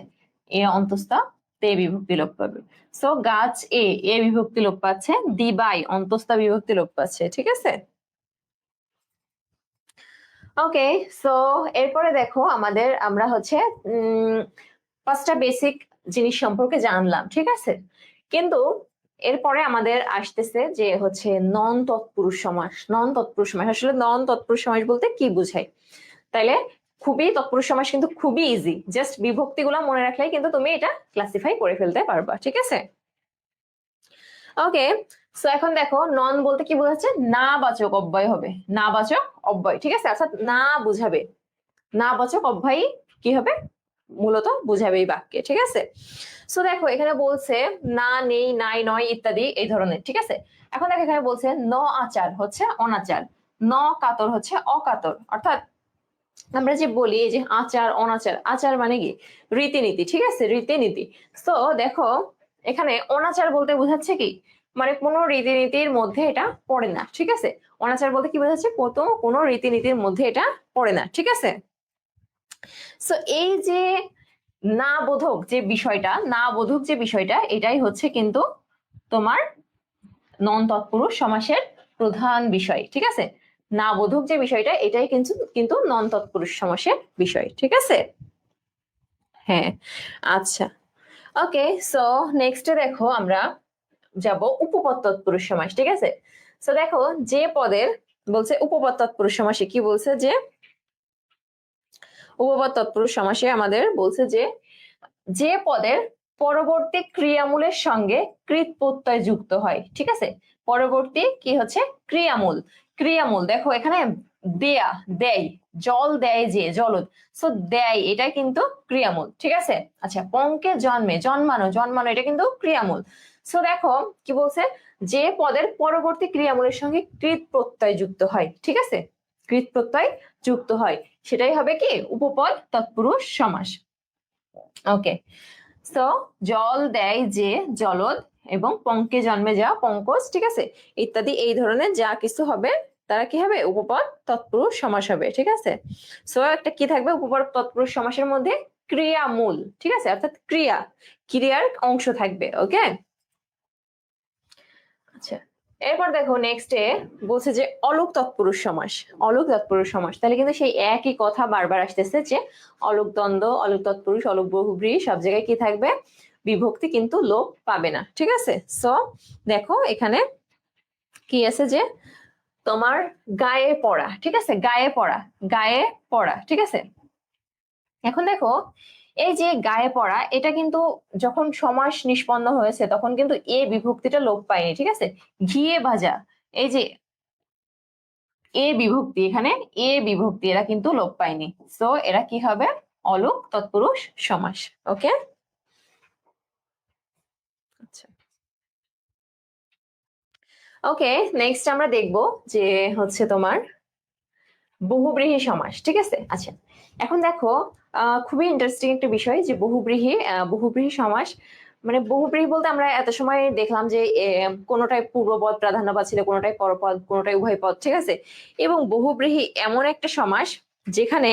A: এ অন্তস্থা তে বিভক্তি লোপ পাবে। সো গাছ এ বিভক্তি লোপ পাচ্ছে, দিবাই অন্তস্থা বিভক্তি লোপ পাচ্ছে, ঠিক আছে। ওকে, সো এরপরে দেখো আমাদের আমরা হচ্ছে পাঁচটা বেসিক জিনিস সম্পর্কে জানলাম, ঠিক আছে। কিন্তু এরপরে আমাদের আসতেছে যে হচ্ছে নন তৎপুরুষ সমাস। নন তৎপুরুষ সমাস, আসলে নন তৎপুরুষ সমাস বলতে কি বোঝায়? তাইলে খুবই তৎপুরুষ সমাস কিন্তু খুবই ইজি, জাস্ট বিভক্তি গুলা মনে রাখলেই কিন্তু তুমি এটা ক্লাসিফাই করে ফেলতে পারবা, ঠিক আছে। ওকে, সো এখন দেখো নন বলতে কি বোঝাচ্ছে, না বাচক অব্যয় হবে, না বাচক অব্যয়, ঠিক আছে, অর্থাৎ না বুঝাবে, না বাচক অব্যয় কি হবে, মূলত বুঝাবে এই বাক্যে, ঠিক আছে। সো দেখো এখানে বলছে না, নেই, নাই, নয় ইত্যাদি এই ধরনের, ঠিক আছে। এখন দেখো এখানে বলছে ন আচার হচ্ছে অনাচার, ন কাতর হচ্ছে অকাতর, অর্থাৎ আমরা যে বলি এই যে আচার অনাচার, আচার মানে কি রীতিনীতি, ঠিক আছে, রীতিনীতি। তো দেখো এখানে অনাচার বলতে বোঝাচ্ছে কি, মানে কোনো রীতিনীতির মধ্যে এটা পড়ে না, ঠিক আছে। অনাচার বলতে কি বোঝাচ্ছে, কোনো রীতিনীতির মধ্যে এটা পড়ে না, ঠিক আছে। সো এই যে না বোধক যে বিষয়টা, না বোধক যে বিষয়টা, এটাই হচ্ছে কিন্তু তোমার নন তৎপুরুষ সমাসের প্রধান বিষয়, ঠিক আছে। না বোধক যে বিষয়টা, এটাই কিন্তু কিন্তু নন তৎপুরুষ সমাসের বিষয়, ঠিক আছে। হ্যাঁ, আচ্ছা। ওকে, সো নেক্সটে দেখো আমরা যাব উপপদ তৎপুরুষ সমাস, ঠিক আছে। সো দেখো যে পদের বলছে উপপদ তৎপুরুষ সমাসে কি বলছে, যে উপপদ তৎপুরুষ সমাসে আমাদের বলছে যে যে পদের পরবর্তী ক্রিয়ামূলের সঙ্গে কৃত প্রত্যয় যুক্ত হয়, ঠিক আছে। পরবর্তী কি হচ্ছে, ক্রিয়ামূল। ক্রিয়ামূল দেখো এখানে দেয়া, দেয়, জল দেয় যে জলদ, সো দেয় এটা কিন্তু ক্রিয়ামূল, ঠিক আছে। আচ্ছা, পঙ্কে জন্মে, জন্মানো, জন্মানো এটা কিন্তু ক্রিয়ামূল। সো দেখো কি বলছে, যে পদের পরবর্তী ক্রিয়ামূলের সঙ্গে কৃত প্রত্যয় যুক্ত হয়, ঠিক আছে, কৃত প্রত্যয় যুক্ত হয়, সেটাই হবে কি উপপদ তৎপুরুষ সমাস। ওকে, সো জল দেয় যে জলদ, এবং পঙ্কে জন্মে যা পঙ্কজ, ঠিক আছে, ইত্যাদি এই ধরনের যা কিছু হবে তারা কি হবে, উপপদ তৎপুরুষ সমাস হবে, ঠিক আছে। সো একটা কি থাকবে উপপদ তৎপুরুষ সমাসের মধ্যে, ক্রিয়ামূল, ঠিক আছে, অর্থাৎ ক্রিয়ার অংশ থাকবে। ওকে, আচ্ছা। এরপর দেখো নেক্সটে বলছে যে অলুক তৎপুরুষ সমাস। অলুক তৎপুরুষ সমাস, তাহলে কিন্তু সেই একই কথা বারবার আসতেছে যে অলুক দ্বন্দ্ব, অলুক তৎপুরুষ, অলুক বহুব্রীহি সব জায়গায় কি থাকবে, বিভক্তি কিন্তু লোপ পাবে না, ঠিক আছে। সো দেখো এখানে কি আছে, যে তোমার গায়ে পড়া, ঠিক আছে, গায়ে পড়া, গায়ে পড়া, ঠিক আছে। এখন দেখো এই যে গায়ে পড়া, এটা কিন্তু যখন সমাস নিষ্পন্ন হয়েছে তখন কিন্তু এ বিভক্তিটা লোপ পায়নি, ঠিক আছে। ঘিয়ে ভাজা, এই যে এ বিভক্তি, এখানে এ বিভক্তি এরা কিন্তু লোপ পায়নি, সো এরা কি হবে, অলুক তৎপুরুষ সমাস। ওকে, আচ্ছা। ওকে, নেক্সট আমরা দেখব যে হচ্ছে তোমার বহুব্রীহি সমাস, ঠিক আছে। আচ্ছা, এখন দেখো খুবই ইন্টারেস্টিং একটা বিষয় যে বহুব্রীহি সমাস, মানে বহুব্রীহি বলতে আমরা এত সময় দেখলাম যে কোনোটাই পূর্বপদ প্রাধান্য পাচ্ছিল, কোনোটাই পরপদ, কোনোটাই উভয় পদ, ঠিক আছে। এবং বহুব্রীহি এমন একটা সমাস যেখানে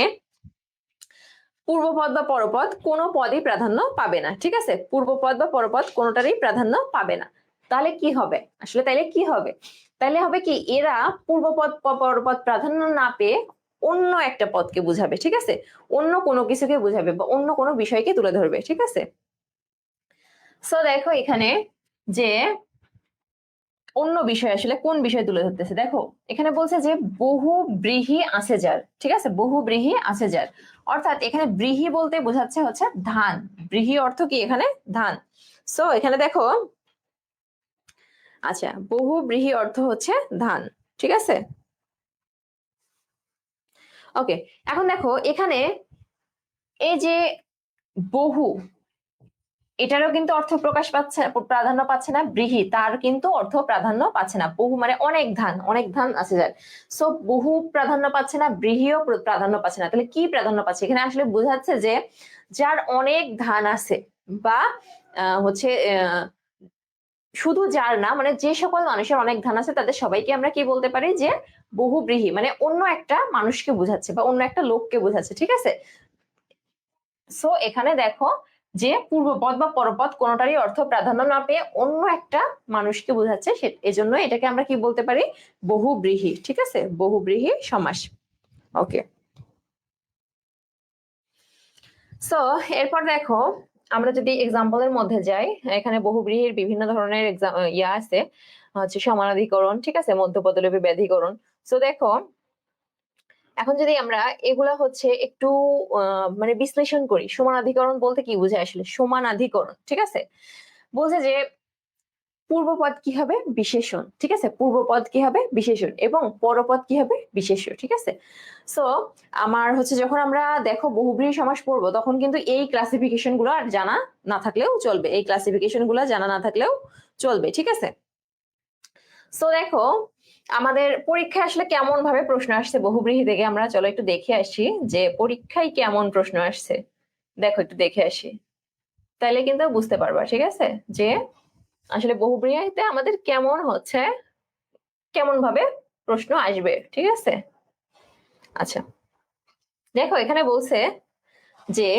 A: পূর্বপদ বা পরপদ কোনো পদই প্রাধান্য পাবে না, ঠিক আছে, পূর্বপদ বা পরপদ কোনোটারই প্রাধান্য পাবে না। তাহলে কি হবে, আসলে তাইলে কি হবে, তাহলে হবে কি, এরা পূর্বপদ পরপদ প্রাধান্য না পেয়ে অন্য একটা পদকে বুঝাবে, ঠিক আছে, অন্য কোনো কিছুকে বুঝাবে বা অন্য কোনো বিষয়কে তুলে ধরবে, ঠিক আছে। সো দেখো এখানে যে অন্য বিষয় আসলে কোন বিষয় তুলে ধরতেছে, দেখো এখানে বলছে যে বহু ব্রীহি আছে যার, ঠিক আছে, বহু ব্রীহি আছে যার, অর্থাৎ এখানে ব্রীহি বলতে বোঝাচ্ছে হচ্ছে ধান। ব্রীহি অর্থ কি এখানে, ধান। সো এখানে দেখো, আচ্ছা, বহু ব্রীহি অর্থ হচ্ছে ধান, ঠিক আছে। ওকে, এখন দেখো এখানে এই যে বহু, এটারও কিন্তু অর্থ প্রকাশ পাচ্ছে, প্রাধান্য পাচ্ছে না। ব্রীহি, তার কিন্তু অর্থ প্রাধান্য পাচ্ছে না। বহু মানে অনেক ধান আছে যার, সো বহু প্রাধান্য পাচ্ছে না, ব্রীহিও প্রাধান্য পাচ্ছে না। তাহলে কি প্রাধান্য পাচ্ছে? এখানে আসলে বোঝাচ্ছে যে যার অনেক ধান আছে, বা হচ্ছে শুধু যার না, মানে যে সকল মানুষের অনেক ধান আছে তাদের সবাইকে আমরা কি বলতে পারি, যে বহুব্রীহি, মানে অন্য একটা মানুষকে বোঝাচ্ছে বা অন্য একটা লোককে বোঝাচ্ছে, ঠিক আছে। সো এখানে দেখো যে পূর্বপদ বা পরপদ কোনোটারই অর্থ প্রাধান্য না পেয়ে অন্য একটা মানুষকে বোঝাচ্ছে, এজন্য এটাকে আমরা কি বলতে পারি, বহুব্রীহি, ঠিক আছে, বহুব্রীহি সমাস। ওকে, সো এরপর দেখো আমরা যদি এক্সাম্পলের মধ্যে যাই, এখানে বহুব্রীহির বিভিন্ন ধরনের ইয়া আছে, হচ্ছে সমানাধিকরণ, ঠিক আছে, মধ্যপদলোপী ব্যাধিকরণ। সো দেখো এখন যদি আমরা এগুলা হচ্ছে একটু মানে বিশ্লেষণ করি, সমানাধিকরণ বলতে কি বোঝায় আসলে? সমানাধিকরণ, ঠিক আছে, বলছে যে পূর্বপদ কি হবে, বিশেষণ, ঠিক আছে, পূর্বপদ কি হবে, বিশেষণ, এবং পরপদ কি হবে, বিশেষ্য, ঠিক আছে। সো আমার হচ্ছে যখন আমরা দেখো বহুব্রীহি সমাস পড়বো, তখন কিন্তু এই ক্লাসিফিকেশন গুলো আর জানা না থাকলেও চলবে, এই ক্লাসিফিকেশন গুলো জানা না থাকলেও চলবে, ঠিক আছে। সো দেখো আমাদের পরীক্ষায় আসলে কেমন ভাবে প্রশ্ন আসছে বহুব্রীহি থেকে, আমরা চলো একটু দেখে আসি যে পরীক্ষায় কেমন প্রশ্ন আসছে। দেখো একটু দেখে আসি, তাইলে কিন্তু বুঝতে পারবা, ঠিক আছে, যে আসলে বহুব্রীহিতে আমাদের কেমন হচ্ছে, কেমন ভাবে প্রশ্ন আসবে, ঠিক আছে। আচ্ছা, দেখো এখানে বলছে যে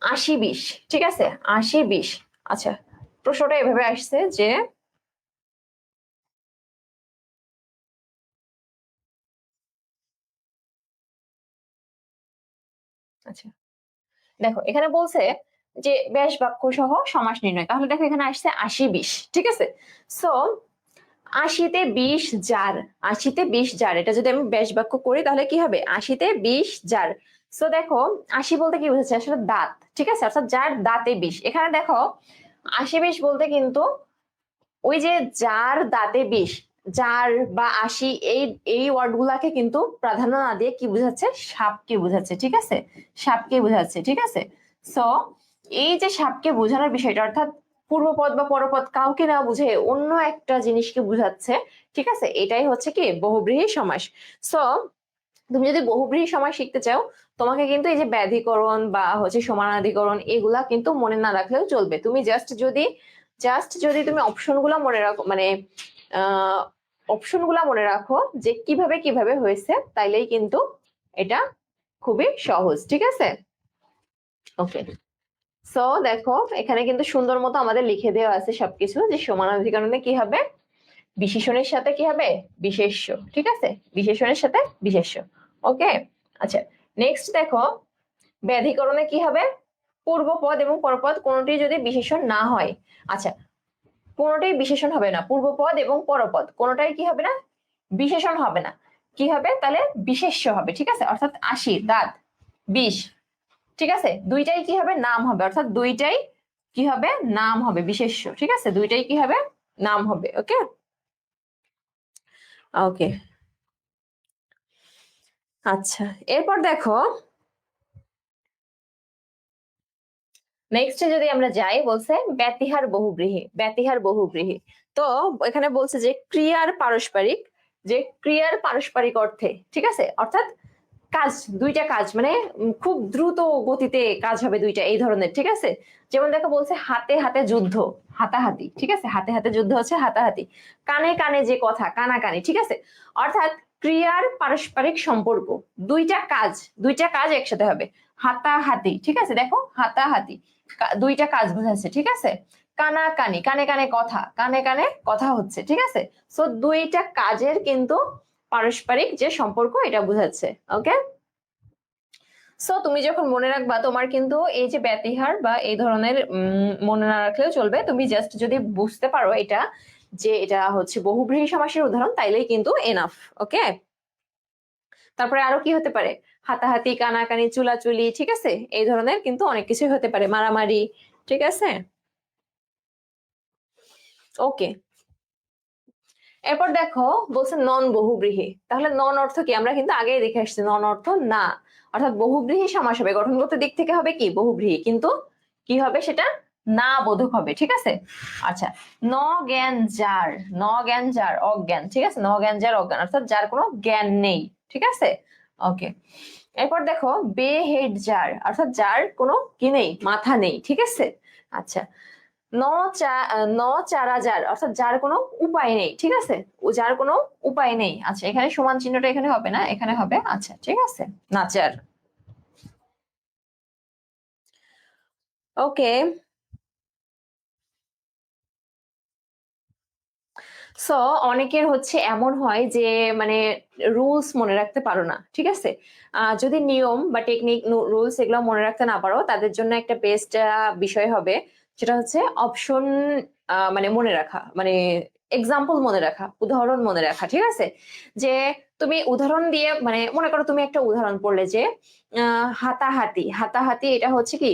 A: 80-20, ঠিক আছে, 80-20। আচ্ছা, প্রশ্নটা এভাবে আসছে যে আচ্ছা দেখো এখানে বলছে যে ব্যাস বাক্য সহ সমাস নির্ণয়, তাহলে দেখো এখানে আসছে 80-20, ঠিক আছে। সো 80-20 জার, 80-20 জার, এটা যদি আমি ব্যাস বাক্য করি তাহলে কি হবে, 80-20 জার। সো দেখো 80 বলতে কি বুঝাচ্ছে আসলে দাঁত, ঠিক আছে, অর্থাৎ যার দাঁতে 20। এখানে দেখো 80-20 বলতে কিন্তু ওই যে যার দাঁতে 20, যার বা 80, এই এই ওয়ার্ড গুলাকে কিন্তু প্রাধান্য না দিয়ে কি বুঝাচ্ছে, সাপকে বুঝাচ্ছে, ঠিক আছে, সাপকে বুঝাচ্ছে, ঠিক আছে। সো এই যে সাপকে বোঝানোর বিষয়টা, অর্থাৎ পূর্বপদ বা পরপদ কাউকে না বুঝে অন্য একটা জিনিসকে বুঝাচ্ছে, ঠিক আছে, এটাই হচ্ছে কি বহুব্রীহি সমাস। সো তুমি যদি বহুব্রীহি সমাস শিখতে চাও, তোমাকে কিন্তু এই যে ব্যাধিকরণ বা হচ্ছে সমানাধিকরণ এগুলা কিন্তু মনে না রাখলেও চলবে। তুমি জাস্ট যদি তুমি অপশন গুলা মনে রাখো, মানে অপশন গুলা মনে রাখো যে কিভাবে কিভাবে হয়েছে, তাইলেই কিন্তু এটা খুবই সহজ, ঠিক আছে। ওকে, সো দেখো এখানে কিন্তু সুন্দর মতো আমাদের লিখে দেওয়া আছে সবকিছু, যে সমানাধিকরণে কি হবে, বিশেষণের সাথে কি হবে, বিশেষ্য, ঠিক আছে, বিশেষণের সাথে বিশেষ্য। ওকে, আচ্ছা, নেক্সট দেখো ব্যাধিকরণে কি হবে, পূর্বপদ এবং পরপদ কোনটি যদি বিশেষণ না হয়, আচ্ছা কোনটাই বিশেষণ হবে না, পূর্বপদ এবং পরপদ কোনটাই কি হবে না, বিশেষণ হবে না, কি হবে তাহলে, বিশেষ্য হবে, ঠিক আছে, অর্থাৎ 80 দাঁত 20, ঠিক আছে, দুইটাই কি হবে, নাম হবে, অর্থাৎ দুইটাই কি হবে, নাম হবে, বিশেষ্য, ঠিক আছে, দুইটাই কি হবে, নাম হবে। ওকে, ওকে, আচ্ছা, এরপর দেখো নেক্সট যদি আমরা যাই, বলছে ব্যতিহার বহুব্রীহি, ব্যতিহার বহুব্রীহি। তো এখানে বলছে যে ক্রিয়ার পারস্পরিক, যে ক্রিয়ার পারস্পরিক অর্থে, ঠিক আছে, অর্থাৎ কাজ, দুইটা কাজ, মানে খুব দ্রুত গতিতে কাজ হবে দুইটা, এই ধরনের, ঠিক আছে। যেমন দেখো বলছে হাতে হাতে যুদ্ধ, হাতাহাতি, ঠিক আছে, হাতে হাতে যুদ্ধ হচ্ছে হাতাহাতি, কানে কানে যে কথা, কানাকানি, ঠিক আছে। অর্থাৎ ক্রিয়ার পারস্পরিক সম্পর্ক, দুইটা কাজ একসাথে হবে, হাতাহাতি, ঠিক আছে, দেখো হাতাহাতি দুইটা কাজ বোঝাচ্ছে, ঠিক আছে। কানাকানি, কানে কানে কথা, কানে কানে কথা হচ্ছে, ঠিক আছে। সো দুইটা কাজের কিন্তু পারস্পরিক যে সম্পর্ক এটা বোঝাচ্ছে। ওকে, সো তুমি যখন মনে রাখবা, তোমার কিন্তু এই যে ব্যতিহার বা এই ধরনের মনে না রাখলেও চলবে, তুমি জাস্ট যদি বুঝতে পারো এটা, যে এটা হচ্ছে বহুব্রীহি সমাসের উদাহরণ, তাইলেই কিন্তু এনাফ। ওকে, তারপরে আরো কি হতে পারে, হাতাহাতি, কানাকানি, চুলাচুলি, ঠিক আছে, এই ধরনের কিন্তু অনেক কিছুই হতে পারে, মারামারি, ঠিক আছে। ওকে, এরপর দেখো বলছে নন বহুব্রীহি, তাহলে নন অর্থ কি, আমরা কিন্তু আগেই দেখে আসছি, নন অর্থ না, অর্থাৎ বহুব্রীহি সমাস হবে, গঠনগত দিক থেকে হবে কি বহুব্রীহি, কিন্তু কি হবে সেটা না বোধক হবে, ঠিক আছে। আচ্ছা, ন জ্ঞান যার, ন জ্ঞান যার অজ্ঞান, ঠিক আছে, ন জ্ঞান যার অজ্ঞান অর্থাৎ যার কোনো জ্ঞান নেই, ঠিক আছে। ওকে, এরপর দেখো বে হেড যার অর্থাৎ যার কোনো কি নেই, মাথা নেই, ঠিক আছে। আচ্ছা, ন চা ন চারা যার অর্থাৎ যার কোনো উপায় নেই, ঠিক আছে, ও যার কোনো উপায় নেই। আচ্ছা, এখানে সমান চিহ্নটা এখানে হবে না, এখানে হবে। আচ্ছা, ঠিক আছে, নাচার। ওকে, সো অনেকের হচ্ছে এমন হয় যে মানে রুলস মনে রাখতে পারো না, ঠিক আছে। যদি নিয়ম বা টেকনিক রুলস এগুলো মনে রাখতে না পারো, তাদের জন্য একটা বেস্ট বিষয় হবে, সেটা হচ্ছে অপশন মানে মনে রাখা, মানে এক্সাম্পল মনে রাখা, উদাহরণ মনে রাখা, ঠিক আছে। যে তুমি উদাহরণ দিয়ে মানে মনে করো তুমি একটা উদাহরণ পড়লে যে হাতাহাতি, হাতাহাতি এটা হচ্ছে কি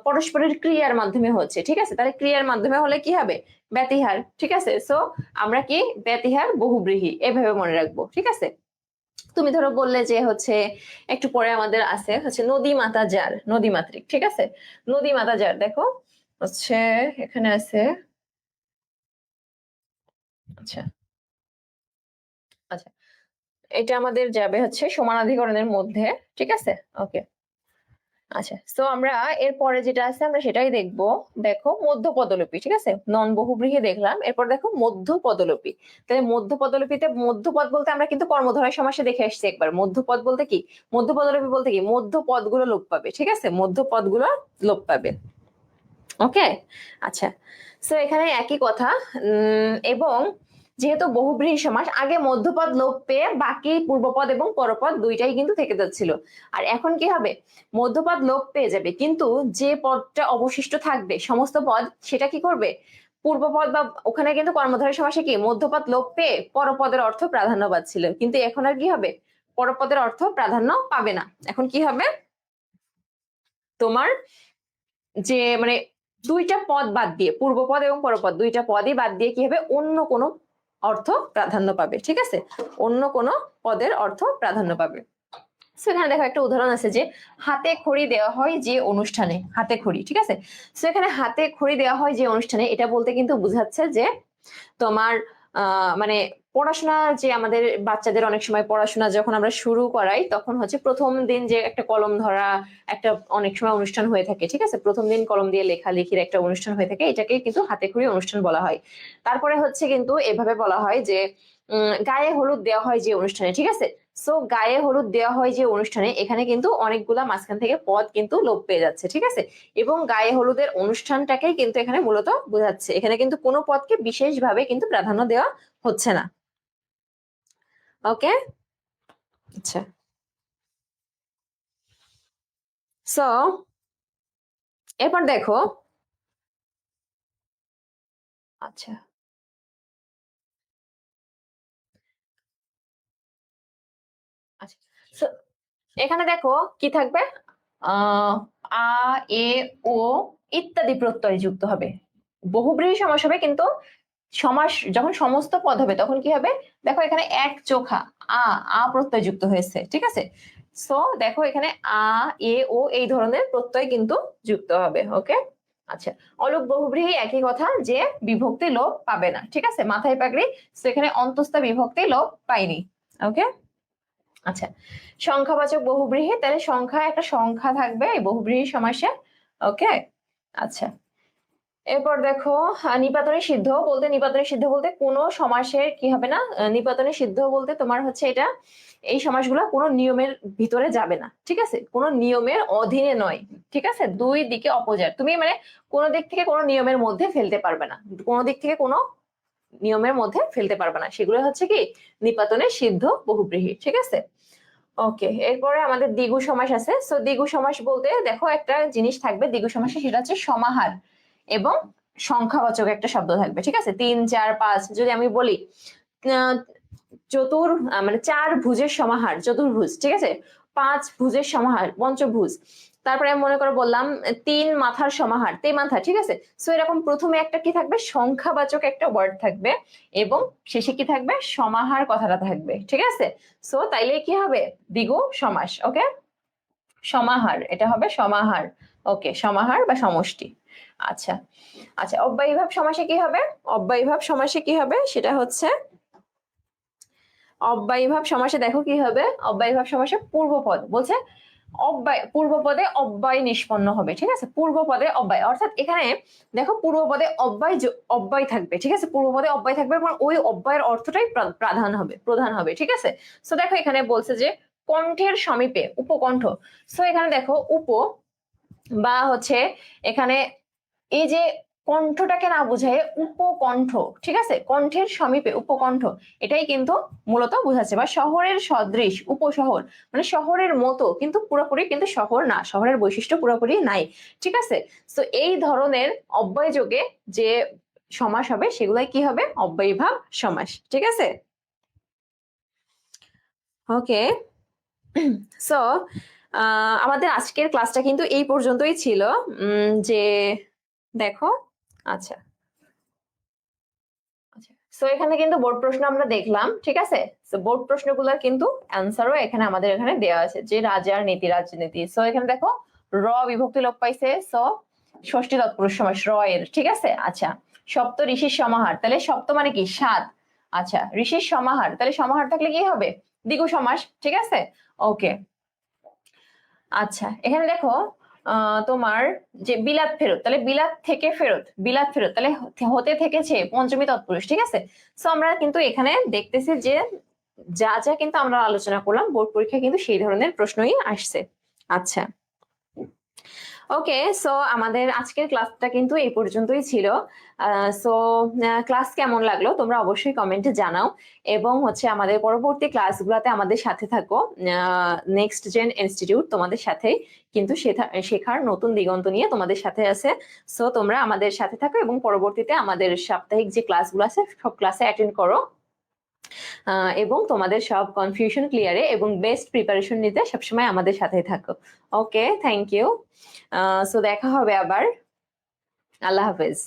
A: পরস্পরের ক্রিয়ার মাধ্যমে হচ্ছে, ঠিক আছে। তাহলে ক্রিয়ার মাধ্যমে হলে কি হবে, ব্যতিহার, ঠিক আছে। সো আমরা কি ব্যতিহার বহুব্রীহি এভাবে মনে রাখবো, ঠিক আছে। তুমি ধরো বললে যে হচ্ছে একটু পরে আমাদের আছে হচ্ছে নদী মাতা যার, নদী মাতৃক, ঠিক আছে। নদী মাতা যার, দেখো হচ্ছে এখানে আছে। আচ্ছা, আচ্ছা, এটা আমাদের যাবে হচ্ছে সমানাধিকরণের মধ্যে, ঠিক আছে। ওকে, আচ্ছা, তো আমরা এরপরে যেটা আছে আমরা সেটাই দেখবো। দেখো মধ্য পদলোপী, ঠিক আছে, নন বহুব্রীহি দেখলাম, এরপর দেখো মধ্য পদলোপী। তাহলে মধ্য পদলোপীতে মধ্যপদ বলতে আমরা কিন্তু কর্মধারয় সমাসে দেখে আসছি একবার। মধ্যপদ বলতে কি, মধ্য পদলোপী বলতে কি, মধ্য পদগুলো লোপ পাবে, ঠিক আছে, মধ্য পদগুলো লোপ পাবে। ওকে, আচ্ছা, সো এখানে একই কথা। এবং যেহেতু বহুব্রীহি সমাস, আগে মধ্যপদ লোপ পেয়ে বাকি পূর্বপদ এবং পরপদ দুইটাই কিন্তু থেকে যাচ্ছিল। আর এখন কি হবে, মধ্যপদ লোপ পেয়ে যাবে, কিন্তু যে পদটা অবশিষ্ট থাকবে সমস্ত পদ, সেটা কি করবে, পূর্বপদ বা ওখানে কিন্তু কর্মধারয় সমাসে কি মধ্যপদ লোপ পেয়ে পরপদের অর্থ প্রাধান্য পাচ্ছিল, কিন্তু এখন আর কি হবে, পরপদের অর্থ প্রাধান্য পাবে না। এখন কি হবে, তোমার যে মানে দুইটা পদ বাদ দিয়ে, পূর্বপদ এবং পরপদ দুইটা পদই বাদ দিয়ে কি হবে, অন্য কোনো অর্থ প্রাধান্য পাবে, ঠিক আছে, অন্য কোনো পদের অর্থ প্রাধান্য পাবে। সেখানে দেখো একটা উদাহরণ আছে যে হাতে খড়ি দেওয়া হয় যে অনুষ্ঠানে, হাতে খড়ি, ঠিক আছে। সেখানে হাতে খড়ি দেওয়া হয় যে অনুষ্ঠানে, এটা বলতে কিন্তু বোঝাচ্ছে যে তোমার মানে পড়াশোনা, যে আমাদের বাচ্চাদের অনেক সময় পড়াশোনা যখন আমরা শুরু করাই, তখন হচ্ছে প্রথম দিন যে একটা কলম ধরা একটা অনেক সময় অনুষ্ঠান হয়ে থাকে, ঠিক আছে, প্রথম দিন কলম দিয়ে লেখালেখির একটা অনুষ্ঠান হয়ে থাকে, এটাকে কিন্তু হাতে খড়ি অনুষ্ঠান বলা হয়। তারপরে হচ্ছে কিন্তু এভাবে বলা হয় যে গায়ে হলুদ দেওয়া হয় যে অনুষ্ঠানে, ঠিক আছে। সো গায়ে হলুদ দেওয়া হয় যে অনুষ্ঠানে, এখানে কিন্তু অনেকগুলা মাঝখান থেকে পদ কিন্তু লোপ পেয়ে যাচ্ছে, ঠিক আছে। এবং গায়ে হলুদের অনুষ্ঠানটাকেই কিন্তু এখানে মূলত বোঝাচ্ছে, এখানে কিন্তু কোনো পদকে বিশেষভাবে কিন্তু প্রাধান্য দেওয়া হচ্ছে না। ওকে, আচ্ছা, সো এরপর দেখো। আচ্ছা, আচ্ছা, so এখানে দেখো কি থাকবে, আহ আ, এ, ও ইত্যাদি প্রত্যয় যুক্ত হবে। বহুব্রীহি সমাস হবে, কিন্তু সমাস যখন সমস্ত পদ হবে তখন কি হবে, দেখো এখানে এক চোখা আ, আ প্রত্যয় যুক্ত হয়েছে, ঠিক আছে। সো দেখো এখানে আ, এ, ও এই ধরনের প্রত্যয় কিন্তু যুক্ত হবে। ওকে, আচ্ছা, অলোপ বহুব্রীহি একই কথা, যে বিভক্তি লোপ পাবে না, ঠিক আছে, মাথায় পাগড়ি। তো এখানে অন্তস্থ বিভক্তি লোপ পাইনি। ওকে, আচ্ছা, সংখ্যাবাচক বহুব্রীহি, তাহলে সংখ্যা, একটা সংখ্যা থাকবে এই বহুব্রীহি সমাসে। ওকে, আচ্ছা, এরপর দেখো নিপাতনে সিদ্ধ বলতে, নিপাতনে সিদ্ধ বলতে কোনো সমাসের কি হবে না, নিপাতনে সিদ্ধ বলতে তোমার হচ্ছে এটা, এই সমাসগুলো কোনো নিয়মের ভিতরে যাবে না, ঠিক আছে, কোনো নিয়মের অধীনে নয়, ঠিক আছে, দুই দিকে অপোজিট, তুমি মানে কোনো দিক থেকে কোনো নিয়মের মধ্যে ফেলতে পারবে না, কোনো দিক থেকে কোনো নিয়মের মধ্যে ফেলতে পারবে না, সেগুলো হচ্ছে কি নিপাতনে সিদ্ধ বহুব্রীহি, ঠিক আছে। ওকে, এরপরে আমাদের দ্বিগু সমাস আছে। সো দ্বিগু সমাস বলতে দেখো একটা জিনিস থাকবে দ্বিগু সমাসে, সেটা হচ্ছে সমাহার এবং সংখ্যাবাচক একটা শব্দ থাকবে, ঠিক আছে। 3, 4, 5 যদি আমি বলি চতুর মানে 4 ভুজের সমাহার চতুর্ভুজ, ঠিক আছে, 5 ভুজের সমাহার পঞ্চভুজ, তারপরে আমি মনে করে বললাম 3 মাথার সমাহার তেমাথা, ঠিক আছে। সো এরকম প্রথমে একটা কি থাকবে, সংখ্যাবাচক একটা ওয়ার্ড থাকবে, এবং শেষে কি থাকবে, সমাহার কথাটা থাকবে, ঠিক আছে। সো তাইলে কি হবে, দ্বিগু সমাস। ওকে, সমাহার, এটা হবে সমাহার। ওকে, সমাহার বা সমষ্টি। আচ্ছা আচ্ছা, অব্যয়ীভাব সমাসে কি হবে? অব্যয়ীভাব সমাসে কি হবে সেটা হচ্ছে, অব্যয়ীভাব সমাসে দেখো কি হবে, অব্যয়ীভাব সমাসে পূর্বপদ বলছে অব্যয়, পূর্বপদে অব্যয় নিষ্পন্ন হবে, ঠিক আছে, পূর্বপদে অব্যয়, অর্থাৎ এখানে দেখো পূর্বপদে অব্যয় অব্যয় থাকবে, ঠিক আছে, পূর্বপদে অব্যয় থাকবে এবং ওই অব্যয়ের অর্থটাই প্রধান হবে, ঠিক আছে। সো দেখো এখানে বলছে যে কণ্ঠের সমীপে উপকণ্ঠ। সো এখানে দেখো উপ বা হচ্ছে এখানে এই যে কণ্ঠটাকে না বোঝায় উপকণ্ঠ, ঠিক আছে, কণ্ঠের সমীপে উপকণ্ঠ, এটাই কিন্তু মূলত বোঝাচ্ছে, বা শহরের সদৃশ উপশহর, মানে শহরের মতো কিন্তু পুরোপুরি কিন্তু শহর না, শহরের বৈশিষ্ট্য পুরোপুরি নাই, ঠিক আছে। তো এই ধরনের অব্যয় যোগে যে সমাস হবে সেগুলাই কি হবে? অব্যয়ীভাব সমাস, ঠিক আছে। ওকে, সো আমাদের আজকের ক্লাসটা কিন্তু এই পর্যন্তই ছিল। যে দেখো, আচ্ছা সো এখানে কিন্তু বোর্ড প্রশ্ন আমরা দেখলাম, ঠিক আছে। সো বোর্ড প্রশ্নগুলোর কিন্তু অ্যান্সারও এখানে আমাদের এখানে দেওয়া আছে, যে রাজার নীতি রাজনীতি। সো এখানে দেখো র বিভক্তি লোপ পাইছে, সো ষষ্ঠী তৎপুরুষ সমাস র এর, ঠিক আছে। আচ্ছা, সপ্ত ঋষির সমাহার, তাহলে সপ্ত মানে কি? 7। আচ্ছা, ঋষির সমাহার, তাহলে সমাহার থাকলে কি হবে? দ্বিগু সমাস, ঠিক আছে। ওকে, আচ্ছা এখানে দেখো তোমার যে বিলাত ফেরত, তাহলে বিলাত থেকে ফেরত, বিলাত ফেরত, তাহলে হতে থেকেছে পঞ্চমী তৎপুরুষ, ঠিক আছে। সো আমরা কিন্তু এখানে দেখতেছি যে যা যা কিন্তু আমরা আলোচনা করলাম বোর্ড পরীক্ষায় কিন্তু সেই ধরনের প্রশ্নই আসছে। আচ্ছা, ওকে, সো আমাদের আজকের ক্লাসটা কিন্তু এই পর্যন্তই ছিল। সো ক্লাস কেমন লাগলো তোমরা অবশ্যই কমেন্টে জানাও, এবং হচ্ছে আমাদের পরবর্তী ক্লাসগুলোতে আমাদের সাথে থাকো। নেক্সট জেন ইনস্টিটিউট তোমাদের সাথে কিন্তু শেখার নতুন দিগন্ত নিয়ে তোমাদের সাথে আছে। সো তোমরা আমাদের সাথে থাকো এবং পরবর্তীতে আমাদের সাপ্তাহিক যে ক্লাসগুলো আছে সব ক্লাসে অ্যাটেন্ড করো, এবং তোমাদের সব কনফিউশন ক্লিয়ারে এবং বেস্ট প্রিপারেশন নিতে সবসময় আমাদের সাথে থাকো। ওকে, থ্যাংক ইউ। সো দেখা হবে আবার। আল্লাহ হাফেজ।